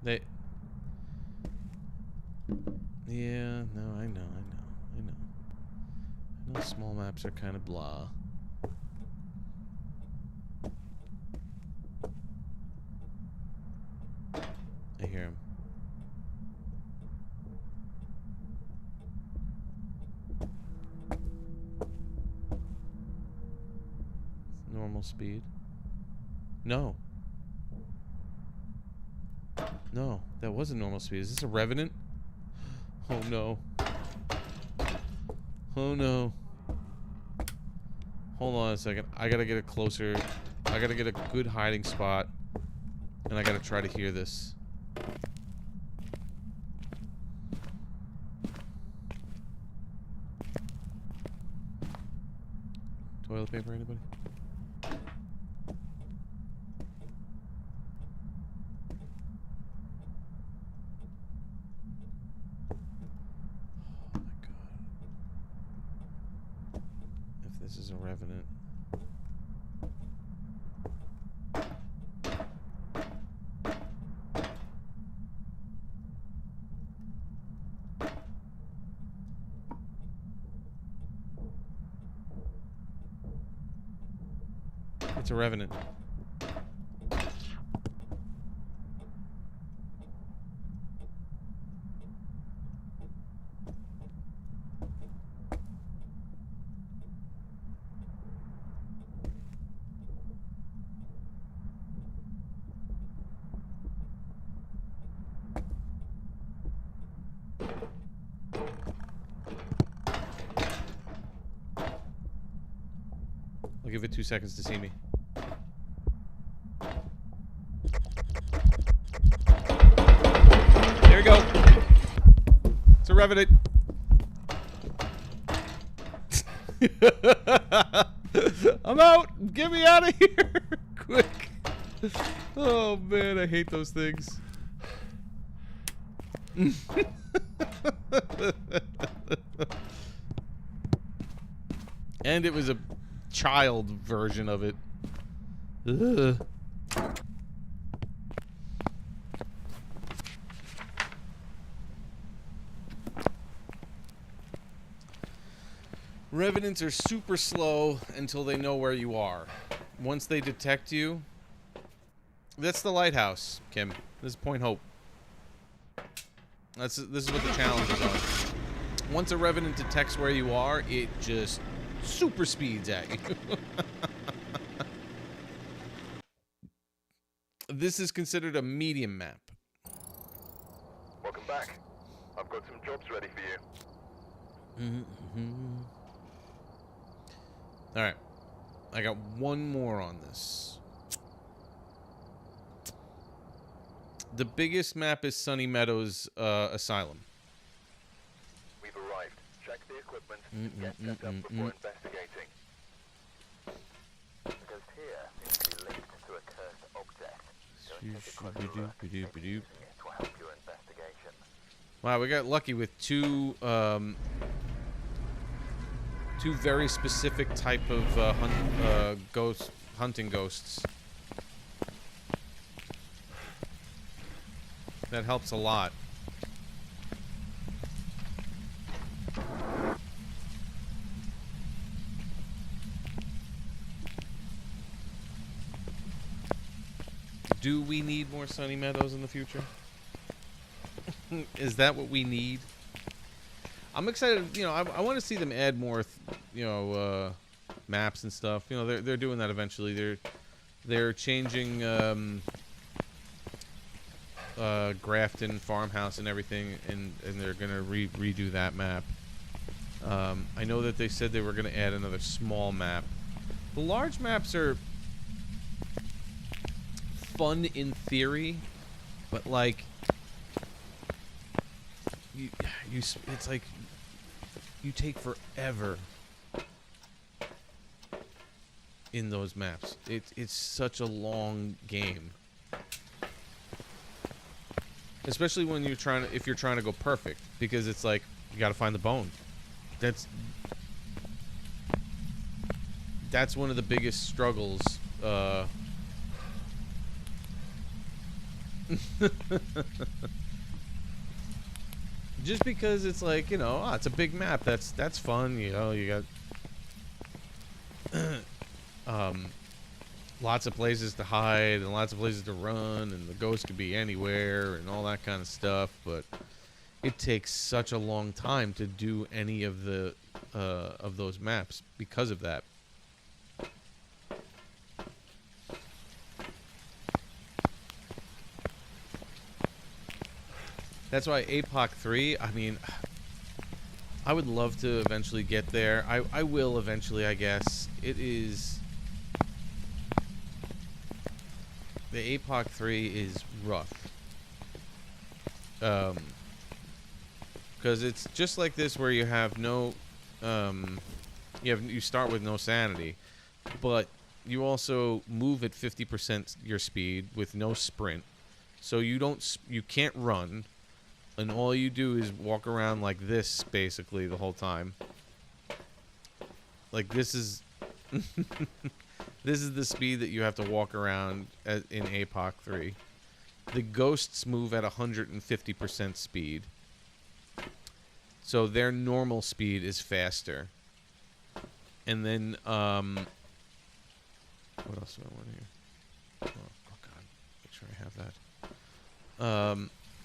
They... Yeah, no, I know. I know small maps are kind of blah. I hear him. Normal speed. No. No, that wasn't normal speed. Is this a Revenant? Oh no. Oh no. Hold on a second. I gotta get a closer... I gotta get a good hiding spot. And I gotta try to hear this. Toilet paper, anybody? Oh my god. If this is a Revenant... It's a revenant. I'll give it 2 seconds to see me. There we go. It's a revenant. I'm out. Get me out of here. Quick. Oh, man. I hate those things. And it was a child version of it. Ugh. Revenants are super slow until they know where you are. Once they detect you, that's the lighthouse, Kim. This is Point Hope. This is what the challenges are. Once a revenant detects where you are, it just super speeds at you. This is considered a medium map. Welcome back. I've got some jobs ready for you. All right, I got one more on this. The biggest map is Sunny Meadows Asylum. We've arrived. Check the equipment and get set up before investigating. The ghost here seems to be linked to a cursed object. Don't take a closer look. Using it will help your investigation. Wow, we got lucky with two very specific type of hunting ghosts. That helps a lot. Do we need more Sunny Meadows in the future? Is that what we need? I'm excited. You know, I want to see them add more, maps and stuff. You know, they're doing that eventually. They're changing Grafton farmhouse and everything, and they're gonna redo that map. I know that they said they were gonna add another small map. The large maps are fun in theory, but like it's like you take forever in those maps. It's such a long game, especially when if you're trying to go perfect, because it's like you got to find the bone. That's one of the biggest struggles. Just because it's like, it's a big map. That's fun. You got lots of places to hide and lots of places to run, and the ghost could be anywhere and all that kind of stuff. But it takes such a long time to do any of the of those maps because of that. That's why APOC 3, I mean, I would love to eventually get there. I will eventually, I guess. It is... The APOC 3 is rough. Because it's just like this where you have no... you start with no sanity, but you also move at 50% your speed with no sprint. So you can't run. And all you do is walk around like this, basically, the whole time. Like, this is... this is the speed that you have to walk around in APOC 3. The ghosts move at 150% speed. So their normal speed is faster. And then, what What else do I want here? Oh God, make sure I have that.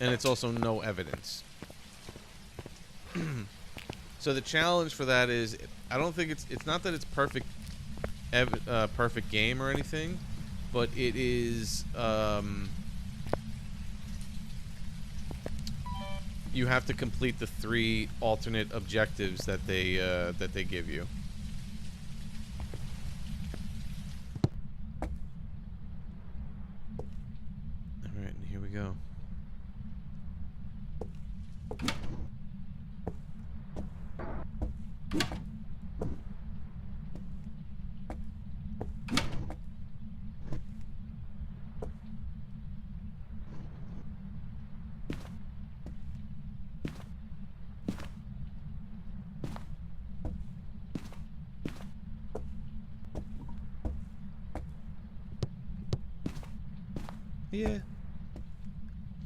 And it's also no evidence. So the challenge for that is, I don't think it's not that it's perfect, perfect game or anything, but it is. You have to complete the 3 alternate objectives that they give you. All right, and here we go. Yeah.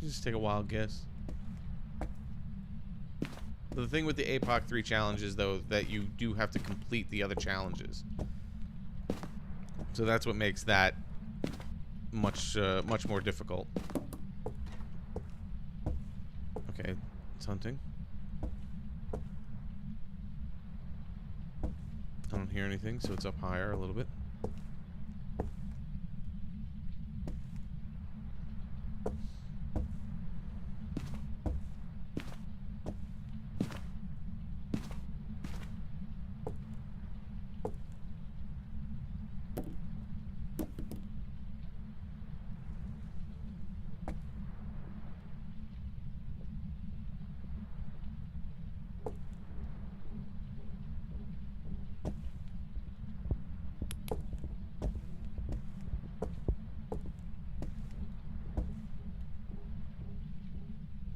Just take a wild guess. The thing with the APOC 3 challenges, though, that you do have to complete the other challenges. So that's what makes that much more difficult. Okay, it's hunting. I don't hear anything, so it's up higher a little bit.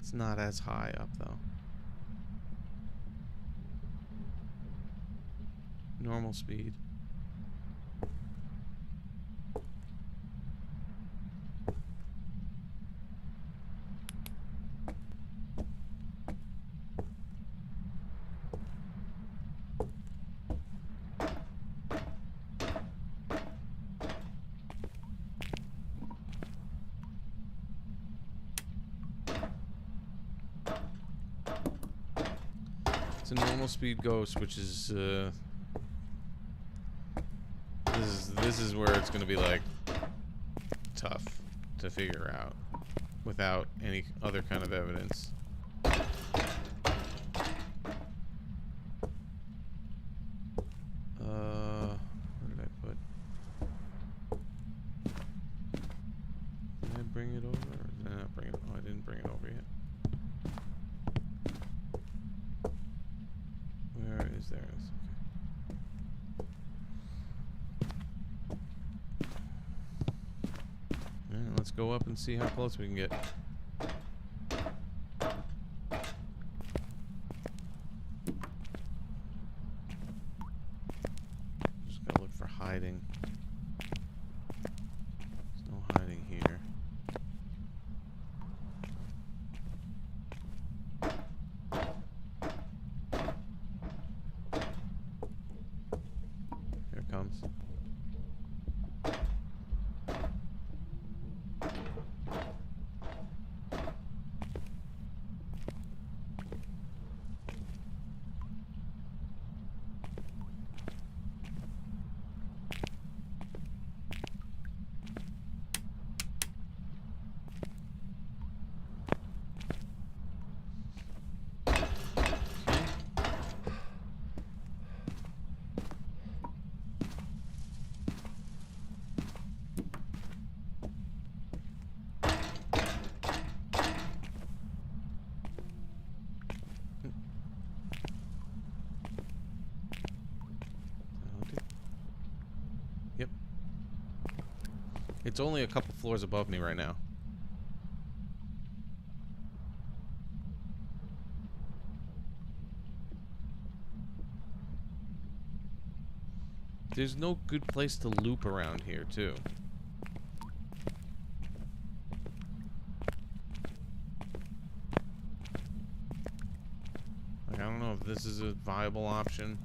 It's not as high up, though. Normal speed. It's a normal speed ghost, which is this is where it's gonna be like tough to figure out without any other kind of evidence. Where did I put? Did I bring it over? Or did I not bring it? Oh, I didn't bring it over yet. Where is there? Okay. Alright, let's go up and see how close we can get. Just gotta look for hiding. There's no hiding here. Here it comes. Yep. It's only a couple floors above me right now. There's no good place to loop around here, too. Like, I don't know if this is a viable option.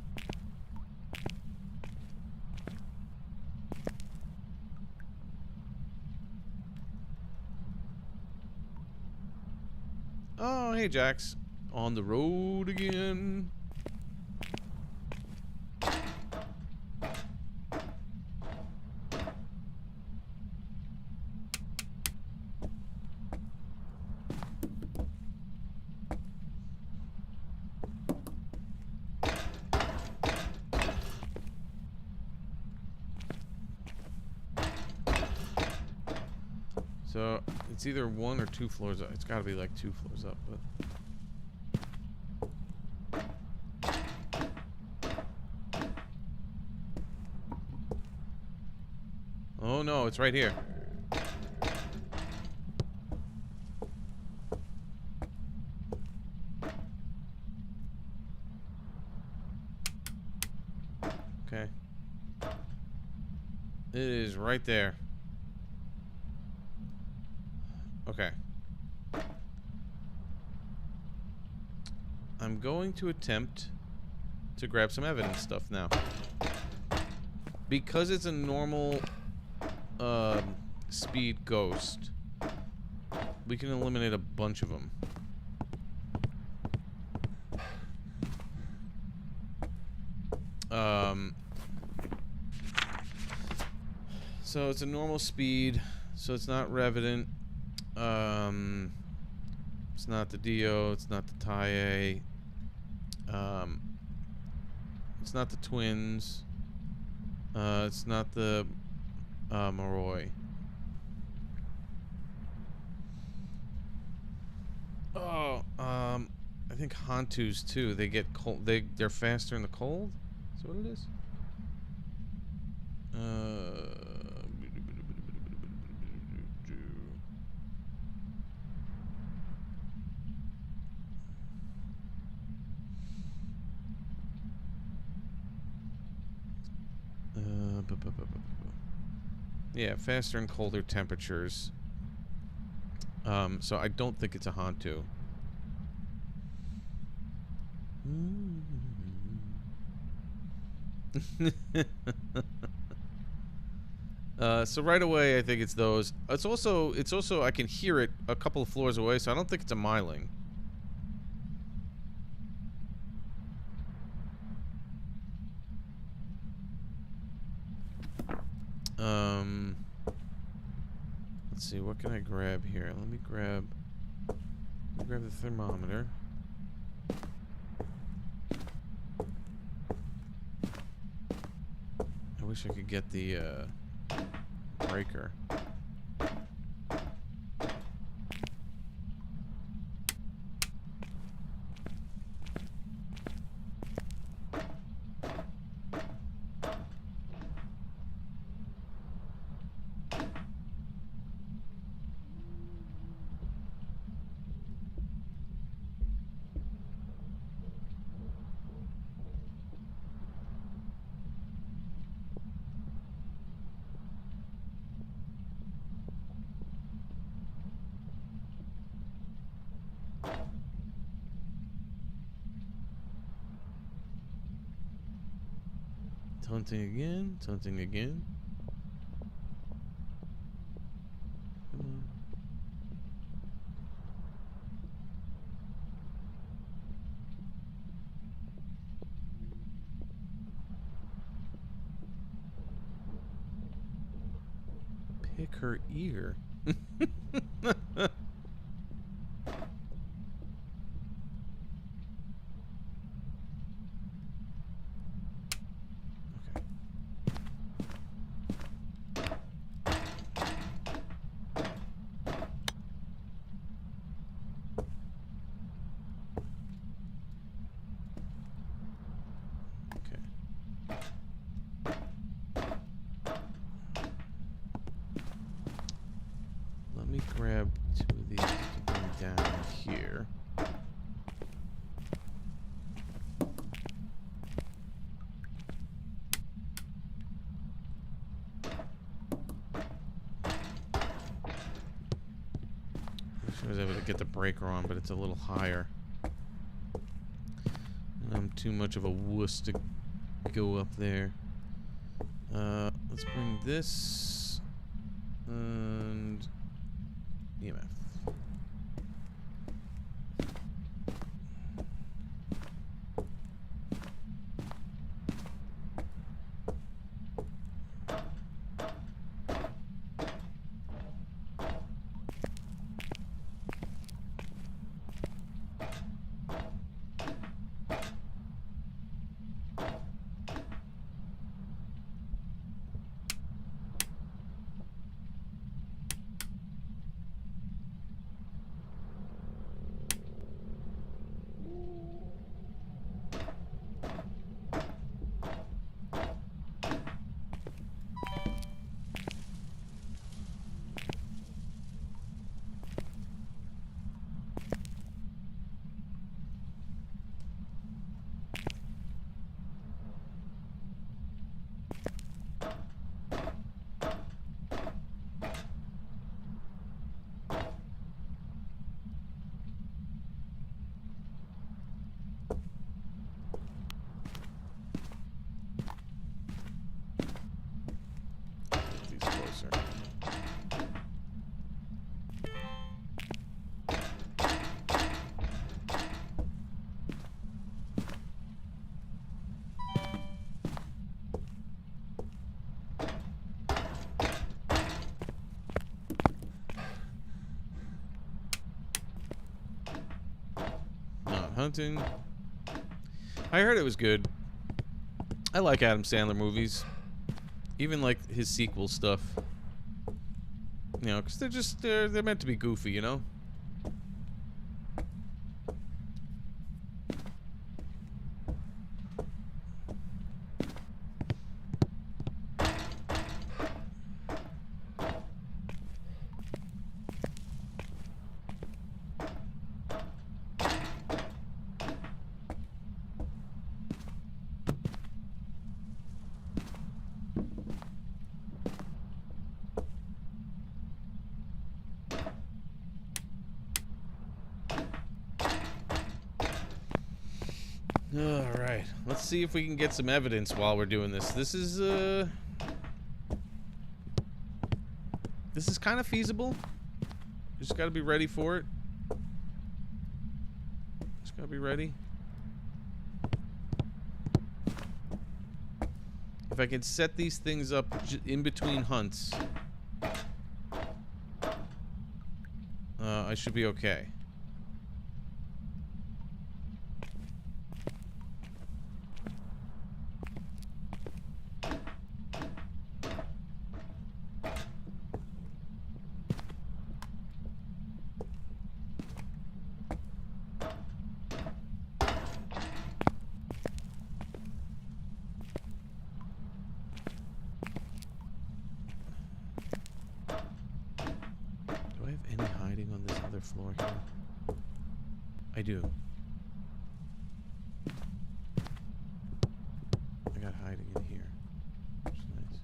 Oh, hey, Jax. On the road again. So, it's either 1 or 2 floors up. It's gotta be like 2 floors up, but... Oh no, it's right here. Okay. It is right there. Okay. I'm going to attempt to grab some evidence stuff now. Because it's a normal speed ghost, we can eliminate a bunch of them. So it's a normal speed, so it's not Revenant. It's not the Dio, it's not the Tae. It's not the twins. It's not the Moroi. Oh, I think Hantus too. They get cold. They're faster in the cold. Is that what it is? Yeah, faster in colder temperatures. So I don't think it's a Hantu. So right away, I think it's those. It's also I can hear it a couple of floors away, so I don't think it's a Myling. Let's see, what can I grab here? Let me grab the thermometer. I wish I could get the breaker. Taunting again, taunting again. Come on. Pick her ear. Let me grab 2 of these to bring down here. Wish I was able to get the breaker on, but it's a little higher. And I'm too much of a wuss to go up there. Let's bring this and EMF. Hunting. I heard it was good. I like Adam Sandler movies. Even like his sequel stuff. You know, because they're just, they're meant to be goofy, you know? Alright, let's see if we can get some evidence while we're doing this. This is kind of feasible. Just gotta be ready for it. Just gotta be ready. If I can set these things up in between hunts, I should be okay. Floor here. I do. I got hiding in here. Which is nice.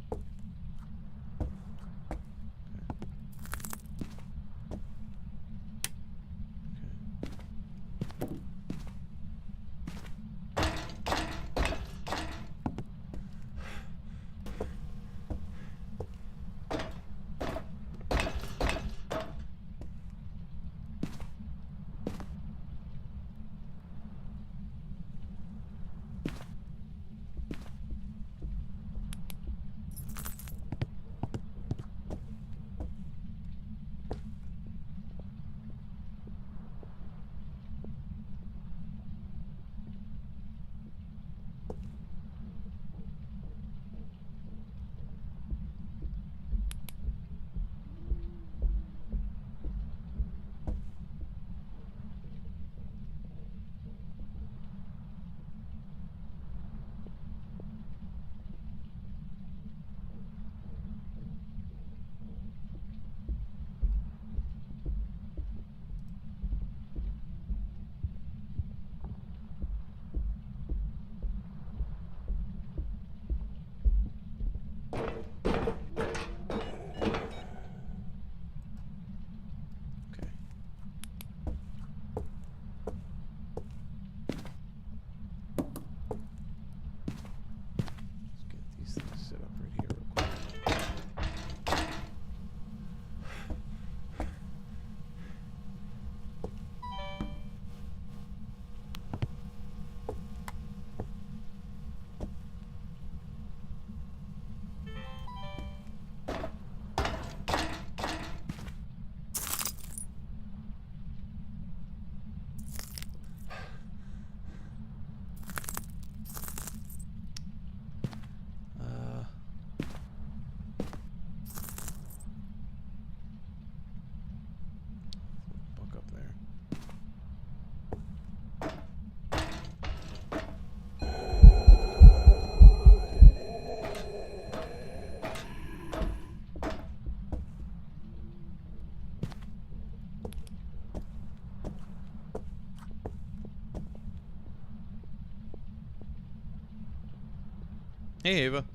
Hey, Ava.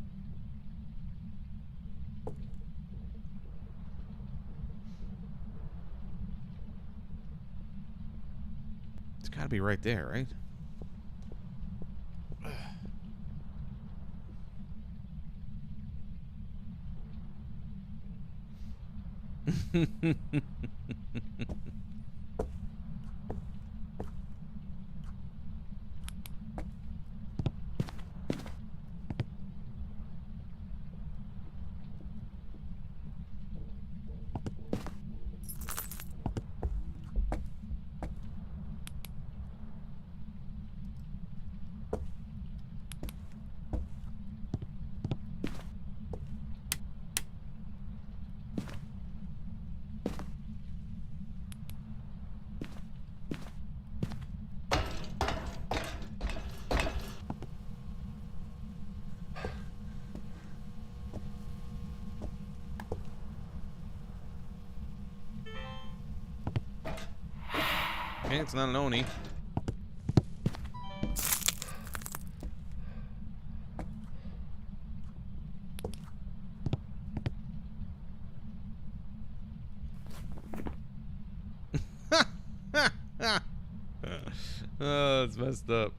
It's gotta be right there, right? Okay, it's not an Oni. Oh, it's messed up.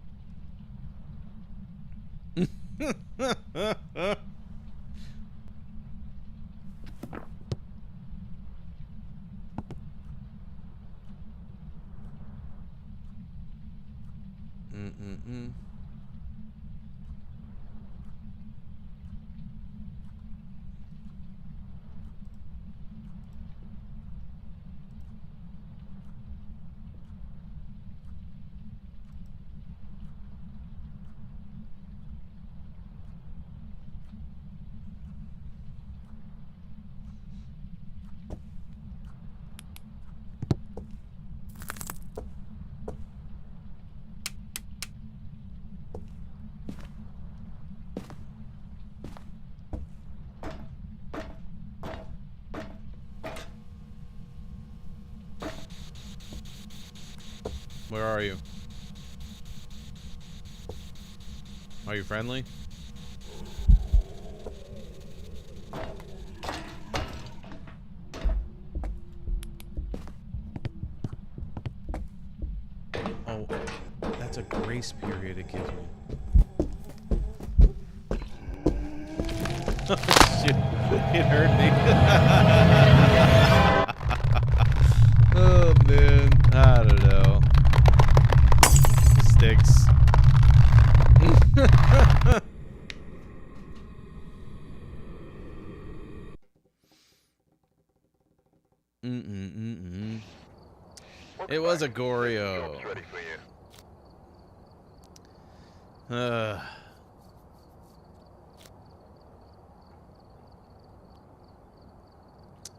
Mm-mm-mm. Where are you? Are you friendly? Oh, that's a grace period it gives me. Oh, shit. It hurt me. Oh, man. I don't know. It sticks. It was a Goryo. Ready for you.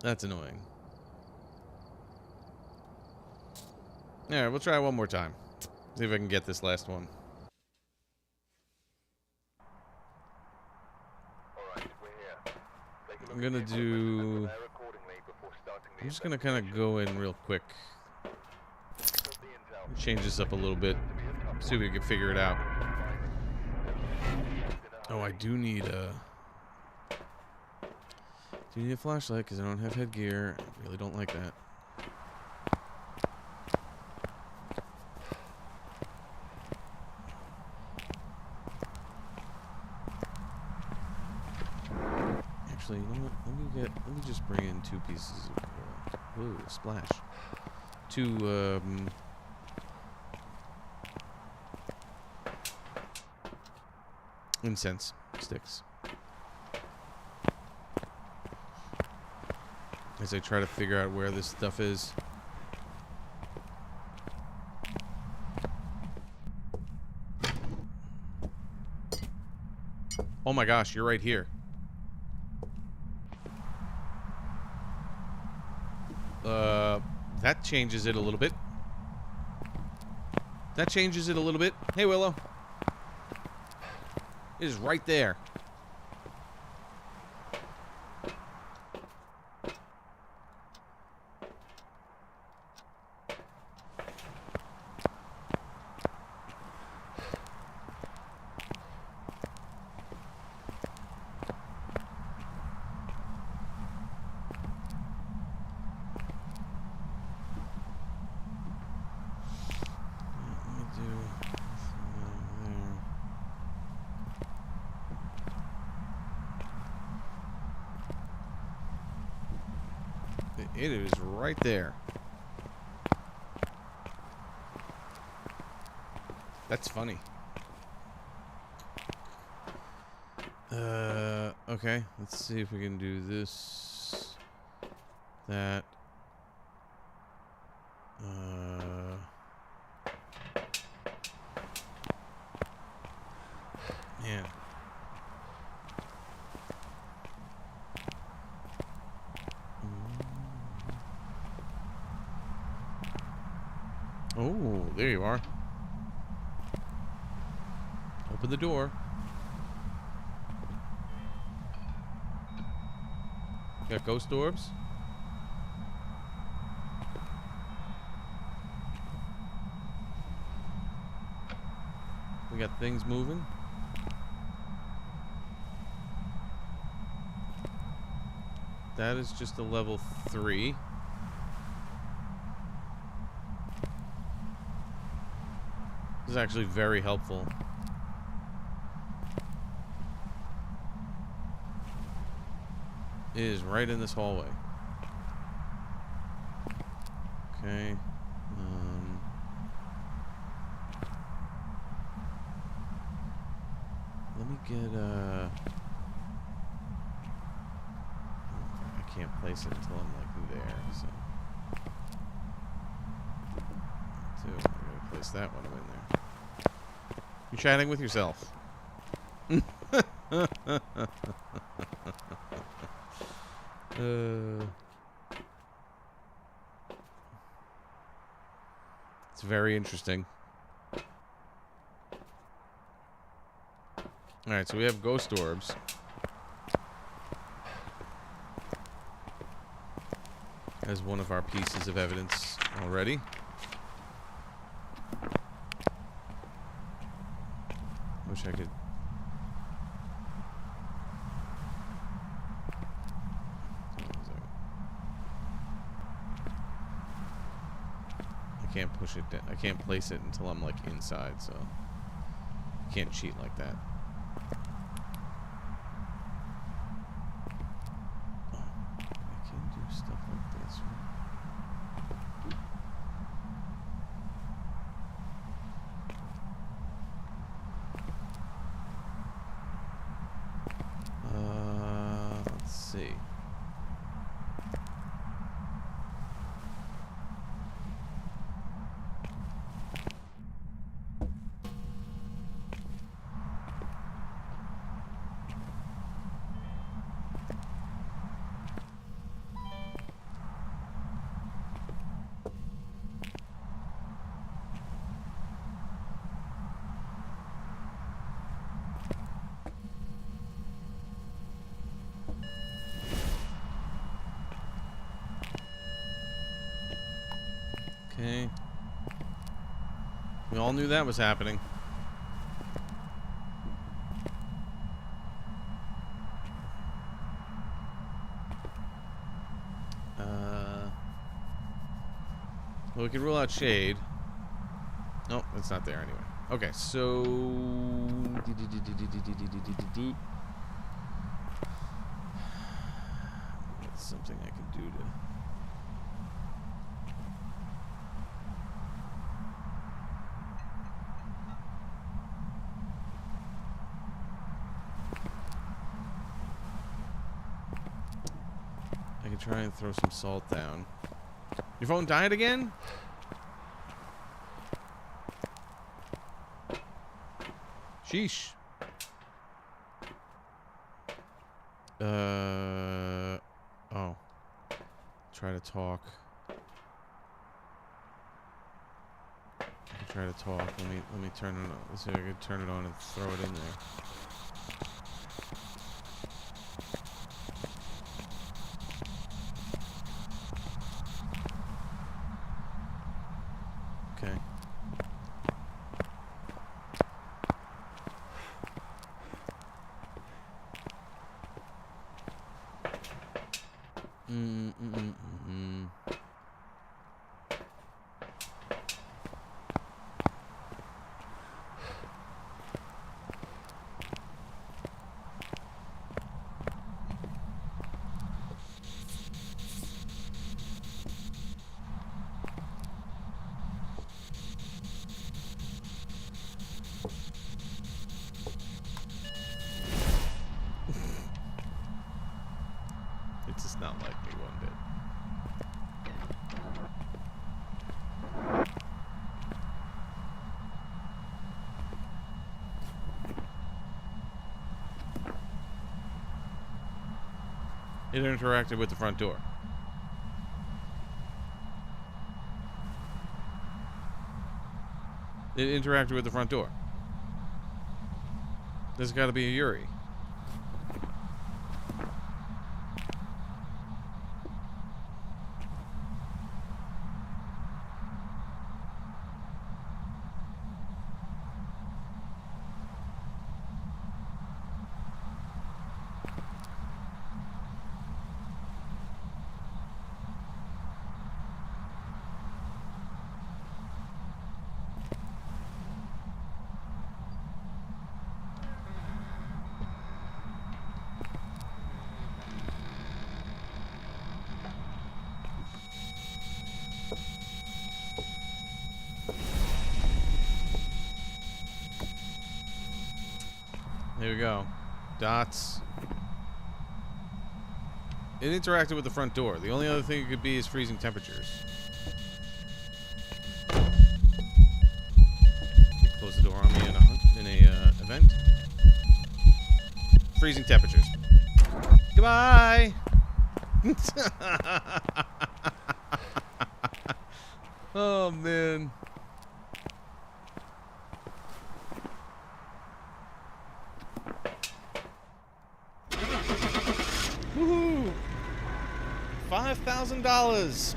That's annoying. Alright, we'll try one more time. See if I can get this last one. Alright, we're here. Take a look I'm at gonna the equipment and do... prepare accordingly before starting the I'm just gonna kind of go in real quick. investigation. The intel. Change this up a little bit. To be a tough See if we can figure it out. one. Oh, I do need a... Do need a flashlight because I don't have headgear. I really don't like that. Actually, you know what? Let me just bring in 2 pieces of ooh, splash. 2 incense sticks. As I try to figure out where this stuff is. Oh my gosh, you're right here. That changes it a little bit. That changes it a little bit. Hey, Willow. It is right there. It is right there. That's funny. Okay. Let's see if we can do this. That. Man. Oh, there you are. Open the door. Got ghost orbs? got things moving. That is just a level 3. This is actually very helpful. It is right in this hallway. Okay. Let me get I can't place it until I'm like there, so. I'm gonna place that when I'm in there. You're chatting with yourself. It's very interesting. Alright, so we have ghost orbs. As one of our pieces of evidence already. Wish I could. I can't push it down. I can't place it until I'm like inside, so you can't cheat like that. Oh, I can do stuff like this, right? Let's see. Okay. We all knew that was happening. Well, we can rule out shade. Nope, it's not there anyway. Okay, so that's something I can do to. I can try and throw some salt down. Your phone died again? Sheesh. Oh. Try to talk. I can try to talk. Let me turn it on. Let's see if I can turn it on and throw it in there. Okay. It does not like me one bit. It interacted with the front door. It interacted with the front door. There's got to be a Yuri. we go. Dots. It interacted with the front door. The only other thing it could be is freezing temperatures. Close the door on me in a event. Freezing temperatures. Goodbye. Oh man. Woohoo! $5,000.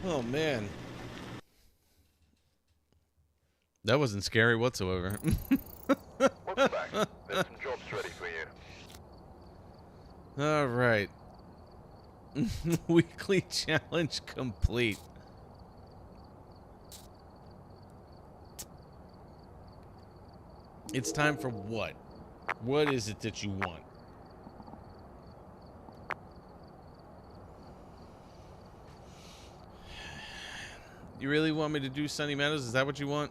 Oh man. That wasn't scary whatsoever. Welcome back. There's some jobs ready for you. All right. Weekly challenge complete. It's time for what? What is it that you want? You really want me to do Sunny Meadows? Is that what you want?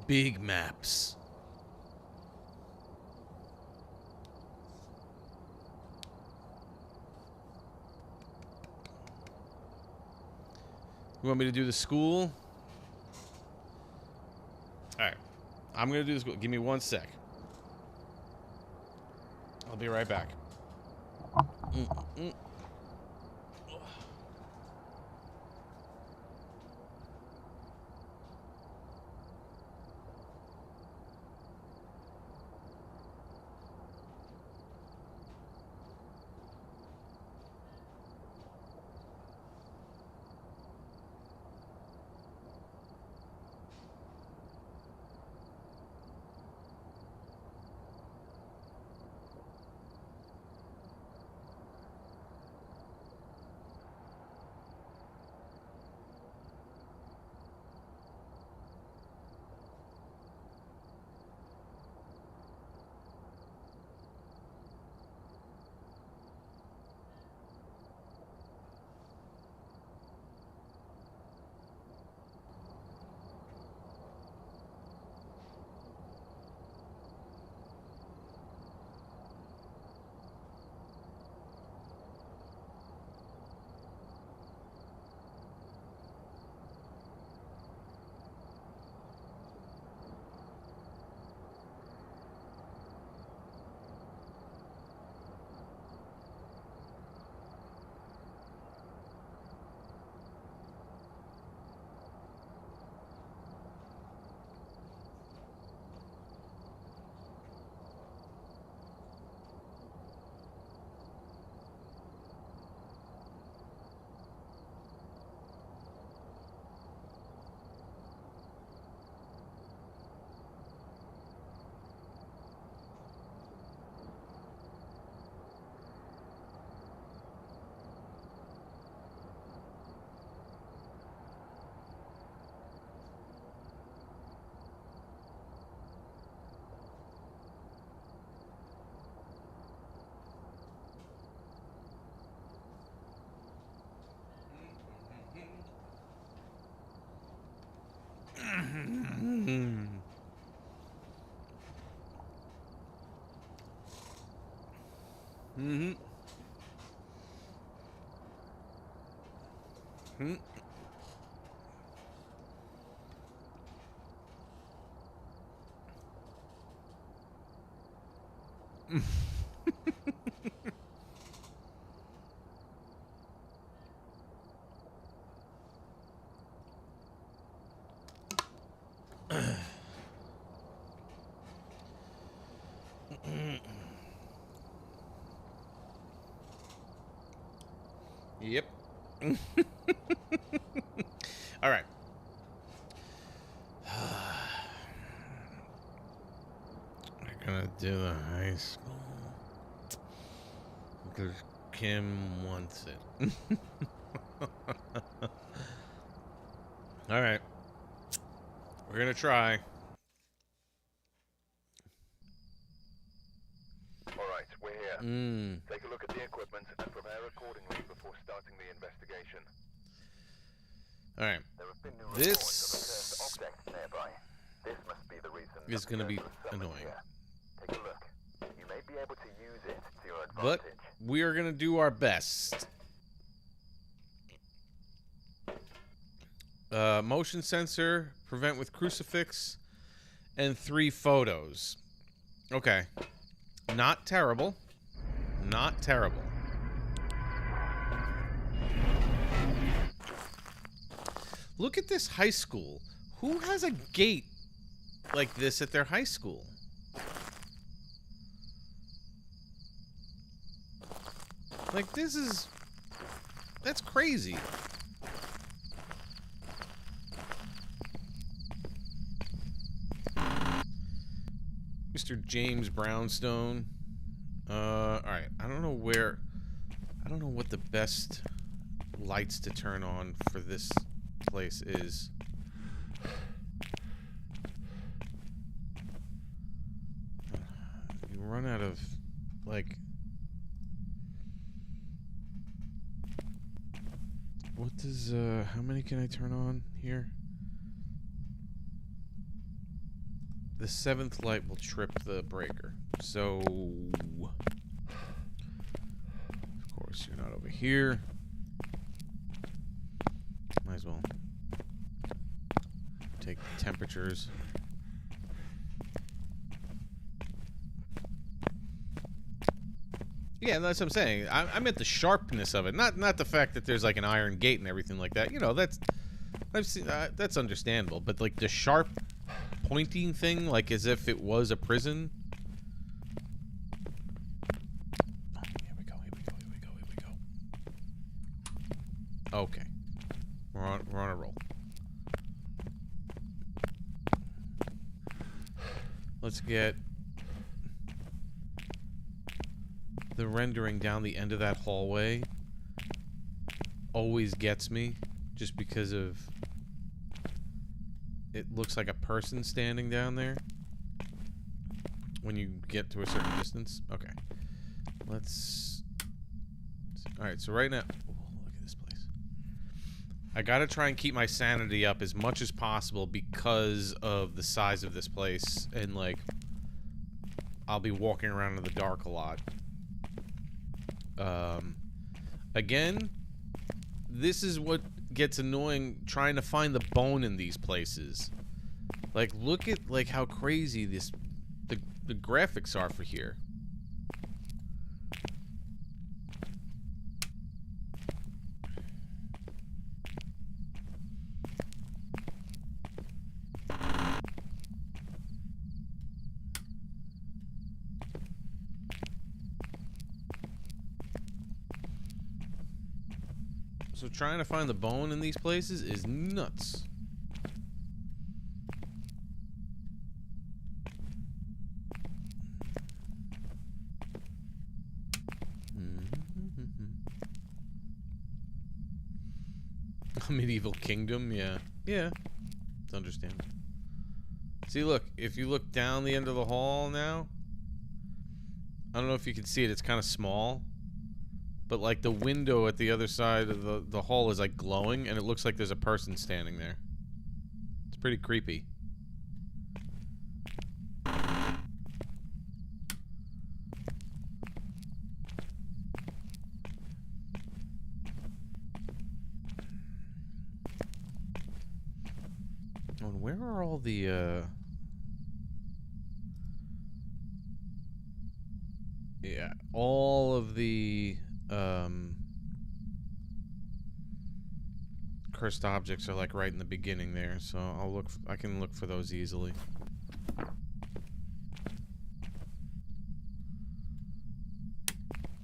Big maps. You want me to do the school? Alright. I'm going to do the school. Give me 1 sec. I'll be right back. Yep. All right. We're gonna do the high school because Kim wants it. All right. We're gonna try. All right, we're here. Take a look at the equipment and prepare accordingly before starting the investigation. All right. There have been new This reports of a cursed object nearby. This must be the reason is going to be the curse was summoned annoying. here. Take a look. You may be able to use it to your But advantage. we are going to do our best. Motion sensor, prevent with crucifix, and 3 photos. Okay. Not terrible. Not terrible. Look at this high school. Who has a gate like this at their high school? Like, this is... That's crazy. Mr. James Brownstone. Alright. I don't know where... I don't know what the best lights to turn on for this place is. You run out of... Like... What does, how many can I turn on here? The 7th light will trip the breaker. So... Of course, you're not over here. Might as well take temperatures. Yeah, that's what I'm saying. I meant the sharpness of it, not the fact that there's like an iron gate and everything like that. You know, that's I've seen that's understandable, but like the sharp pointing thing, like as if it was a prison. Oh, here we go. Okay, we're on a roll. Let's get the rendering down the end of that hallway. Always gets me, just because of it looks like a person standing down there when you get to a certain distance. Okay, let's. All right, so right now, oh, look at this place. I gotta try and keep my sanity up as much as possible because of the size of this place, and like I'll be walking around in the dark a lot. Again, this is what gets annoying, trying to find the bone in these places. Like, look at like how crazy the graphics are for here. So trying to find the bone in these places is nuts. A medieval kingdom, yeah. Yeah, it's understandable. See, look, if you look down the end of the hall now, I don't know if you can see it, it's kind of small. But like the window at the other side of the hall is like glowing, and it looks like there's a person standing there. It's pretty creepy. And where are all the yeah, all of the cursed objects are like right in the beginning there, so I can look for those easily.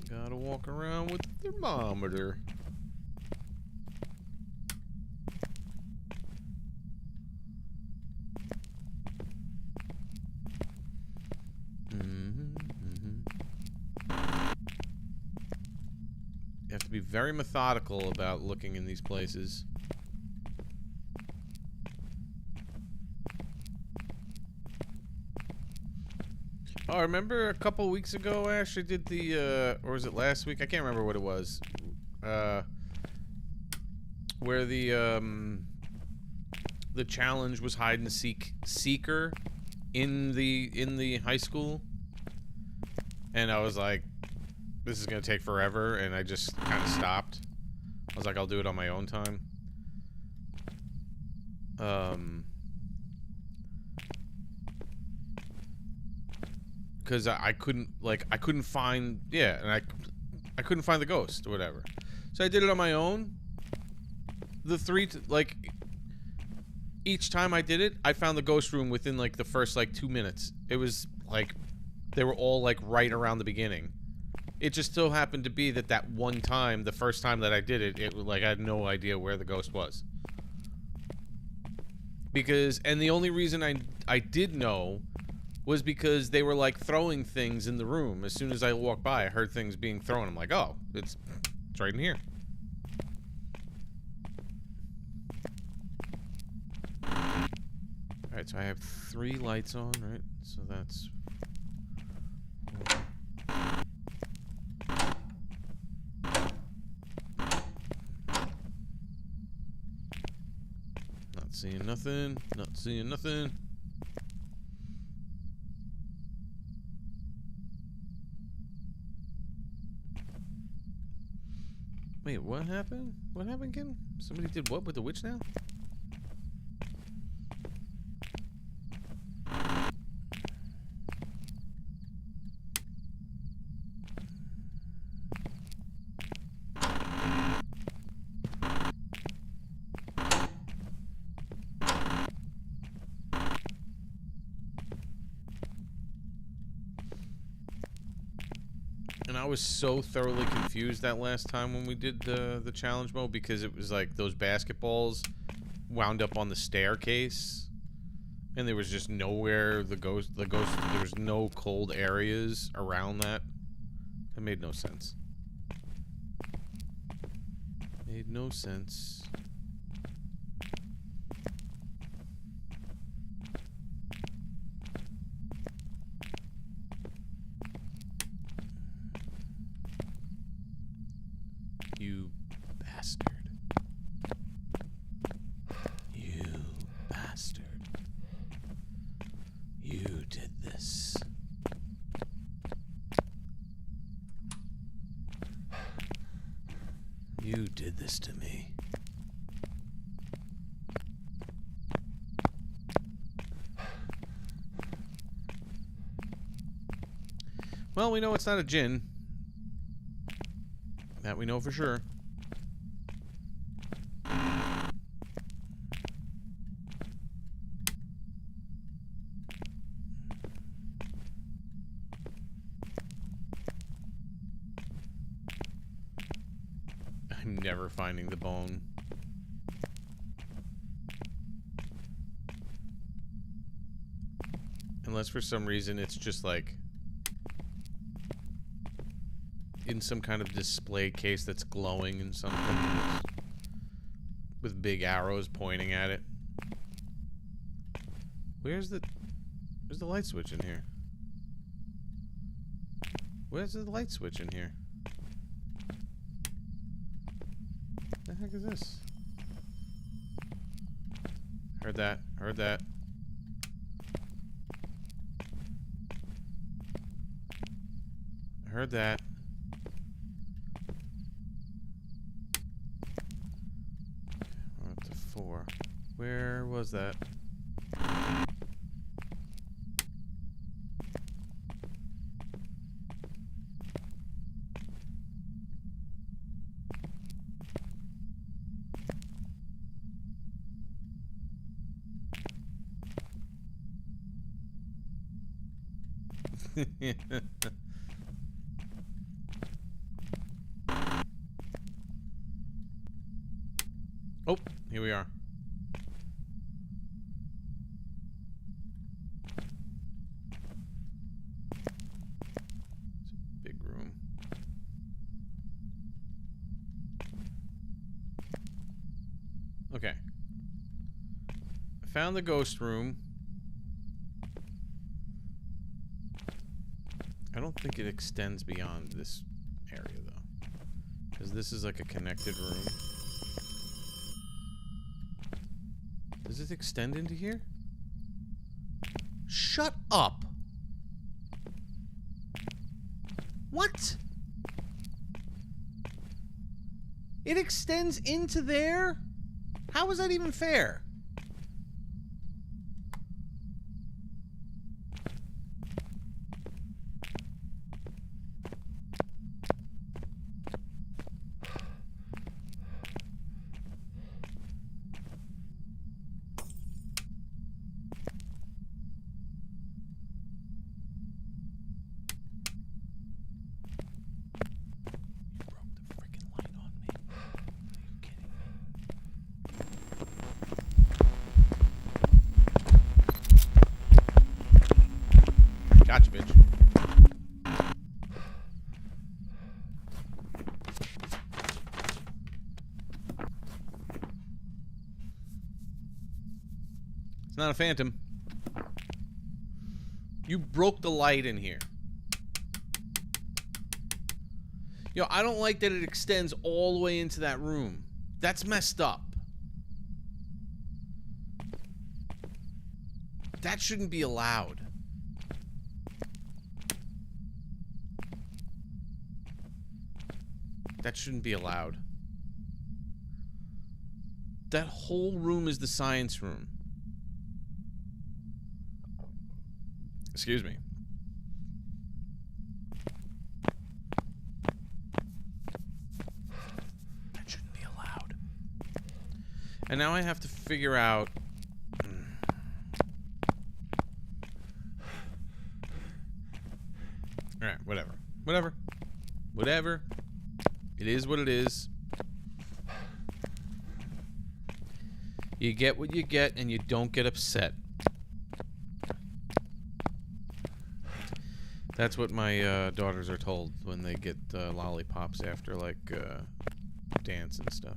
Gotta walk around with the thermometer. You have to be very methodical about looking in these places. Oh, I remember a couple weeks ago, Ash, I did the, or was it last week? I can't remember what it was. where the challenge was hide and seeker in the high school, and I was like, this is gonna take forever, and I just kind of stopped. I was like, I'll do it on my own time. Because I couldn't find, yeah, and I couldn't find the ghost or whatever, so I did it on my own. Each time I did it, I found the ghost room within like the first like 2 minutes. It was like they were all like right around the beginning. It just so happened to be that one time, the first time that I did it, it was like I had no idea where the ghost was. And the only reason I did know was because they were like throwing things in the room. As soon as I walked by, I heard things being thrown. I'm like, oh, it's right in here. Alright, so I have 3 lights on, right? So that's... Not seeing nothing. Not seeing nothing. Wait, what happened? What happened again? Somebody did what with the witch now? And I was so thoroughly confused that last time when we did the challenge mode, because it was like those basketballs wound up on the staircase, and there was just nowhere the ghost there was no cold areas around that. It made no sense. Made no sense. You bastard. You bastard. You did this. You did this to me. Well, we know it's not a djinn. That we know for sure. I'm never finding the bone. Unless for some reason it's just like in some kind of display case that's glowing and something with big arrows pointing at it. Where's the light switch in here? Where's the light switch in here? What the heck is this? Heard that. Heard that. Heard that. We're up to 4. Where was that? Oh, here we are. It's a big room. Okay. I found the ghost room. I don't think it extends beyond this area, though. Because this is like a connected room. Does it extend into here? Shut up! What? It extends into there? How is that even fair? Gotcha, bitch. It's not a phantom. You broke the light in here. Yo, I don't like that it extends all the way into that room. That's messed up. That shouldn't be allowed. That shouldn't be allowed. That whole room is the science room. Excuse me. That shouldn't be allowed. And now I have to figure out... Alright, whatever. Whatever. Whatever. It is what it is. You get what you get, and you don't get upset. That's what my daughters are told when they get lollipops after, like, dance and stuff.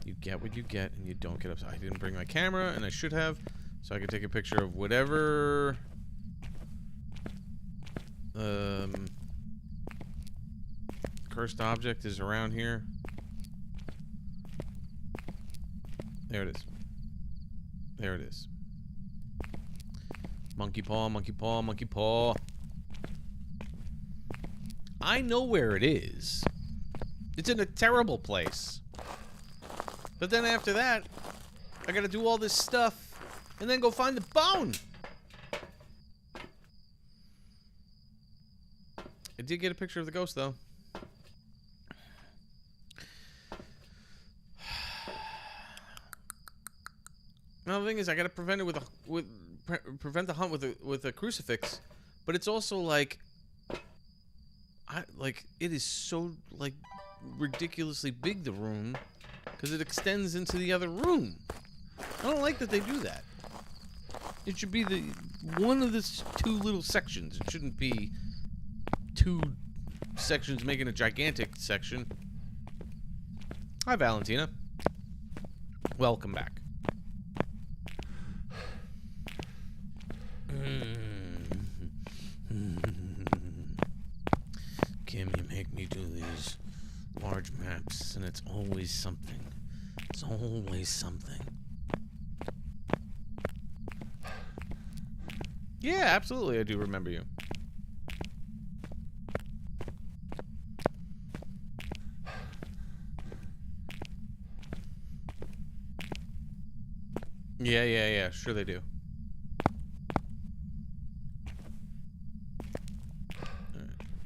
You get what you get, and you don't get upset. I didn't bring my camera, and I should have, so I could take a picture of whatever... cursed object is around here. There it is. There it is. Monkey paw, monkey paw, monkey paw. I know where it is. It's in a terrible place. But then after that, I gotta do all this stuff and then go find the bone. I did get a picture of the ghost, though. Now the thing is, I gotta prevent it prevent the hunt with a crucifix, but it's also like, it is so like ridiculously big, the room, because it extends into the other room. I don't like that they do that. It should be the one of the two little sections. It shouldn't be two sections making a gigantic section. Hi, Valentina. Welcome back. Kim, you make me do these large maps, and it's always something. It's always something. Yeah, absolutely, I do remember you. Yeah, sure they do.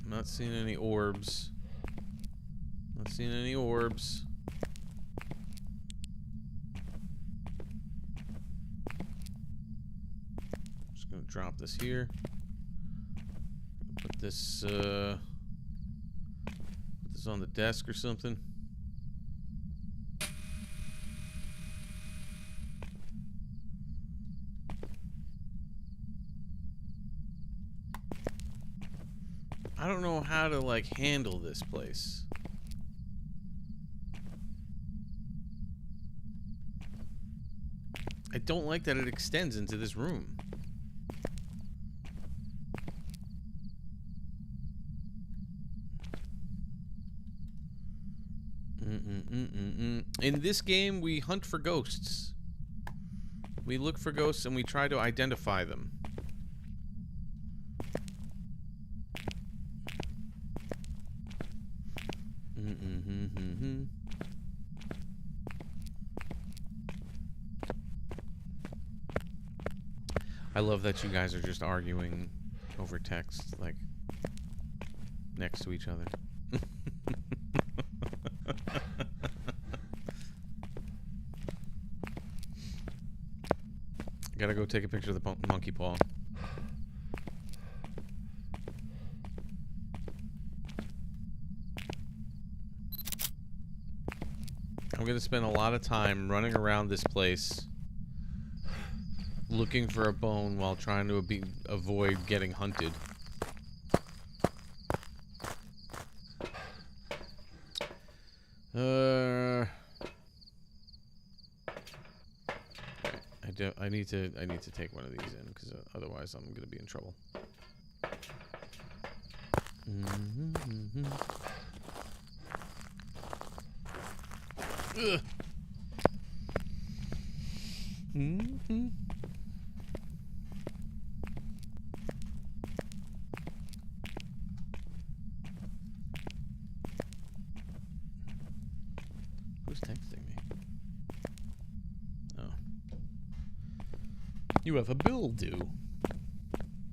Not seeing any orbs. Not seeing any orbs. Just gonna drop this here. Put this on the desk or something. I don't know how to, like, handle this place. I don't like that it extends into this room. In this game, we hunt for ghosts. We look for ghosts and we try to identify them. I love that you guys are just arguing over text, like, next to each other. Gotta go take a picture of the monkey paw. I'm gonna spend a lot of time running around this place looking for a bone while trying to avoid getting hunted. I need to take one of these in because otherwise I'm gonna be in trouble. Ugh. Who's texting me? Oh. You have a bill due.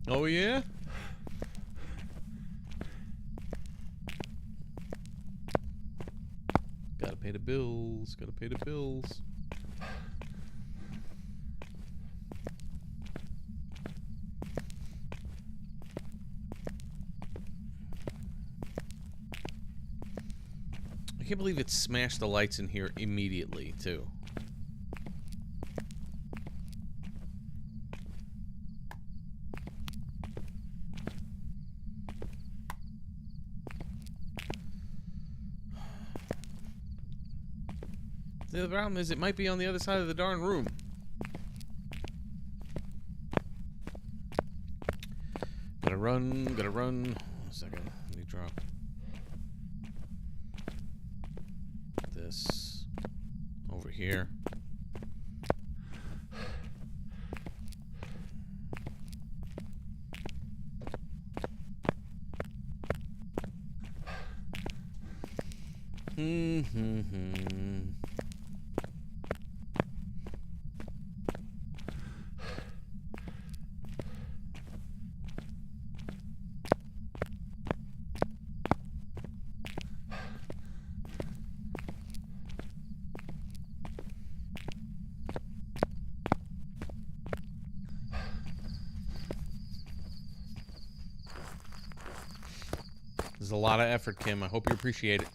Oh, yeah? Gotta pay the bills. Gotta pay the bills. I can't believe it smashed the lights in here immediately, too. The problem is it might be on the other side of the darn room. Gotta run, gotta run. 1 second, let me drop this over here. There's a lot of effort, Kim. I hope you appreciate it.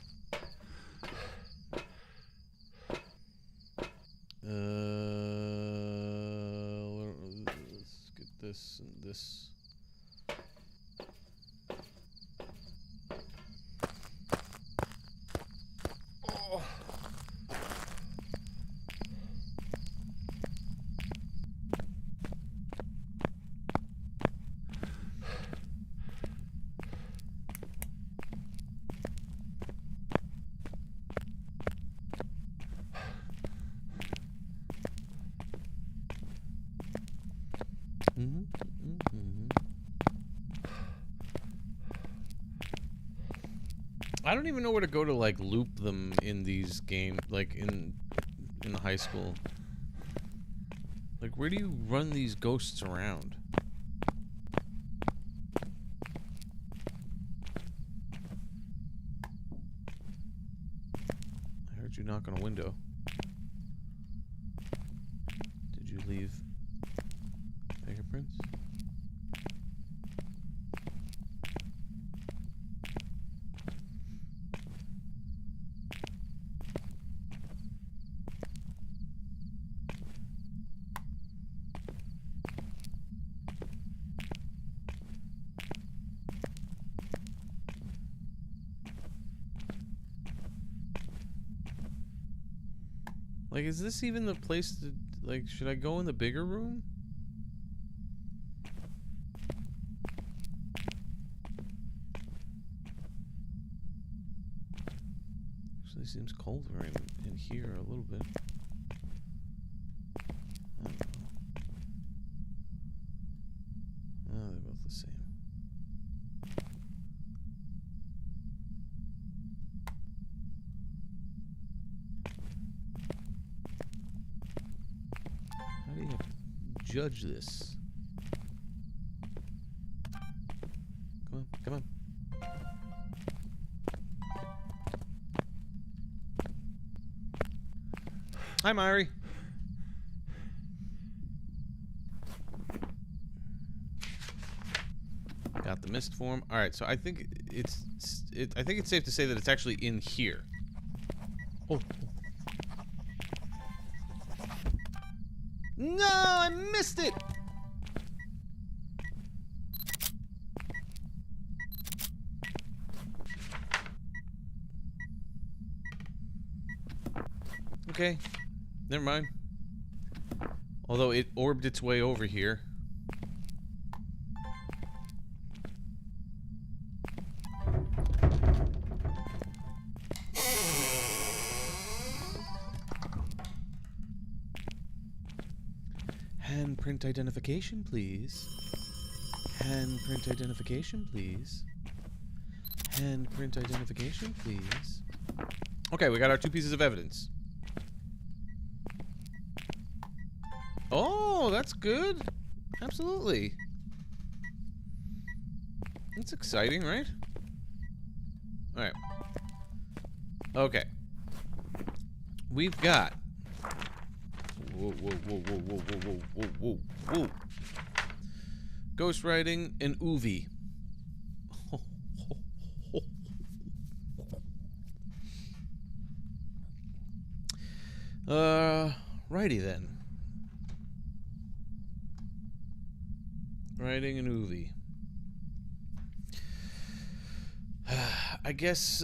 Let's get this and this. Oh. I don't even know where to go to like loop them in these games, like in the high school. Like, where do you run these ghosts around? I heard you knock on a window. Did you leave fingerprints? Like, is this even the place to, like, should I go in the bigger room? Actually seems colder in here a little bit. I don't know. judge this. Come on, come on. Hi, Myri. Got the mist form. All right, so I think I think it's safe to say that it's actually in here. Oh. No, I missed it. Okay, never mind. Although it orbed its way over here. Handprint identification, please. Handprint identification, please. Handprint identification, please. Okay, we got our 2 pieces of evidence. Oh, that's good. Absolutely. That's exciting, right? Alright. Okay. We've got... Whoa, whoa, whoa, whoa, whoa, whoa, whoa, whoa, whoa. Ghostwriting and UV. Righty then. Writing and UV. I guess,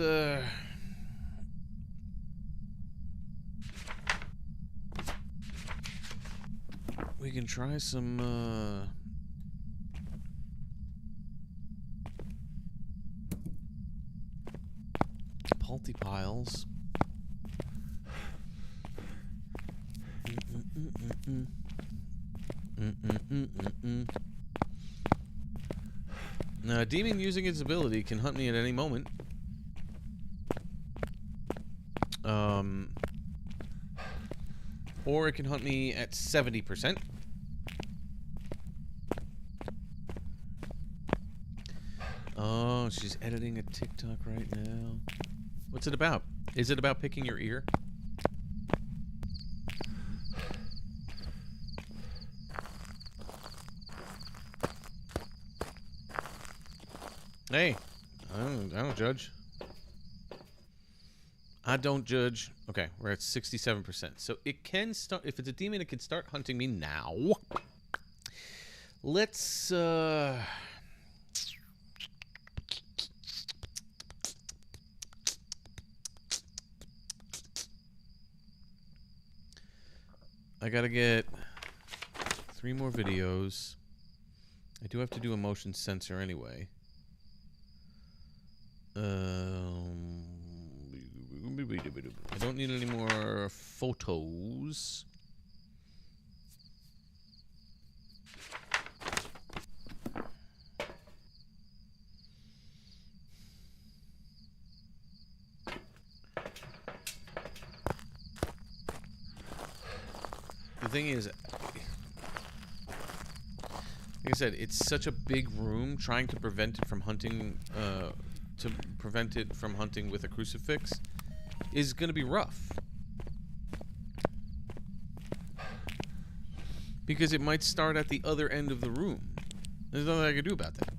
we can try some, Palty piles. Now, a demon using its ability can hunt me at any moment. Or it can hunt me at 70%. Oh, she's editing a TikTok right now. What's it about? Is it about picking your ear? Hey, I don't judge. I don't judge. Okay, we're at 67%. So it can start, if it's a demon, it can start hunting me now. Let's, I gotta get 3 more videos. I do have to do a motion sensor anyway. I don't need any more photos. The thing is, like I said, it's such a big room. Trying to prevent it from hunting, with a crucifix is going to be rough. Because it might start at the other end of the room. There's nothing I can do about that.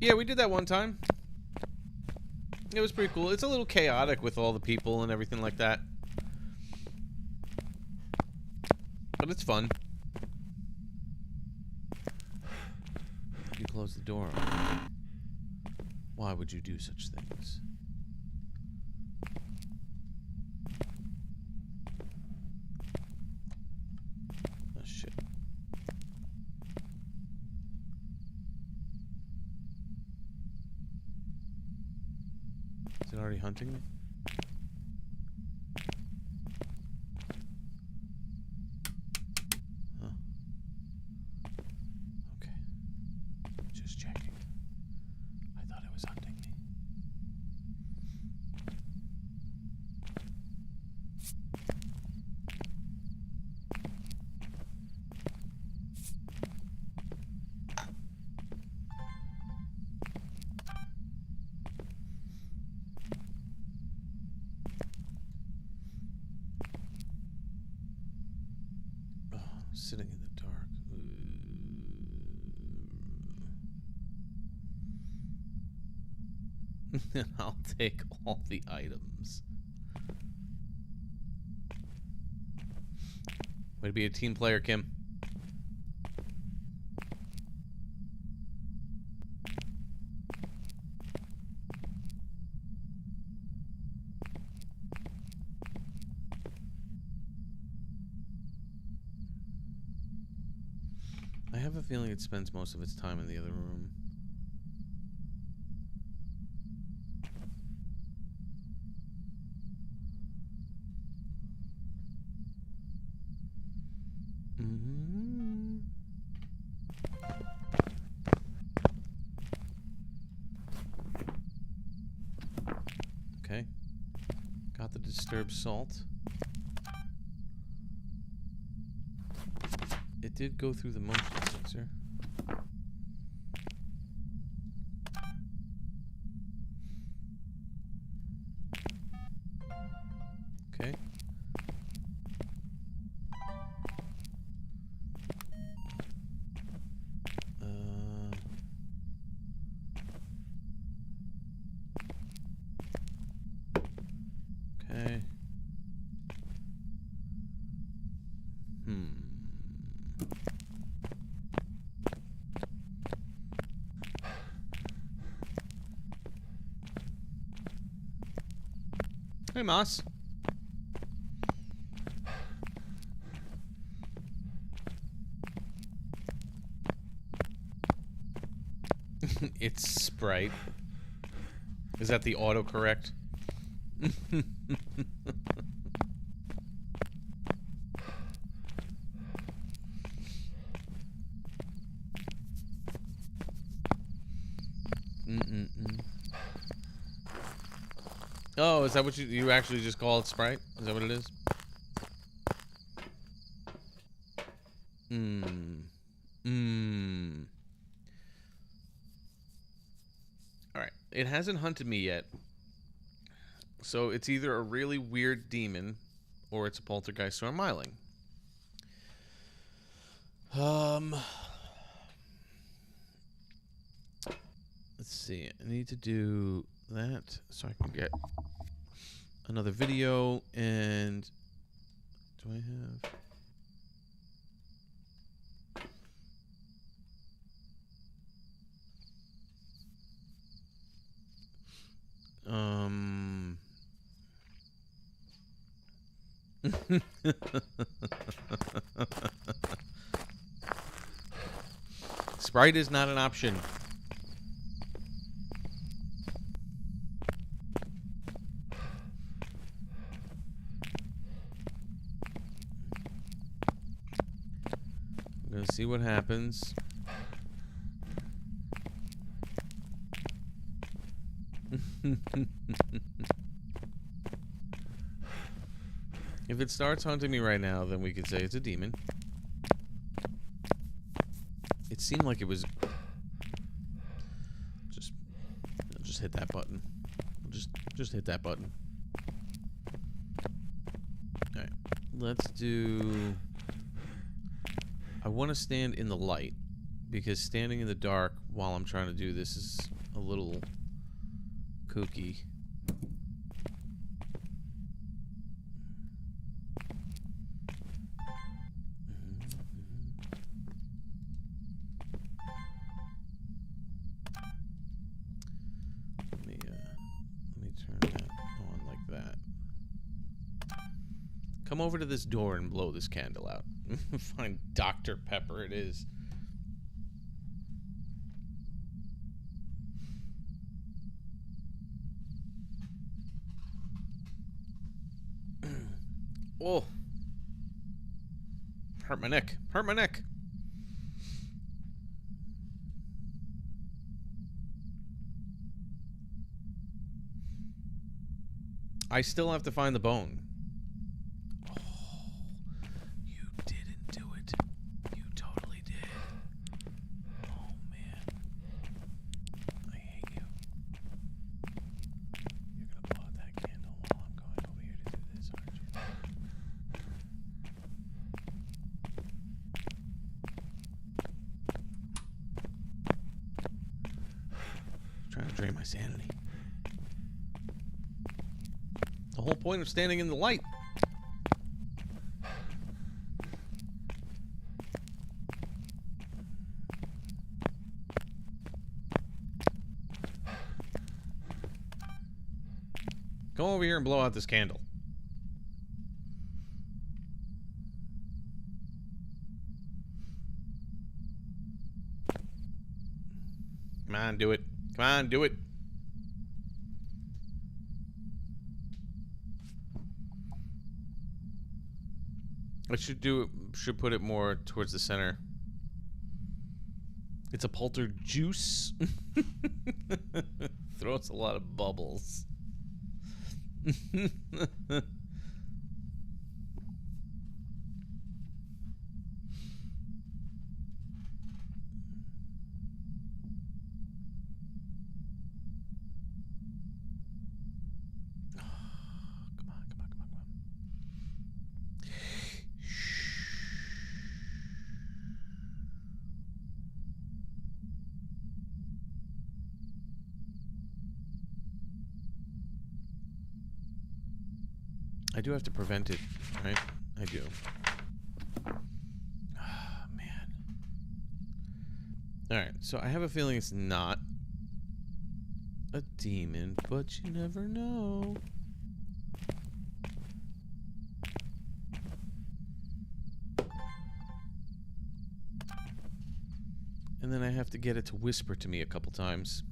Yeah, we did that one time. It was pretty cool. It's a little chaotic with all the people and everything like that. But it's fun. You close the door. Why would you do such things? Oh, shit. Is it already hunting me? Huh. Okay. Just checking. I thought it was hunting me. Sitting in the dark. I'll take all the items. Way to be a team player, Kim. I have a feeling it spends most of its time in the other room. Okay. Got the disturbed salt. It did go through the motion sensor. Okay. Okay. Hey, Moss. It's Sprite. Is that the autocorrect? Oh, is that what you actually just call it Sprite? Is that what it is? Alright. It hasn't hunted me yet. So it's either a really weird demon or it's a poltergeist or a myling. Let's see. I need to do that so I can get another video. And do I have... Sprite is not an option. I'm gonna see what happens. If it starts haunting me right now, then we could say it's a demon. It seemed like it was just hit that button. Just hit that button. All right, let's do. I want to stand in the light because standing in the dark while I'm trying to do this is a little kooky. Come over to this door and blow this candle out. Fine, Dr. Pepper it is. Oh. Hurt my neck. Hurt my neck. I still have to find the bone. drain my sanity. The whole point of standing in the light. Come over here and blow out this candle. Come on, do it. Come on, do it. I should put it more towards the center. It's a polterjuice. Throws a lot of bubbles. I do have to prevent it, right? I do. Oh, man. Alright, so I have a feeling it's not a demon, but you never know. And then I have to get it to whisper to me a couple times.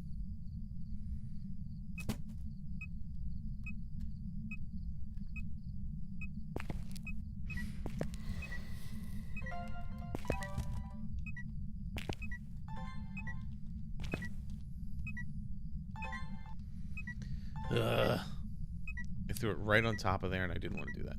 Ugh. I threw it right on top of there and I didn't want to do that.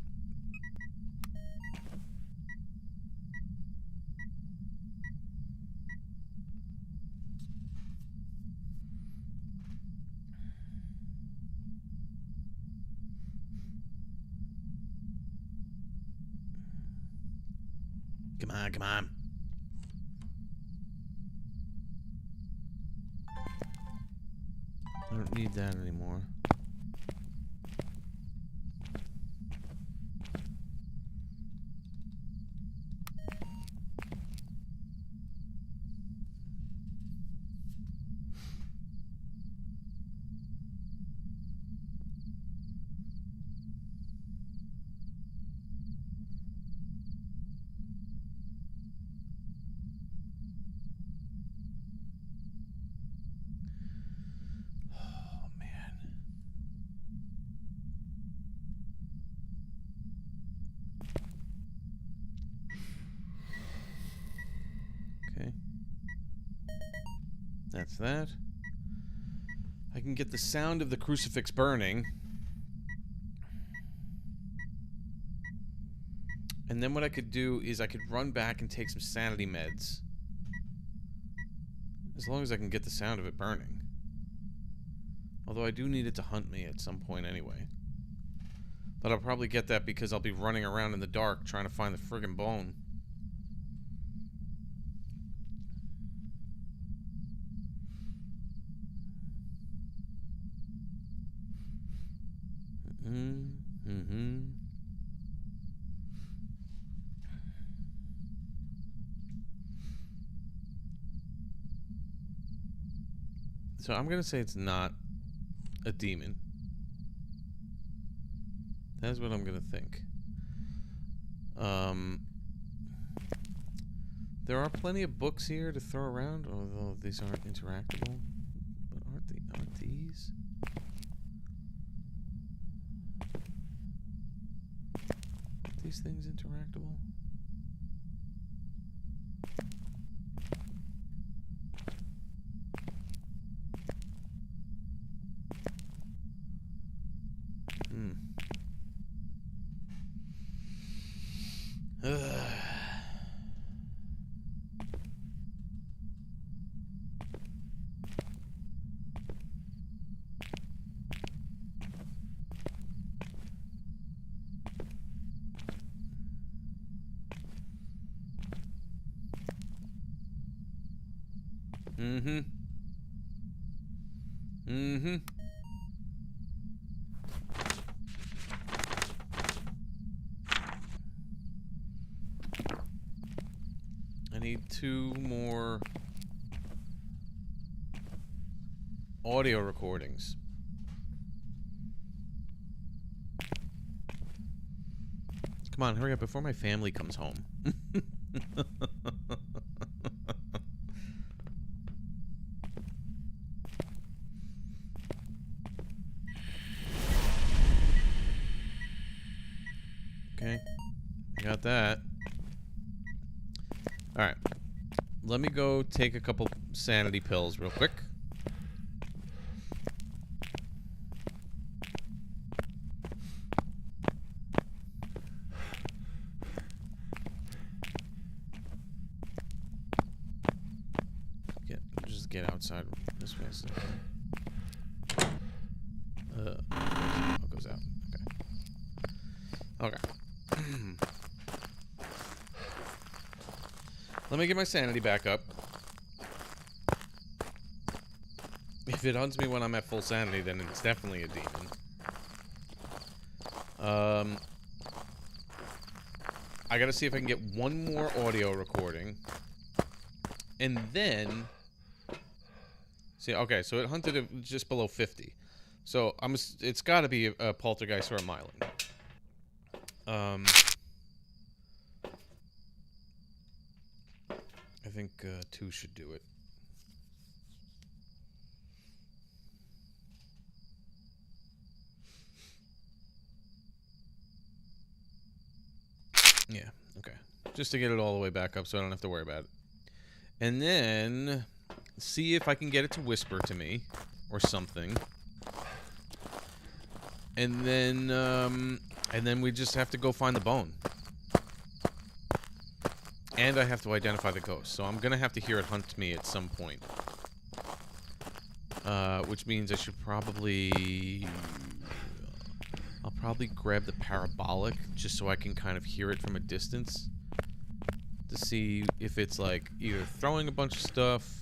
Come on, come on. I don't need that anymore. That's that. I can get the sound of the crucifix burning. And then what I could do is I could run back and take some sanity meds. As long as I can get the sound of it burning. Although I do need it to hunt me at some point anyway. But I'll probably get that because I'll be running around in the dark trying to find the friggin' bone. So I'm gonna say it's not a demon. That's what I'm gonna think. There are plenty of books here to throw around, although these aren't interactable. But aren't these? Aren't these things interactable? Mm-hmm. I need 2 more audio recordings. Come on, hurry up before my family comes home. Okay, got that. Alright. Let me go take a couple sanity pills real quick. Just get outside this way. So. Oh, goes out. Okay. Okay. Let me get my sanity back up. If it hunts me when I'm at full sanity, then it's definitely a demon. I gotta see if I can get 1 more audio recording. And then... See, okay, so it hunted it just below 50. So, it's gotta be a poltergeist or a myelin. I think 2 should do it. Yeah, okay. Just to get it all the way back up so I don't have to worry about it. And then see if I can get it to whisper to me or something. And then we just have to go find the bone. And I have to identify the ghost. So I'm going to have to hear it hunt me at some point. Which means I should probably... I'll probably grab the parabolic just so I can kind of hear it from a distance. To see if it's like either throwing a bunch of stuff.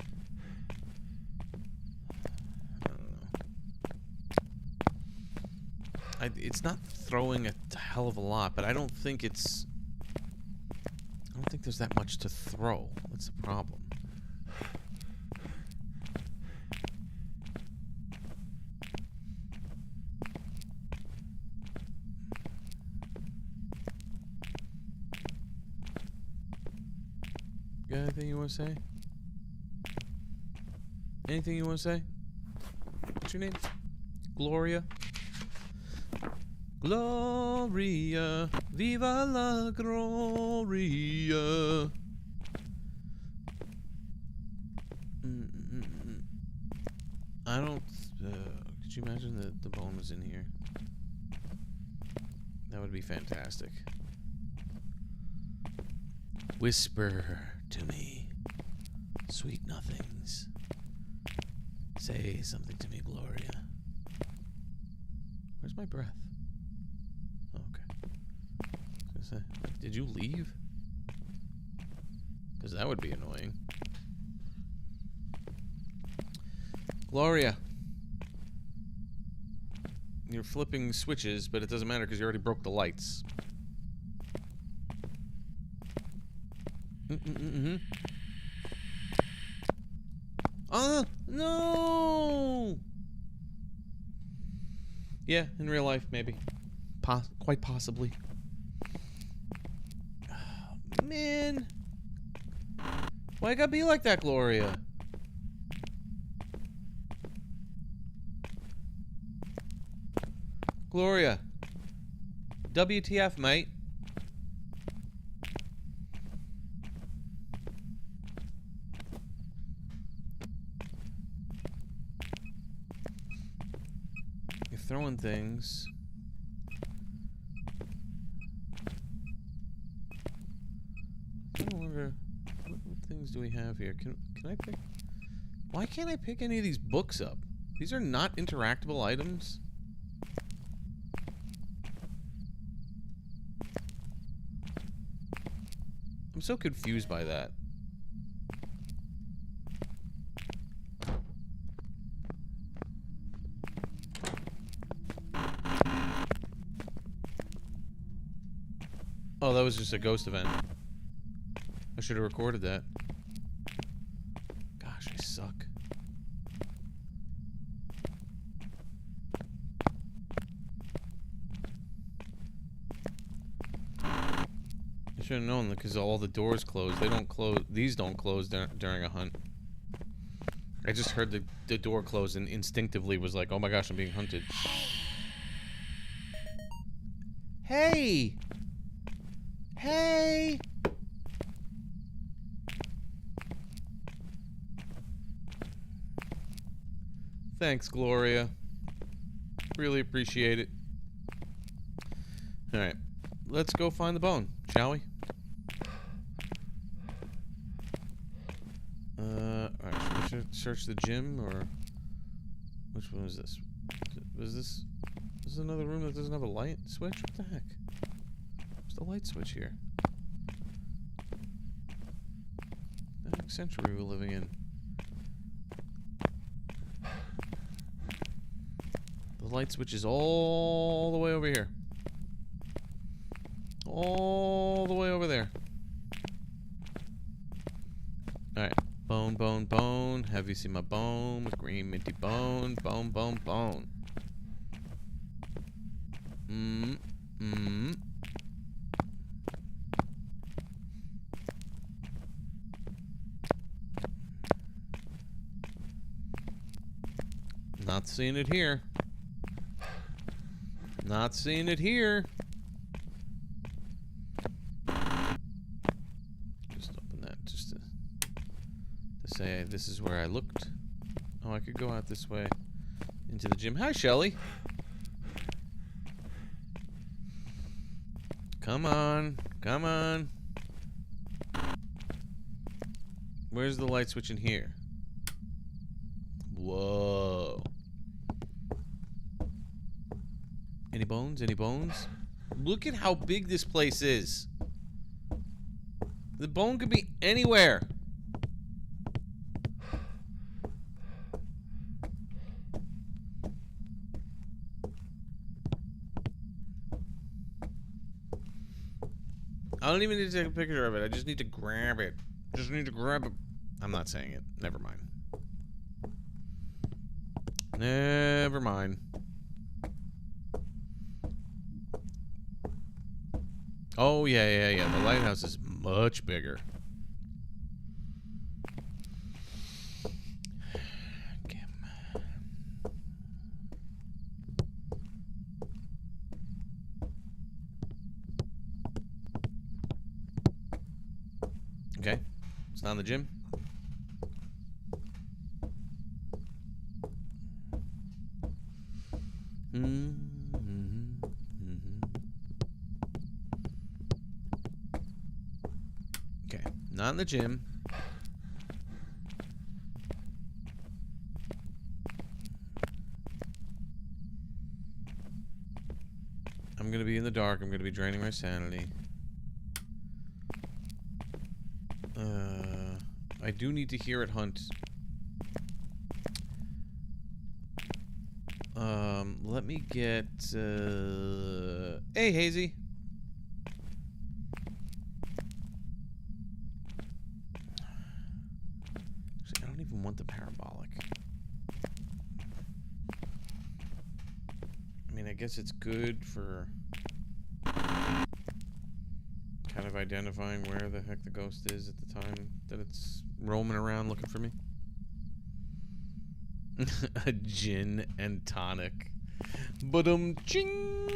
I don't know. It's not throwing a hell of a lot, but I don't think there's that much to throw. That's the problem. Got anything you want to say? Anything you want to say? What's your name? Gloria? Gloria, viva la gloria. I don't... could you imagine that the bone was in here? That would be fantastic. Whisper to me, sweet nothings. Say something to me, Gloria. Where's my breath? Oh, okay. I was gonna say, did you leave? Because that would be annoying. Gloria. You're flipping switches, but it doesn't matter because you already broke the lights. No! Yeah, in real life, maybe. Quite possibly. Oh, man. Why you gotta be like that, Gloria? Gloria. WTF, mate? You're throwing things. I wonder what things do we have here? Can I pick? Why can't I pick any of these books up? These are not interactable items. I'm so confused by that. Oh, that was just a ghost event. I should have recorded that. Gosh, I suck. I should have known that because all the doors close. They don't close. These don't close during a hunt. I just heard the door close and instinctively was like, oh my gosh, I'm being hunted. Hey! Hey! Thanks, Gloria. Really appreciate it. Alright. Let's go find the bone, shall we? Alright, should we search the gym, or... Which one is this? Was this... This is another room that doesn't have a light switch? What the heck? Where's the light switch here? The heck century we're living in? The light switch is all the way over here. All the way over there. Alright. Bone, bone, bone. Have you seen my bone? With green minty bone. Bone, bone, bone. Not seeing it here. Not seeing it here. Just open that just to say this is where I looked. Oh, I could go out this way into the gym. Hi, Shelly. Come on. Come on. Where's the light switch in here? Whoa. Any bones? Any bones? Look at how big this place is. The bone could be anywhere. I don't even need to take a picture of it. I just need to grab it. Just need to grab it. I'm not saying it. Never mind. Never mind. Oh, yeah. The lighthouse is much bigger. Okay. It's not in the gym. Okay. Not in the gym. I'm gonna be in the dark. I'm gonna be draining my sanity. I do need to hear it hunt. Let me get, hey, Hazy. Actually, I don't even want the parabolic. I mean, I guess it's good for kind of identifying where the heck the ghost is at the time that it's roaming around looking for me. A gin and tonic. Ching.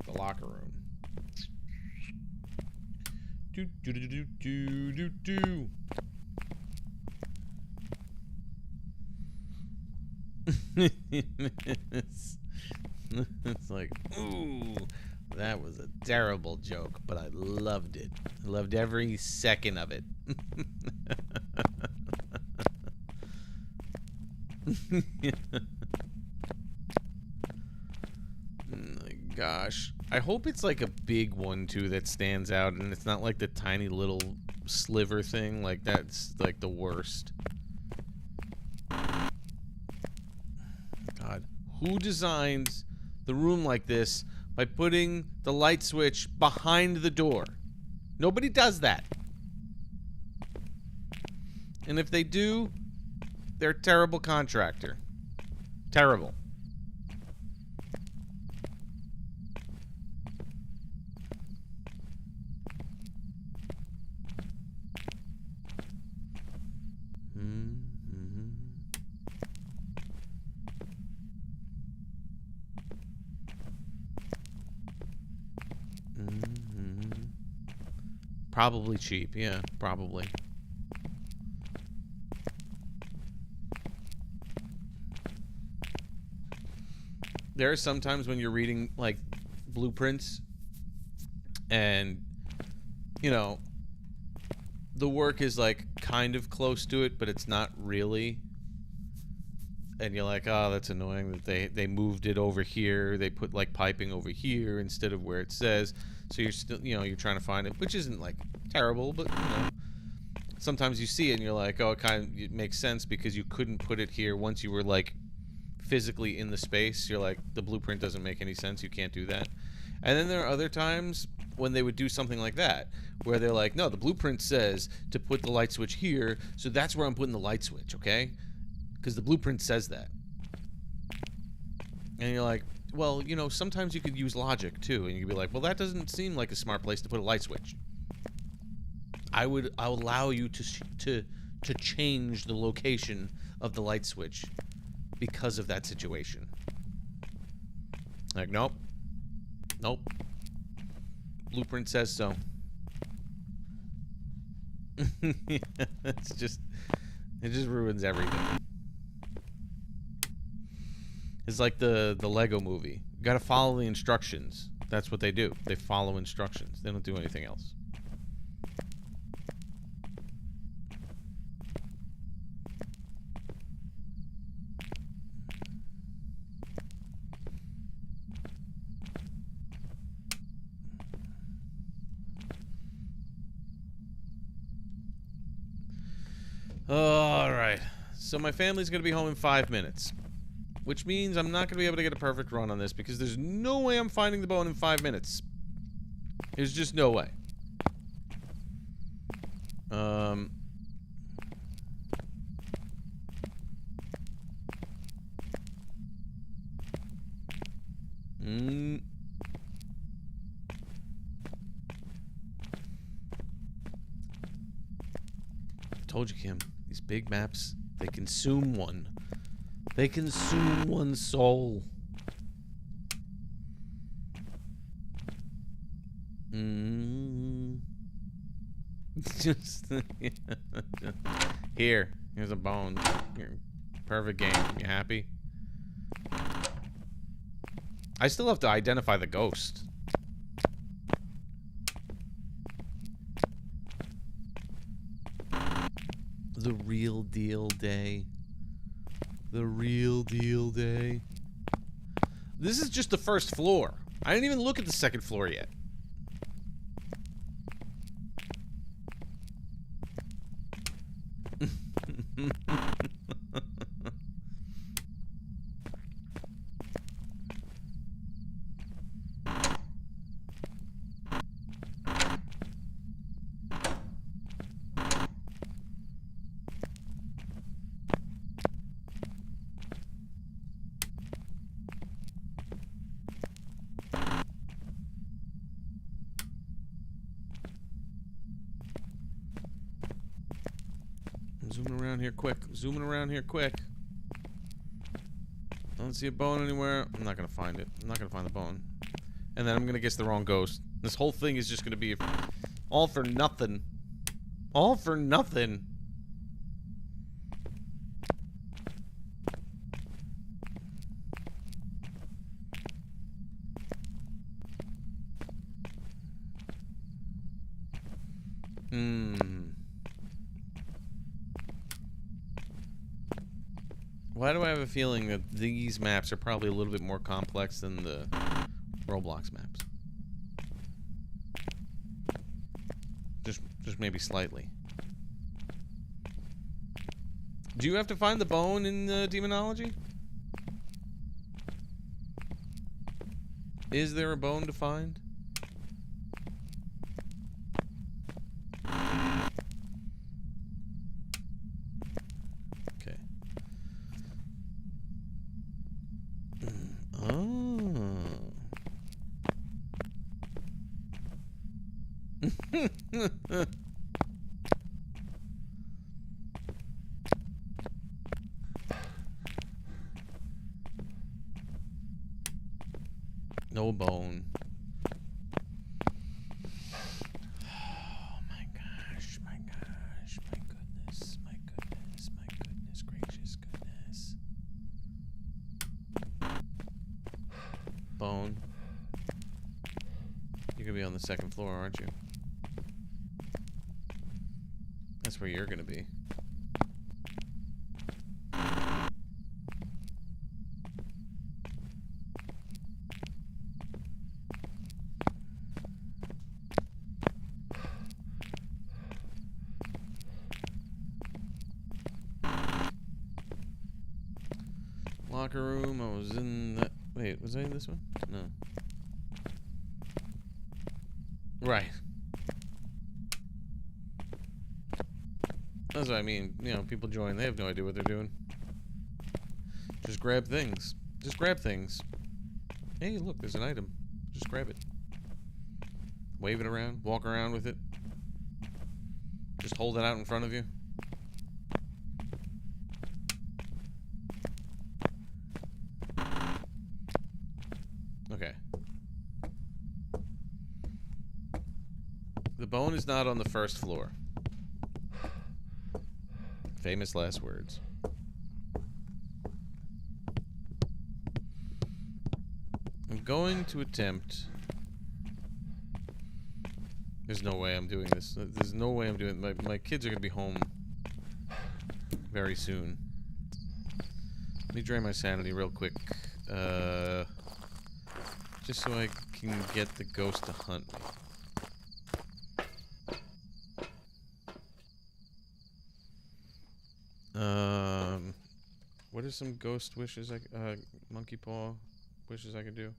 The locker room. Do. It's like, ooh, that was a terrible joke, but I loved it. I loved every second of it. My gosh. I hope it's like a big one too that stands out and it's not like the tiny little sliver thing. Like that's like the worst. God. Who designs the room like this by putting the light switch behind the door? Nobody does that. And if they do, they're a terrible contractor. Terrible. Probably cheap, yeah, probably. There are some times when you're reading, like, blueprints, and, you know, the work is, like, kind of close to it, but it's not really. And you're like, oh, that's annoying that they moved it over here. They put, like, piping over here instead of where it says. So you're still, you know, you're trying to find it, which isn't, like, terrible, but, you know. Sometimes you see it and you're like, oh, it makes sense because you couldn't put it here once you were, like, physically in the space. You're like, the blueprint doesn't make any sense. You can't do that. And then there are other times when they would do something like that, where they're like, no, the blueprint says to put the light switch here, so that's where I'm putting the light switch, okay? Because the blueprint says that. And you're like, well, you know, sometimes you could use logic, too. And you could be like, well, that doesn't seem like a smart place to put a light switch. I'll allow you to change the location of the light switch because of that situation. Like, nope. Nope. Blueprint says so. It just ruins everything. It's like the Lego movie. You gotta follow the instructions. That's what they do. They follow instructions. They don't do anything else. Alright. So my family's gonna be home in 5 minutes. Which means I'm not gonna be able to get a perfect run on this because there's no way I'm finding the bone in 5 minutes. There's just no way. Told you, Kim. These big maps, they consume one. They consume one's soul. Just here's a bone. Here. Perfect game. You happy? I still have to identify the ghost. The real deal day. The real deal day. This is just the first floor. I didn't even look at the second floor yet. Zooming around here quick. Zooming around here quick. I don't see a bone anywhere. I'm not gonna find it. I'm not gonna find the bone. And then I'm gonna guess the wrong ghost. This whole thing is just gonna be all for nothing. All for nothing. Why do I have a feeling that these maps are probably a little bit more complex than the Roblox maps? Just maybe slightly. Do you have to find the bone in Demonology? Is there a bone to find? Okay. Oh. No bone. Oh my gosh, my gosh, my goodness, my goodness, my goodness, gracious goodness. Bone. You're gonna be on the second floor, aren't you? That's where you're gonna be. Locker room, I was in that. Wait, was I in this one? No. Right. That's what I mean. You know, people join, they have no idea what they're doing. Just grab things. Just grab things. Hey, look, there's an item. Just grab it. Wave it around, walk around with it. Just hold it out in front of you. Okay. The bone is not on the first floor. Famous last words. I'm going to attempt... There's no way I'm doing this. There's no way I'm doing it. My kids are going to be home very soon. Let me drain my sanity real quick. Just so I can get the ghost to hunt me. What are some ghost wishes monkey paw wishes I could do?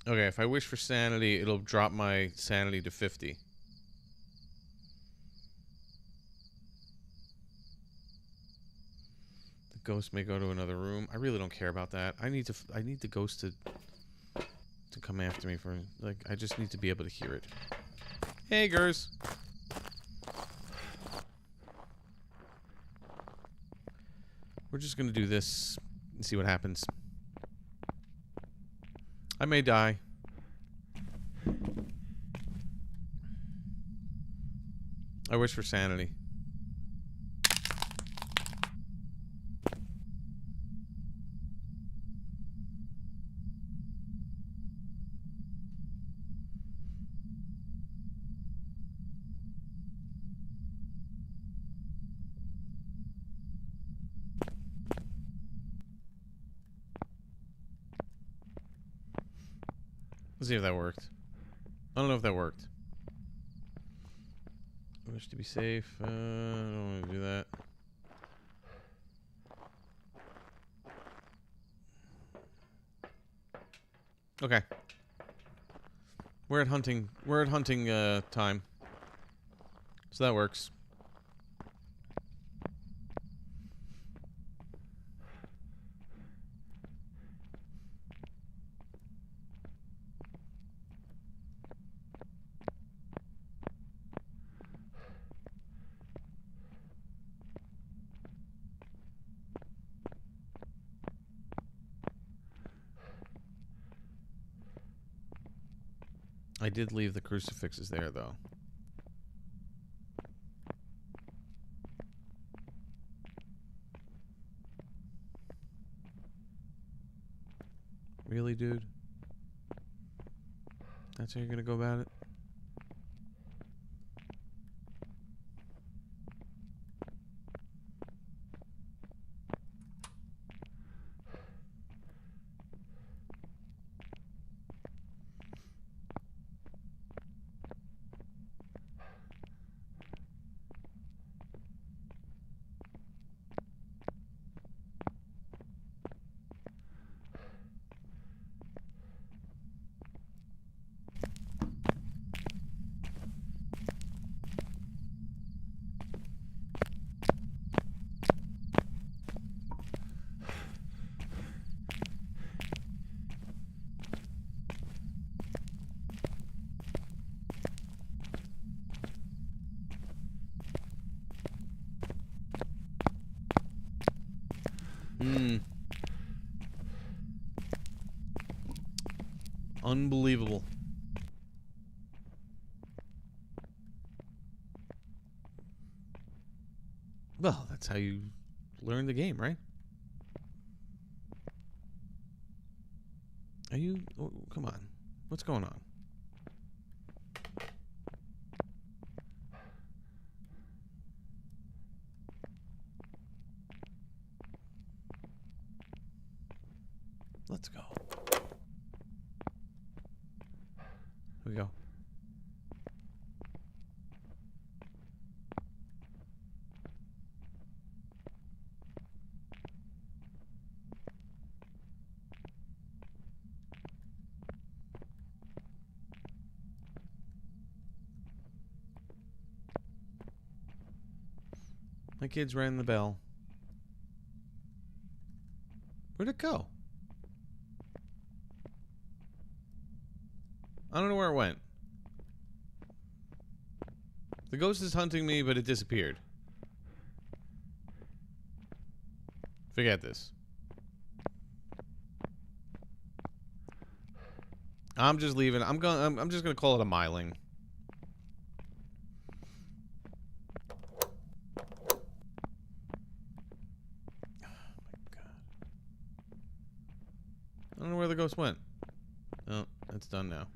Okay, if I wish for sanity, it'll drop my sanity to 50. The ghost may go to another room. I really don't care about that. I need the ghost to come after me for, like, I just need to be able to hear it. Hey, Gers. We're just gonna do this and see what happens. I may die. I wish for sanity. Let's see if that worked. I don't know if that worked. I wish to be safe. I don't want to do that. Okay. We're at hunting. We're at hunting time. So that works. I did leave the crucifixes there, though. Really, dude? That's how you're gonna go about it? Unbelievable. Well, that's how you learn the game, right? Are you... Oh, come on. What's going on? Let's go. Here we go. My kids rang the bell. Where'd it go? I don't know where it went. The ghost is hunting me, but it disappeared. Forget this. I'm just leaving. I'm just gonna call it a miling. I don't know where the ghost went. Oh, it's done now.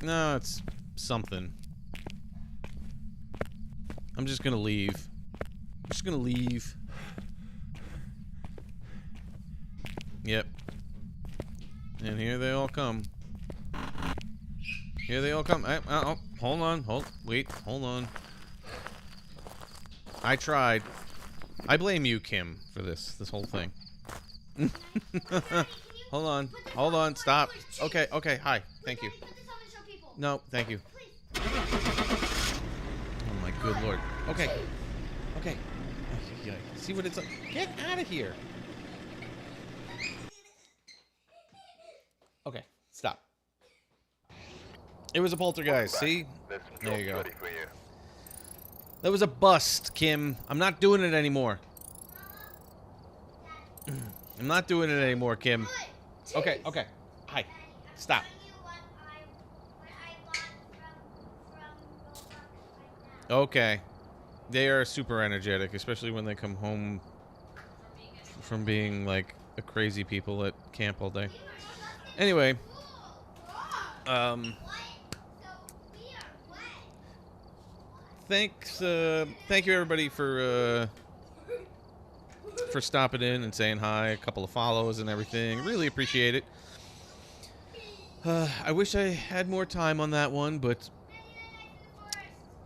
No, it's something. I'm just gonna leave. I'm just gonna leave. Yep. And here they all come. Here they all come. Oh, hold on. Hold on. I tried. I blame you, Kim, for this whole thing. Hold on, stop. Okay, hi, thank you. No, thank you. Oh my good lord. Okay. See what it's like. Get out of here. Okay, stop. It was a poltergeist, see? There you go. That was a bust, Kim. I'm not doing it anymore. I'm not doing it anymore, Kim. Okay. Hi. Stop. Okay. They are super energetic, especially when they come home from being, like, a crazy people at camp all day. Anyway. Thanks, thank you everybody for stopping in and saying hi, a couple of follows and everything. Really appreciate it. I wish I had more time on that one, but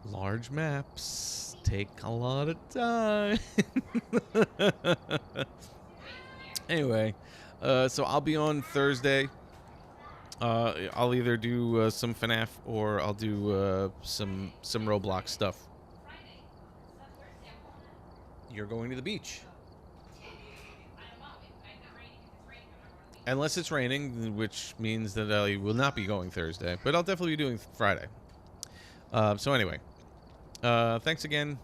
large maps take a lot of time. Anyway, so I'll be on Thursday. I'll either do some FNAF or I'll do some Roblox stuff. You're going to the beach. Unless it's raining, which means that I will not be going Thursday. But I'll definitely be doing Friday. So anyway. Thanks again.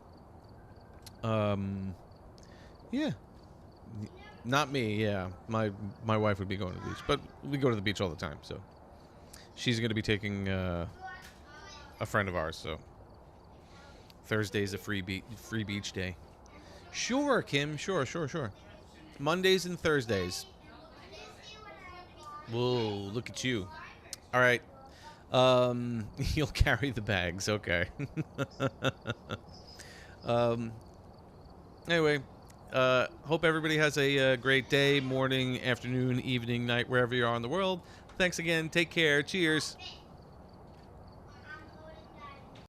Yeah. Not me, yeah. My wife would be going to the beach, but we go to the beach all the time, so she's going to be taking a friend of ours, so Thursday's a free beach day. Sure, Kim. Sure, sure, sure. Mondays and Thursdays. Whoa, look at you. All right. You'll carry the bags. Okay. um, anyway, hope everybody has a great day, morning, afternoon, evening, night, wherever you are in the world. Thanks again. Take care. Cheers.